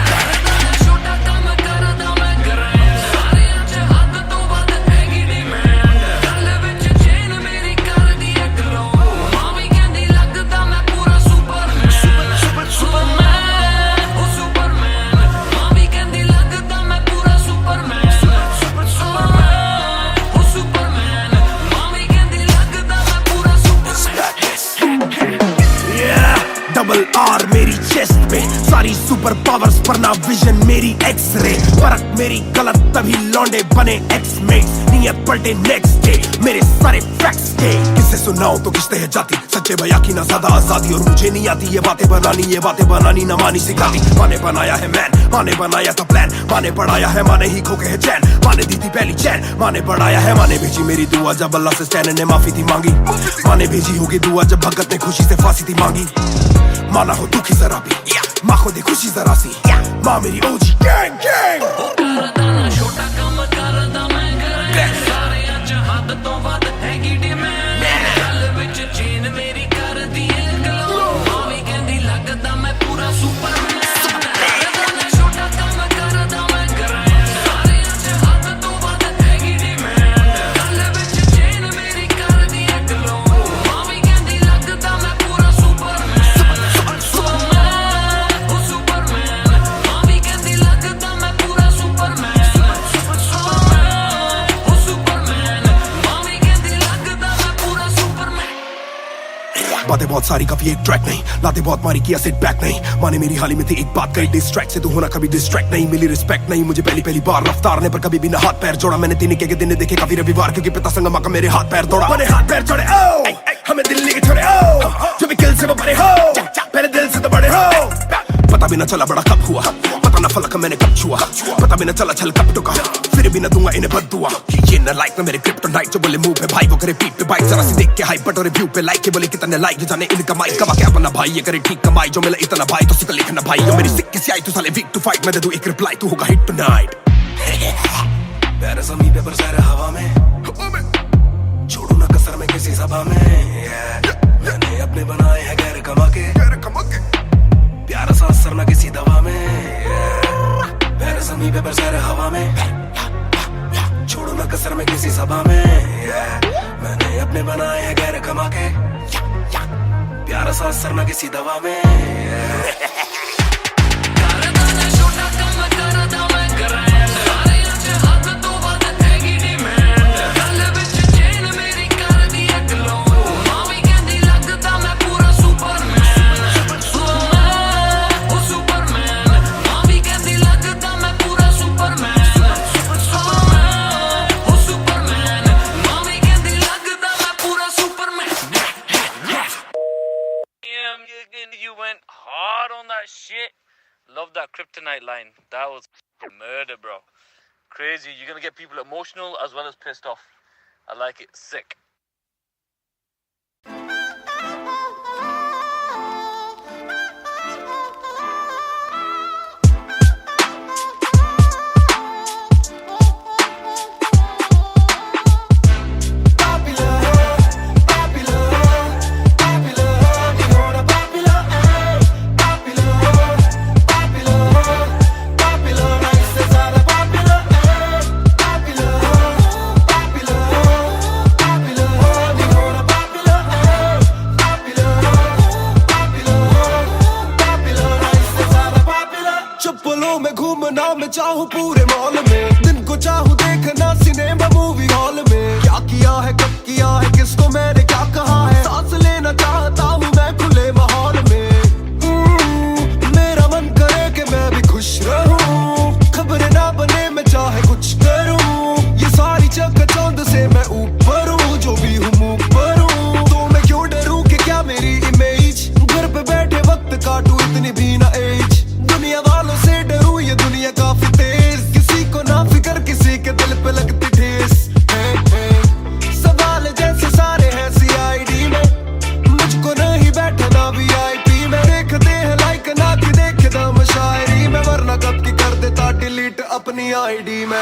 Speaker 8: ਕਰਦਾ ਨਾ ਛੋਟਾ ਕੰਮ ਕਰਦਾ ਮੈਂ ਗ੍ਰੈਂਡ, ਸਾਰਿਆਂ ਚ ਹੱਦ ਤੋਂ ਵੱਧ ਹੈਗੀ ਡਿਮਾਂਡ। ਗੱਲ ਵਿੱਚ ਚੇਨ ਮੇਰੀ ਕਰਦੀ ਏ ਗਲੋ, ਮਾਂ ਵੀ ਕਹਿੰਦੀ ਲੱਗਦਾ ਮੈਂ ਪੂਰਾ ਸੁਪਰਮੈਨ। ਸੁਪਰਮੈਨ, ਉਹ ਸੁਪਰਮੈਨ, ਮਾਂ ਵੀ ਕਹਿੰਦੀ ਲੱਗਦਾ ਮੈਂ ਪੂਰਾ ਸੁਪਰਮੈਨ। ਸੁਪਰਮੈਨ, ਉਹ ਸੁਪਰਮੈਨ, ਮਾਂ ਵੀ ਕਹਿੰਦੀ ਲੱਗਦਾ ਮੈਂ ਪੂਰਾ ਸੁਪਰਮੈਨ।
Speaker 1: डबल आर मेरी चेस्ट पे, सारी सुपर पावर्स पर ना विजन मेरी एक्सरे। मेरी गलत तभी लौंडे बने एक्समेट्स, नियत पलटे नेक्स्ट डे मेरे सारे फैक्ट्स के। किससे सुनाऊं तो किसते है जाती, सच्चे भैया की ना ज्यादा आजादी, और मुझे नहीं आती ये बातें बनानी ना मानी सिखाती। माने बनाया है मैन, माने बनाया था प्लान, माने पढ़ाया है, माने ही खो के है चैन, माने दी थी पहली चैन, माने बढ़ाया है, माने भेजी मेरी दुआ जब अल्लाह से स्टैन ने माफी थी मांगी, माने भेजी होगी दुआ जब भगत ने खुशी से फांसी थी मांगी। माना हो दुखी जरा भी, माँ को दे खुशी जरा सी, माँ मेरी ओजी गैंग गैंग।
Speaker 8: छोटा काम करदा मैं करे सारे अज हद तो वध हैगी डिमांड, गल विच चेन मेरी कर दी गलो, मावी कहंदी लगदा मैं पूरा सुपरमैन। छोटा काम करदा मैं करे सारे अज हद तो वध हैगी डिमांड, गल विच चेन मेरी कर दी गलो, मावी कहंदी लगदा मैं पूरा सुपरमैन। मावी कहंदी लगदा मैं पूरा सुपरमैन।
Speaker 1: बातें बहुत सारी कभी एक ट्रैक नहीं, लाते बहुत मारी किया सेट बैक नहीं, माने मेरी हाल ही में थी एक बात कही, डिस्ट्रैक्ट से तू होना कभी डिस्ट्रैक्ट नहीं, मिली रिस्पेक्ट नहीं मुझे पहली बार रफ्तार ने, पर कभी भी ना हाथ पैर जोड़ा मैंने, तीन के दिन देखे काफी रविवार, क्योंकि पिता संगमा का मेरे हाथ पैर दौड़ा, मैंने हाथ पैर जोड़े ओ हमें दिल्ली के छोड़े ओ, जो भी किल से वो बड़े हो, पहले दिल से तो बड़े हो। पता भी ना चला बड़ा कब हुआ, पता ना फलक मैंने कब छुआ, पता भी ना चला छल कब टुका, फिर भी ना दूंगा इन्हें बददुआ। ये ना लाइक ना मेरे क्रिप्टोनाइट, जो बोले मुंह पे भाई वो करे पीठ पे बाइक, जरा सी देख के हाइप बट और रिव्यू पे लाइक के बोले कितने लाइक, ये जाने इनका माइक कमा क्या बना भाई, ये करे ठीक कमाई, जो मिला इतना भाई तो सिक्का लिखना भाई, जो मेरी सिक्के से आई तू साले वीक टू फाइट, मैं दे दूं एक रिप्लाई तू होगा हिट टुनाइट। पैर ज़मीन पे बरसा रहा हवा में, छोड़ू ना कसर में किसी सभा में, मैंने अपने बनाए हैं गैर कमा के, प्यारा सा असर ना किसी दवा में, पैर ज़मीन पे बरसा रहा हवा में, छोड़ू ना कसर में किसी सभा में, मैंने अपने बनाए हैं गैर कमा के, प्यारा सा असर ना किसी दवा में।
Speaker 8: छोटा काम करदा मैं करे सारे अज हद तो वध हैगी डिमांड, गल विच चेन मेरी कर दी गलो, मावी कहंदी लगदा मैं पूरा सुपरमैन। ओ सुपरमैन, मावी कहंदी लगदा मैं पूरा सुपरमैन। ओ सुपरमैन, मावी कहंदी लगदा मैं पूरा Superman.
Speaker 10: You went hard on that shit. Love that kryptonite line. That was murder, bro. Crazy. You're gonna get people emotional as well as pissed off. I like it. Sick.
Speaker 7: चप्पलों में घूमना मैं चाहूँ पूरे mall में, दिन को चाहूँ देखना सिनेमा मूवी हॉल में, क्या किया है कब किया है किसको मैंने क्या कहा है, सांस लेना चाहता हूँ मैं खुले माहौल में, मेरा मन करे कि मैं भी खुश रहूं, खबरें ना बने मैं चाहे कुछ करूं, ये सारी चकाचौंध से मैं ऊपर हूँ, जो भी हूँ मुँह पर हूँ, तो मैं क्यों डरूं कि क्या मेरी इमेज, घर पे बैठे वक्त काटूं इतनी भी ना एज, दुनिया वालों से डरूं ये दुनिया काफी तेज, किसी को ना फिकर किसी के दिल पे लगती ठेस, सवाल जैसे सारे हैं सीआईडी में, मुझको नहीं बैठना वीआईपी में, देखते हैं लाइक ना कि देखे दम शायरी में, वरना कब की कर देता डिलीट अपनी आईडी में।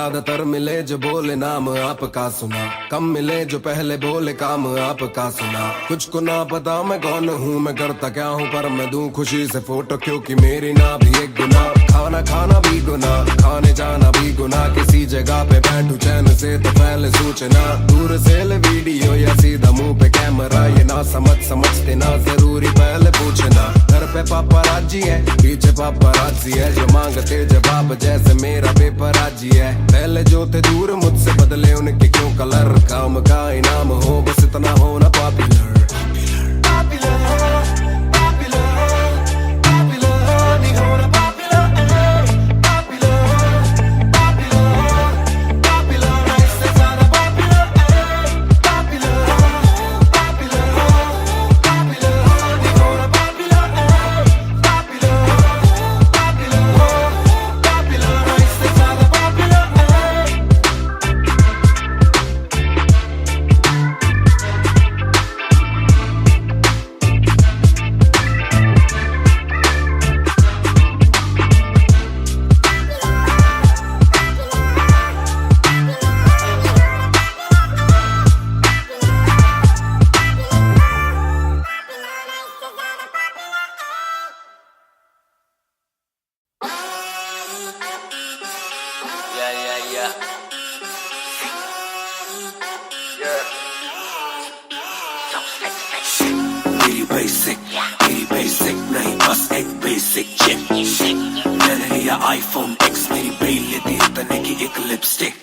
Speaker 6: ज्यादातर मिले जो बोले नाम आपका सुना, कम मिले जो पहले बोले काम आपका सुना। कुछ को ना पता मैं कौन हूँ, मैं करता क्या हूँ, पर मैं दूं खुशी से फोटो क्योंकि मेरी ना भी एक गुना। खाना खाना भी गुना, खाने जाना भी गुना, किसी जगह पे बैठू चैन से तो पहले सूचना। दूर से ले वीडियो या सीधा मुंह पे कैमरा, ये ना समझते ना जरूरी पहले पूछना। घर पे पापा राजी है, पीछे पापा राजी है, जो मांगते जवाब जैसे मेरा पेपर राजी है। पहले जो थे दूर मुझसे बदले उनके क्यों कलर, काम का इनाम हो बस इतना हो ना पॉपुलर।
Speaker 1: मेरी बेसिक नहीं बस एक बेसिक चिप। मैंने लिया आईफोन X, मेरी बेल लेती इतने की एक लिपस्टिक।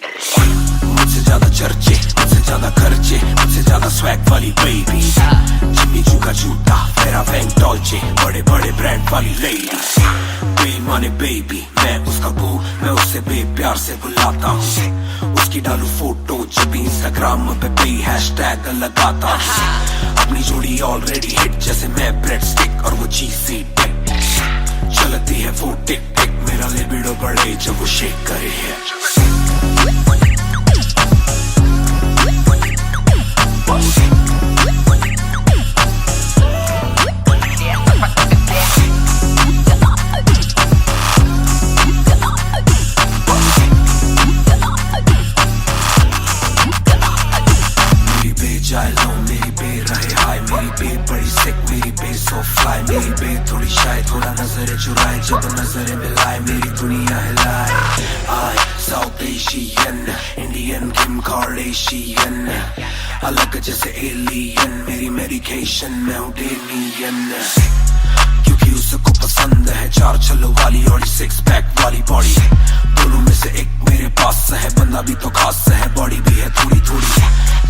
Speaker 1: मुझसे ज्यादा चर्चे, मुझसे ज्यादा खर्चे, मुझसे ज्यादा स्वैग वाली बेबी। जिम्मी चू का जूता, मेरा वैंग डॉल्चे, बड़े बड़े ब्रांड वाली लेडी। बेईमाने बेबी, मैं उसका बू, मैं उसे बेप्यार से बुलाता हूँ। उसकी डालू फोटो जब भी इंस्टाग्राम पे भी हैशटैग लगाता हूँ। अपनी जोड़ी ऑलरेडी हिट जैसे मैं ब्रेड स्टिक और वो चीज़ी टिक। चलती है वो टिक टिक, मेरा लिबिडो बढ़े जब वो शेक करे है। मेरी बे थोड़ी शाय, थोड़ा नजरें चुराए, जब नजरें मिलाए मेरी दुनिया हिलाए। आई साउथ एशियन, इंडियन किम कार्डेशियन, अलग जैसे एलियन, मेरी मेडिकेशन मैं हूँ डेलियन। क्योंकि उसको पसंद है चार छल्लों वाली और 6 पैक वाली बॉडी। दोनों में से एक मेरे पास है, बंदा भी तो खास है, बॉडी भी है थोड़ी थोड़ी।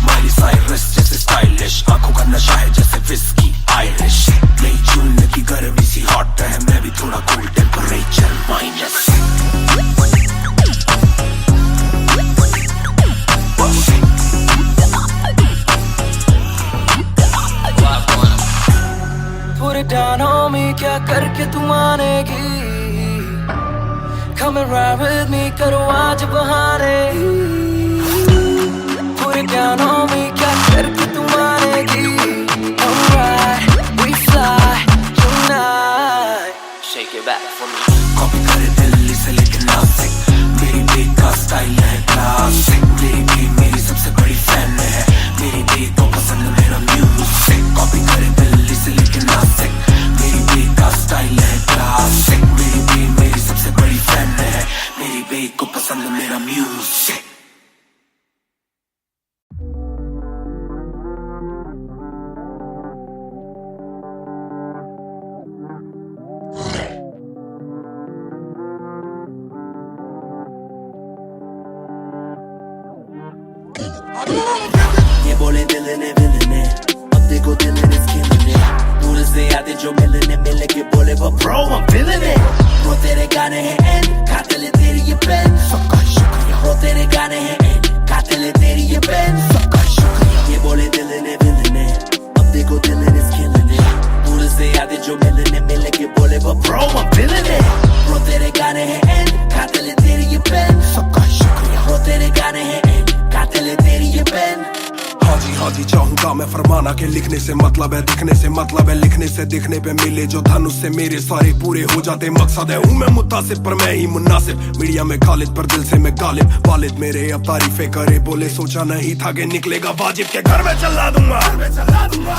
Speaker 1: माइली साइरस जैसे स्टाइलिश, आंखों का नशा है जैसे विस्की आयरिश। नई जून की गर्मी सी हॉट है, मैं भी थोड़ा cool temperature minus.
Speaker 9: Put it down on me, क्या करके तू मानेगी? Come and ride with me, करो आज बहाने। Put it down on me, क्या करके तू मानेगी? Alright, we fly tonight. Shake it back for me.
Speaker 1: Copy करे दिल्ली से लेके नासिक, मेरी बेक का स्टाइल है क्लासिक। मेरी बेक मेरी सबसे बड़ी फैन है, मेरी बेक को पसंद मेरा म्यूजिक। कॉपी करे दिल्ली से लेके नासिक, मेरी बेक का स्टाइल है क्लासिक। मेरी बेक मेरी सबसे बड़ी फैन है, मेरी बेक को पसंद मेरा म्यूजिक।
Speaker 5: ये बोले दिल ने अब देखो दिल ने स्किल ने। दूर से आते जो मिलने मिले के बोले वो ब्रो I'm feeling it। वो तेरे गाने हैं एंड कातिल है तेरी ये पेन, सबका शुक्रिया। वो तेरे गाने हैं एंड कातिल है तेरी ये पेन, सबका शुक्रिया। ये बोले दिल ने अब देखो दिल ने स्किल ने। दूर से आते जो मिलने मिले के बोले वो ब्रो I'm feeling it। वो तेरे गाने हैं एंड कातिल है तेरी ये पेन, सबका शुक्रिया। वो तेरे गाने हैं एंड कातिल है तेरी ये पेन।
Speaker 6: हाँ जी चाहूंगा मैं फरमाना के लिखने से मतलब है दिखने से मतलब है लिखने से दिखने पे मिले जो धन उससे मेरे सारे पूरे हो जाते मकसद है हूँ मैं मुतासिब पर मैं ही मुनासिब मीडिया में खालिद पर दिल से मैं गालिब वालिद मेरे अब तारीफे करे बोले सोचा नहीं था कि निकलेगा वाजिब के घर में चला दूंगा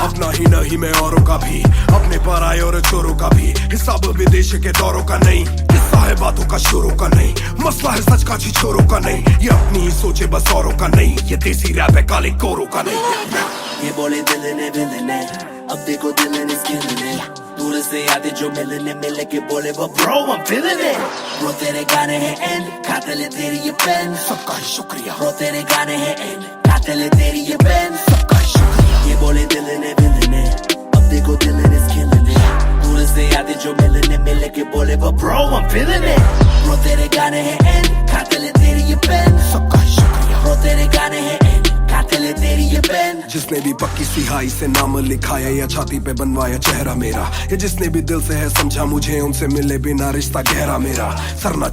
Speaker 6: अपना ही नहीं मैं औरों का भी अपने पर आए और चोरों का भी हिसाब विदेश के दौरों का नहीं किस्सा है बातों का शोरों का नहीं मसला है सच का छोरों का नहीं ये अपनी ही सोचे बस औरों का नहीं ये देसी रैप है काले कोरों का नहीं
Speaker 5: ये बोले दिल ने अब देखो दिल ने स्किन दूर से आते जो मिलने मिले के बोले वो bro I'm feeling it bro तेरे गाने हैं एंड खाते ले तेरी ये पेन
Speaker 6: सबका ही शुक्रिया
Speaker 5: ब्रो तेरे गाने हैं एंड खाते ले तेरी ये पेन
Speaker 6: सबका ही शुक्रिया
Speaker 5: ये बोले दिल ने अब देखो दिल ने स्किन दूर से आते जो मिलने मिले के बोले वो bro I'm feeling it bro तेरे गाने हैं एंड खाते ले तेरी ये पेन
Speaker 6: सबका ही शुक्रिया
Speaker 5: ब्रो तेरे गाने हैं एंड खाते ले तेरी ये पेन
Speaker 6: जिसने भी पक्की सिहाई से नाम लिखाया या छाती पे बनवाया चेहरा मेरा ये जिसने भी दिल से है समझा मुझे उनसे मिले बिना रिश्ता गहरा मेरा सर ना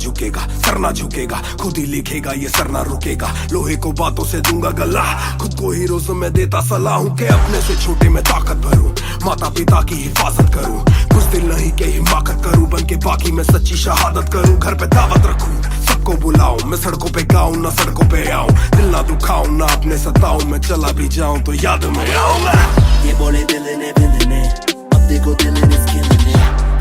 Speaker 6: झुकेगा खुद ही लिखेगा ये सर ना रुकेगा लोहे को बातों से दूंगा गला खुद को हीरोज में देता सलाह हूँ के अपने से छोटे में ताकत भरूं माता पिता की हिफाजत करूं कुछ दिल नहीं के हिमाकत करूं बन के बाकी मैं सच्ची शहादत करूं घर पे दावत रखूं सबको बुलाऊं मैं सड़कों पे गाऊं ना सड़कों पे आऊं दिल ना दुखाऊं ना अपने सताऊं मैं चला भी जाऊं तो याद में आऊंगा
Speaker 5: ये बोले दिल ने अब देखो दिल ने स्किन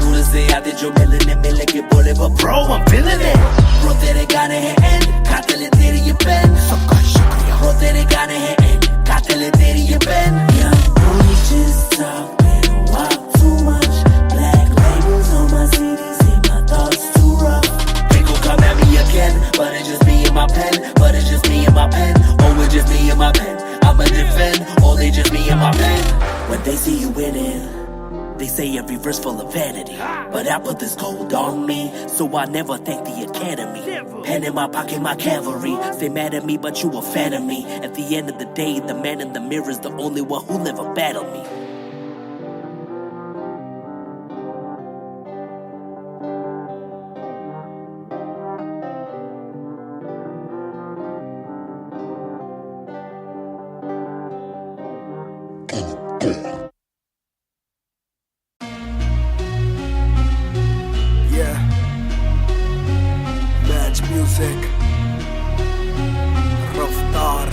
Speaker 5: दूर से आते जो मिलने मिले के बोले वो bro I'm feeling it bro तेरे गाने हैं एंड खाते ले तेरी ये पेन
Speaker 6: सबका ही शुक्रिया
Speaker 5: ब्रो तेरे गाने हैं एंड खाते ले तेरी ये pen Only just talking walk too much black labels on my CDs and my thoughts too rough they gon' come at me again but it's just me and my pen but it's just me and my pen oh it's just me and my pen I'ma defend oh they just me and my pen when they see you winning they say every verse full of vanity but I put this gold on me so I never thank the academy pen in my pocket my cavalry stay mad at me but you a fan of me at the end of the day the man in the mirror is the only one who never battled me
Speaker 6: music रफ्तार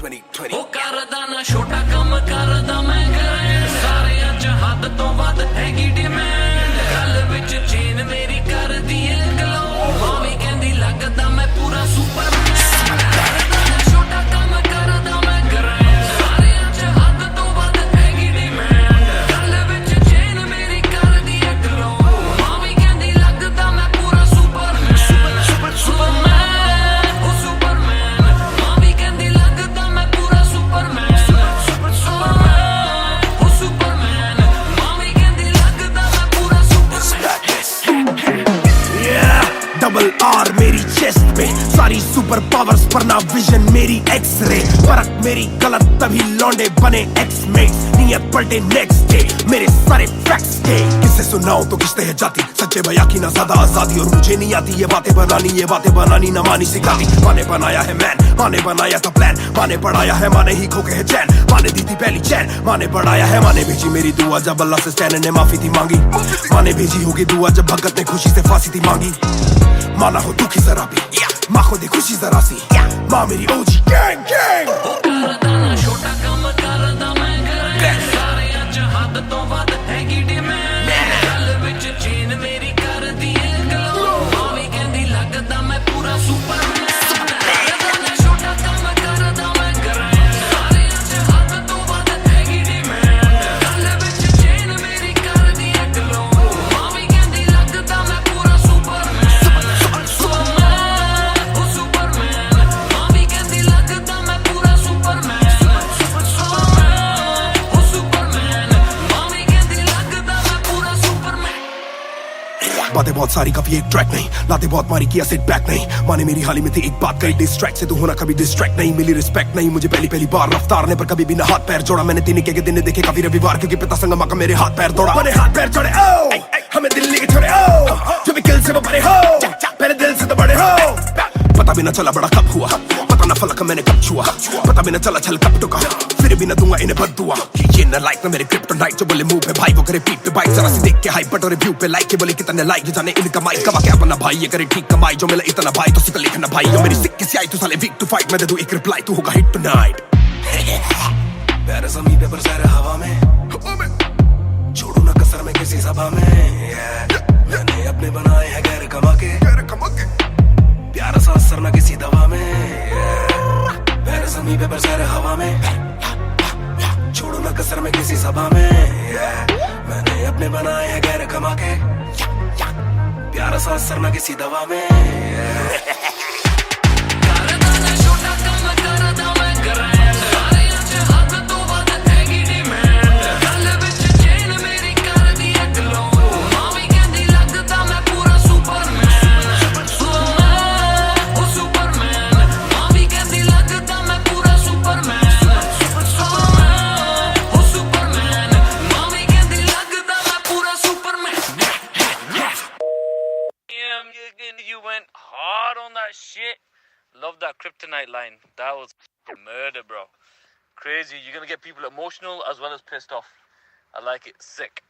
Speaker 6: 2020
Speaker 8: ਉਹ ਕਰਦਾ ਨਾ ਛੋਟਾ ਕੰਮ ਕਰਦਾ ਮੈਂ ਕਰਾਂ ਸਾਰੇ ਅੱਜ ਹੱਦ ਤੋਂ ਵੱਧ ਹੈਗੀ ਡਿਮਾਂਡ ਗੱਲ ਵਿੱਚ ਚੇਨ ਮੇਰੀ ਕਰਦੀ ਏ ਗਲੋ ਮਾਵੀ ਕਹਿੰਦੀ ਲੱਗਦਾ ਮੈਂ ਪੂਰਾ ਸੁਪਰਮੈਨ ਕਰਦਾ ਨਾ ਛੋਟਾ ਕੰਮ ਕਰਦਾ ਮੈਂ ਕਰਾਂ ਸਾਰੇ ਅੱਜ ਹੱਦ ਤੋਂ ਵੱਧ ਹੈਗੀ ਡਿਮਾਂਡ ਗੱਲ ਵਿੱਚ ਚੇਨ ਮੇਰੀ ਕਰਦੀ ਏ ਗਲੋ ਮਾਵੀ ਕਹਿੰਦੀ ਲੱਗਦਾ ਮੈਂ ਪੂਰਾ ਸੁਪਰਮੈਨ
Speaker 1: डबल आर मेरी चेस्ट पे सारी सुपर पावर्स पर ना विजन मेरी एक्स-रे फर्क मेरी गलत तभी लौंडे बने एक्स-मेट्स नियत पलटे नेक्स्ट डे मेरे सारे फैक्ट्स के किससे सुनाऊं तो किस्ते है जाती सच्चे बया की ना ज्यादा आजादी और मुझे नहीं आती ये बातें बनानी ना मानी सिखाती माने बनाया है मैन माने बनाया था प्लान माने पढ़ाया है माने ही खो के है चैन माने दी थी पहली चैन माने बढ़ाया है माने भेजी मेरी दुआ जब अल्लाह से स्टैन ने माफी थी मांगी माने भेजी होगी दुआ जब भगत ने खुशी से फांसी थी मांगी माना हो दुखी जरा भी माँ को दे खुशी जरा सी माँ मेरी ओजी गैंग गैंग
Speaker 8: ਕਰਦਾ ਨਾ ਛੋਟਾ ਕੰਮ ਕਰਦਾ ਮੈਂ ਕਰਾਂ ਸਾਰੇ ਅੱਜ ਹੱਦ ਤੋਂ ਵੱਧ ਹੈਗੀ ਡਿਮਾਂਡ ਗੱਲ ਵਿੱਚ ਚੇਨ ਮੇਰੀ ਕਰਦੀ ਏ ਗਲੋ ਮਾਵੀ ਕਹਿੰਦੀ ਲੱਗਦਾ ਮੈਂ ਪੂਰਾ ਸੁਪਰਮੈਨ ਕਰਦਾ ਨਾ ਛੋਟਾ ਕੰਮ ਕਰਦਾ ਮੈਂ ਕਰਾਂ ਸਾਰੇ ਅੱਜ ਹੱਦ ਤੋਂ ਵੱਧ ਹੈਗੀ ਡਿਮਾਂਡ ਗੱਲ ਵਿੱਚ ਚੇਨ ਮੇਰੀ ਕਰਦੀ ਏ ਗਲੋ ਮਾਵੀ ਕਹਿੰਦੀ ਲੱਗਦਾ ਮੈਂ ਪੂਰਾ ਸੁਪਰਮੈਨ
Speaker 1: बातें बहुत सारी कभी एक ट्रैक नहीं लाते बहुत मारी किया सिट बैक नहीं माने मेरी हाल ही में थी एक बात कही डिस्ट्रैक्ट से तो होना कभी डिस्ट्रैक्ट नहीं मिली रिस्पेक्ट नहीं मुझे पहली बार रफ्तार ने पर कभी भी ना हाथ पैर जोड़ा मैंने दिन के दिन देखे काफी रविवार क्योंकि पिता संगमा का मेरे हाथ पैर तोड़ा मैंने हाथ पैर जोड़े ओ हमें दिल्ली के छोड़े ओ जो भी किल से वो बड़े हो मेरे दिल से तो बड़े हो पता भी ना चला बड़ा कब हुआ पता ना फलक देखा मैंने कब छुआ, पता भी न चला छल कब टुका, फिर भी न दूंगा इन्हें बद्दुआ। ये न लाइक न मेरे क्रिप्टोनाइट जो बोले मुंह पे भाई वो करे पीठ पे बाइक, जरा सी देख के हाइप बट और रिव्यू पे लाइक, ये बोले कितने लाइक ये जाने इनका माइक कमा क्या बना भाई, ये करे ठीक कमाई जो मिला इतना भाई तो सिक्का लिखना भाई, यो मेरी सिक्की सी आई तू साले वीक टू फाइट, मैं दे दूं एक रिप्लाई तू होगा हिट टुनाइट।
Speaker 6: पैर जमीन पे बरसा रहा हवा में, छोड़ू ना कसर में किसी सभा में, मैंने अपने बनाए हैं गैर कमा के, प्यारा सा असर ना किसी दवा में, पैर जमीन पे बरसा रहा हवा में, छोड़ू ना कसर में किसी सभा में, मैंने अपने बनाए हैं गैर कमा के, प्यारा सा असर ना किसी दवा में।
Speaker 10: You went hard on that shit. Love that kryptonite line. That was murder, bro. Crazy. You're gonna get people emotional as well as pissed off. I like it. Sick.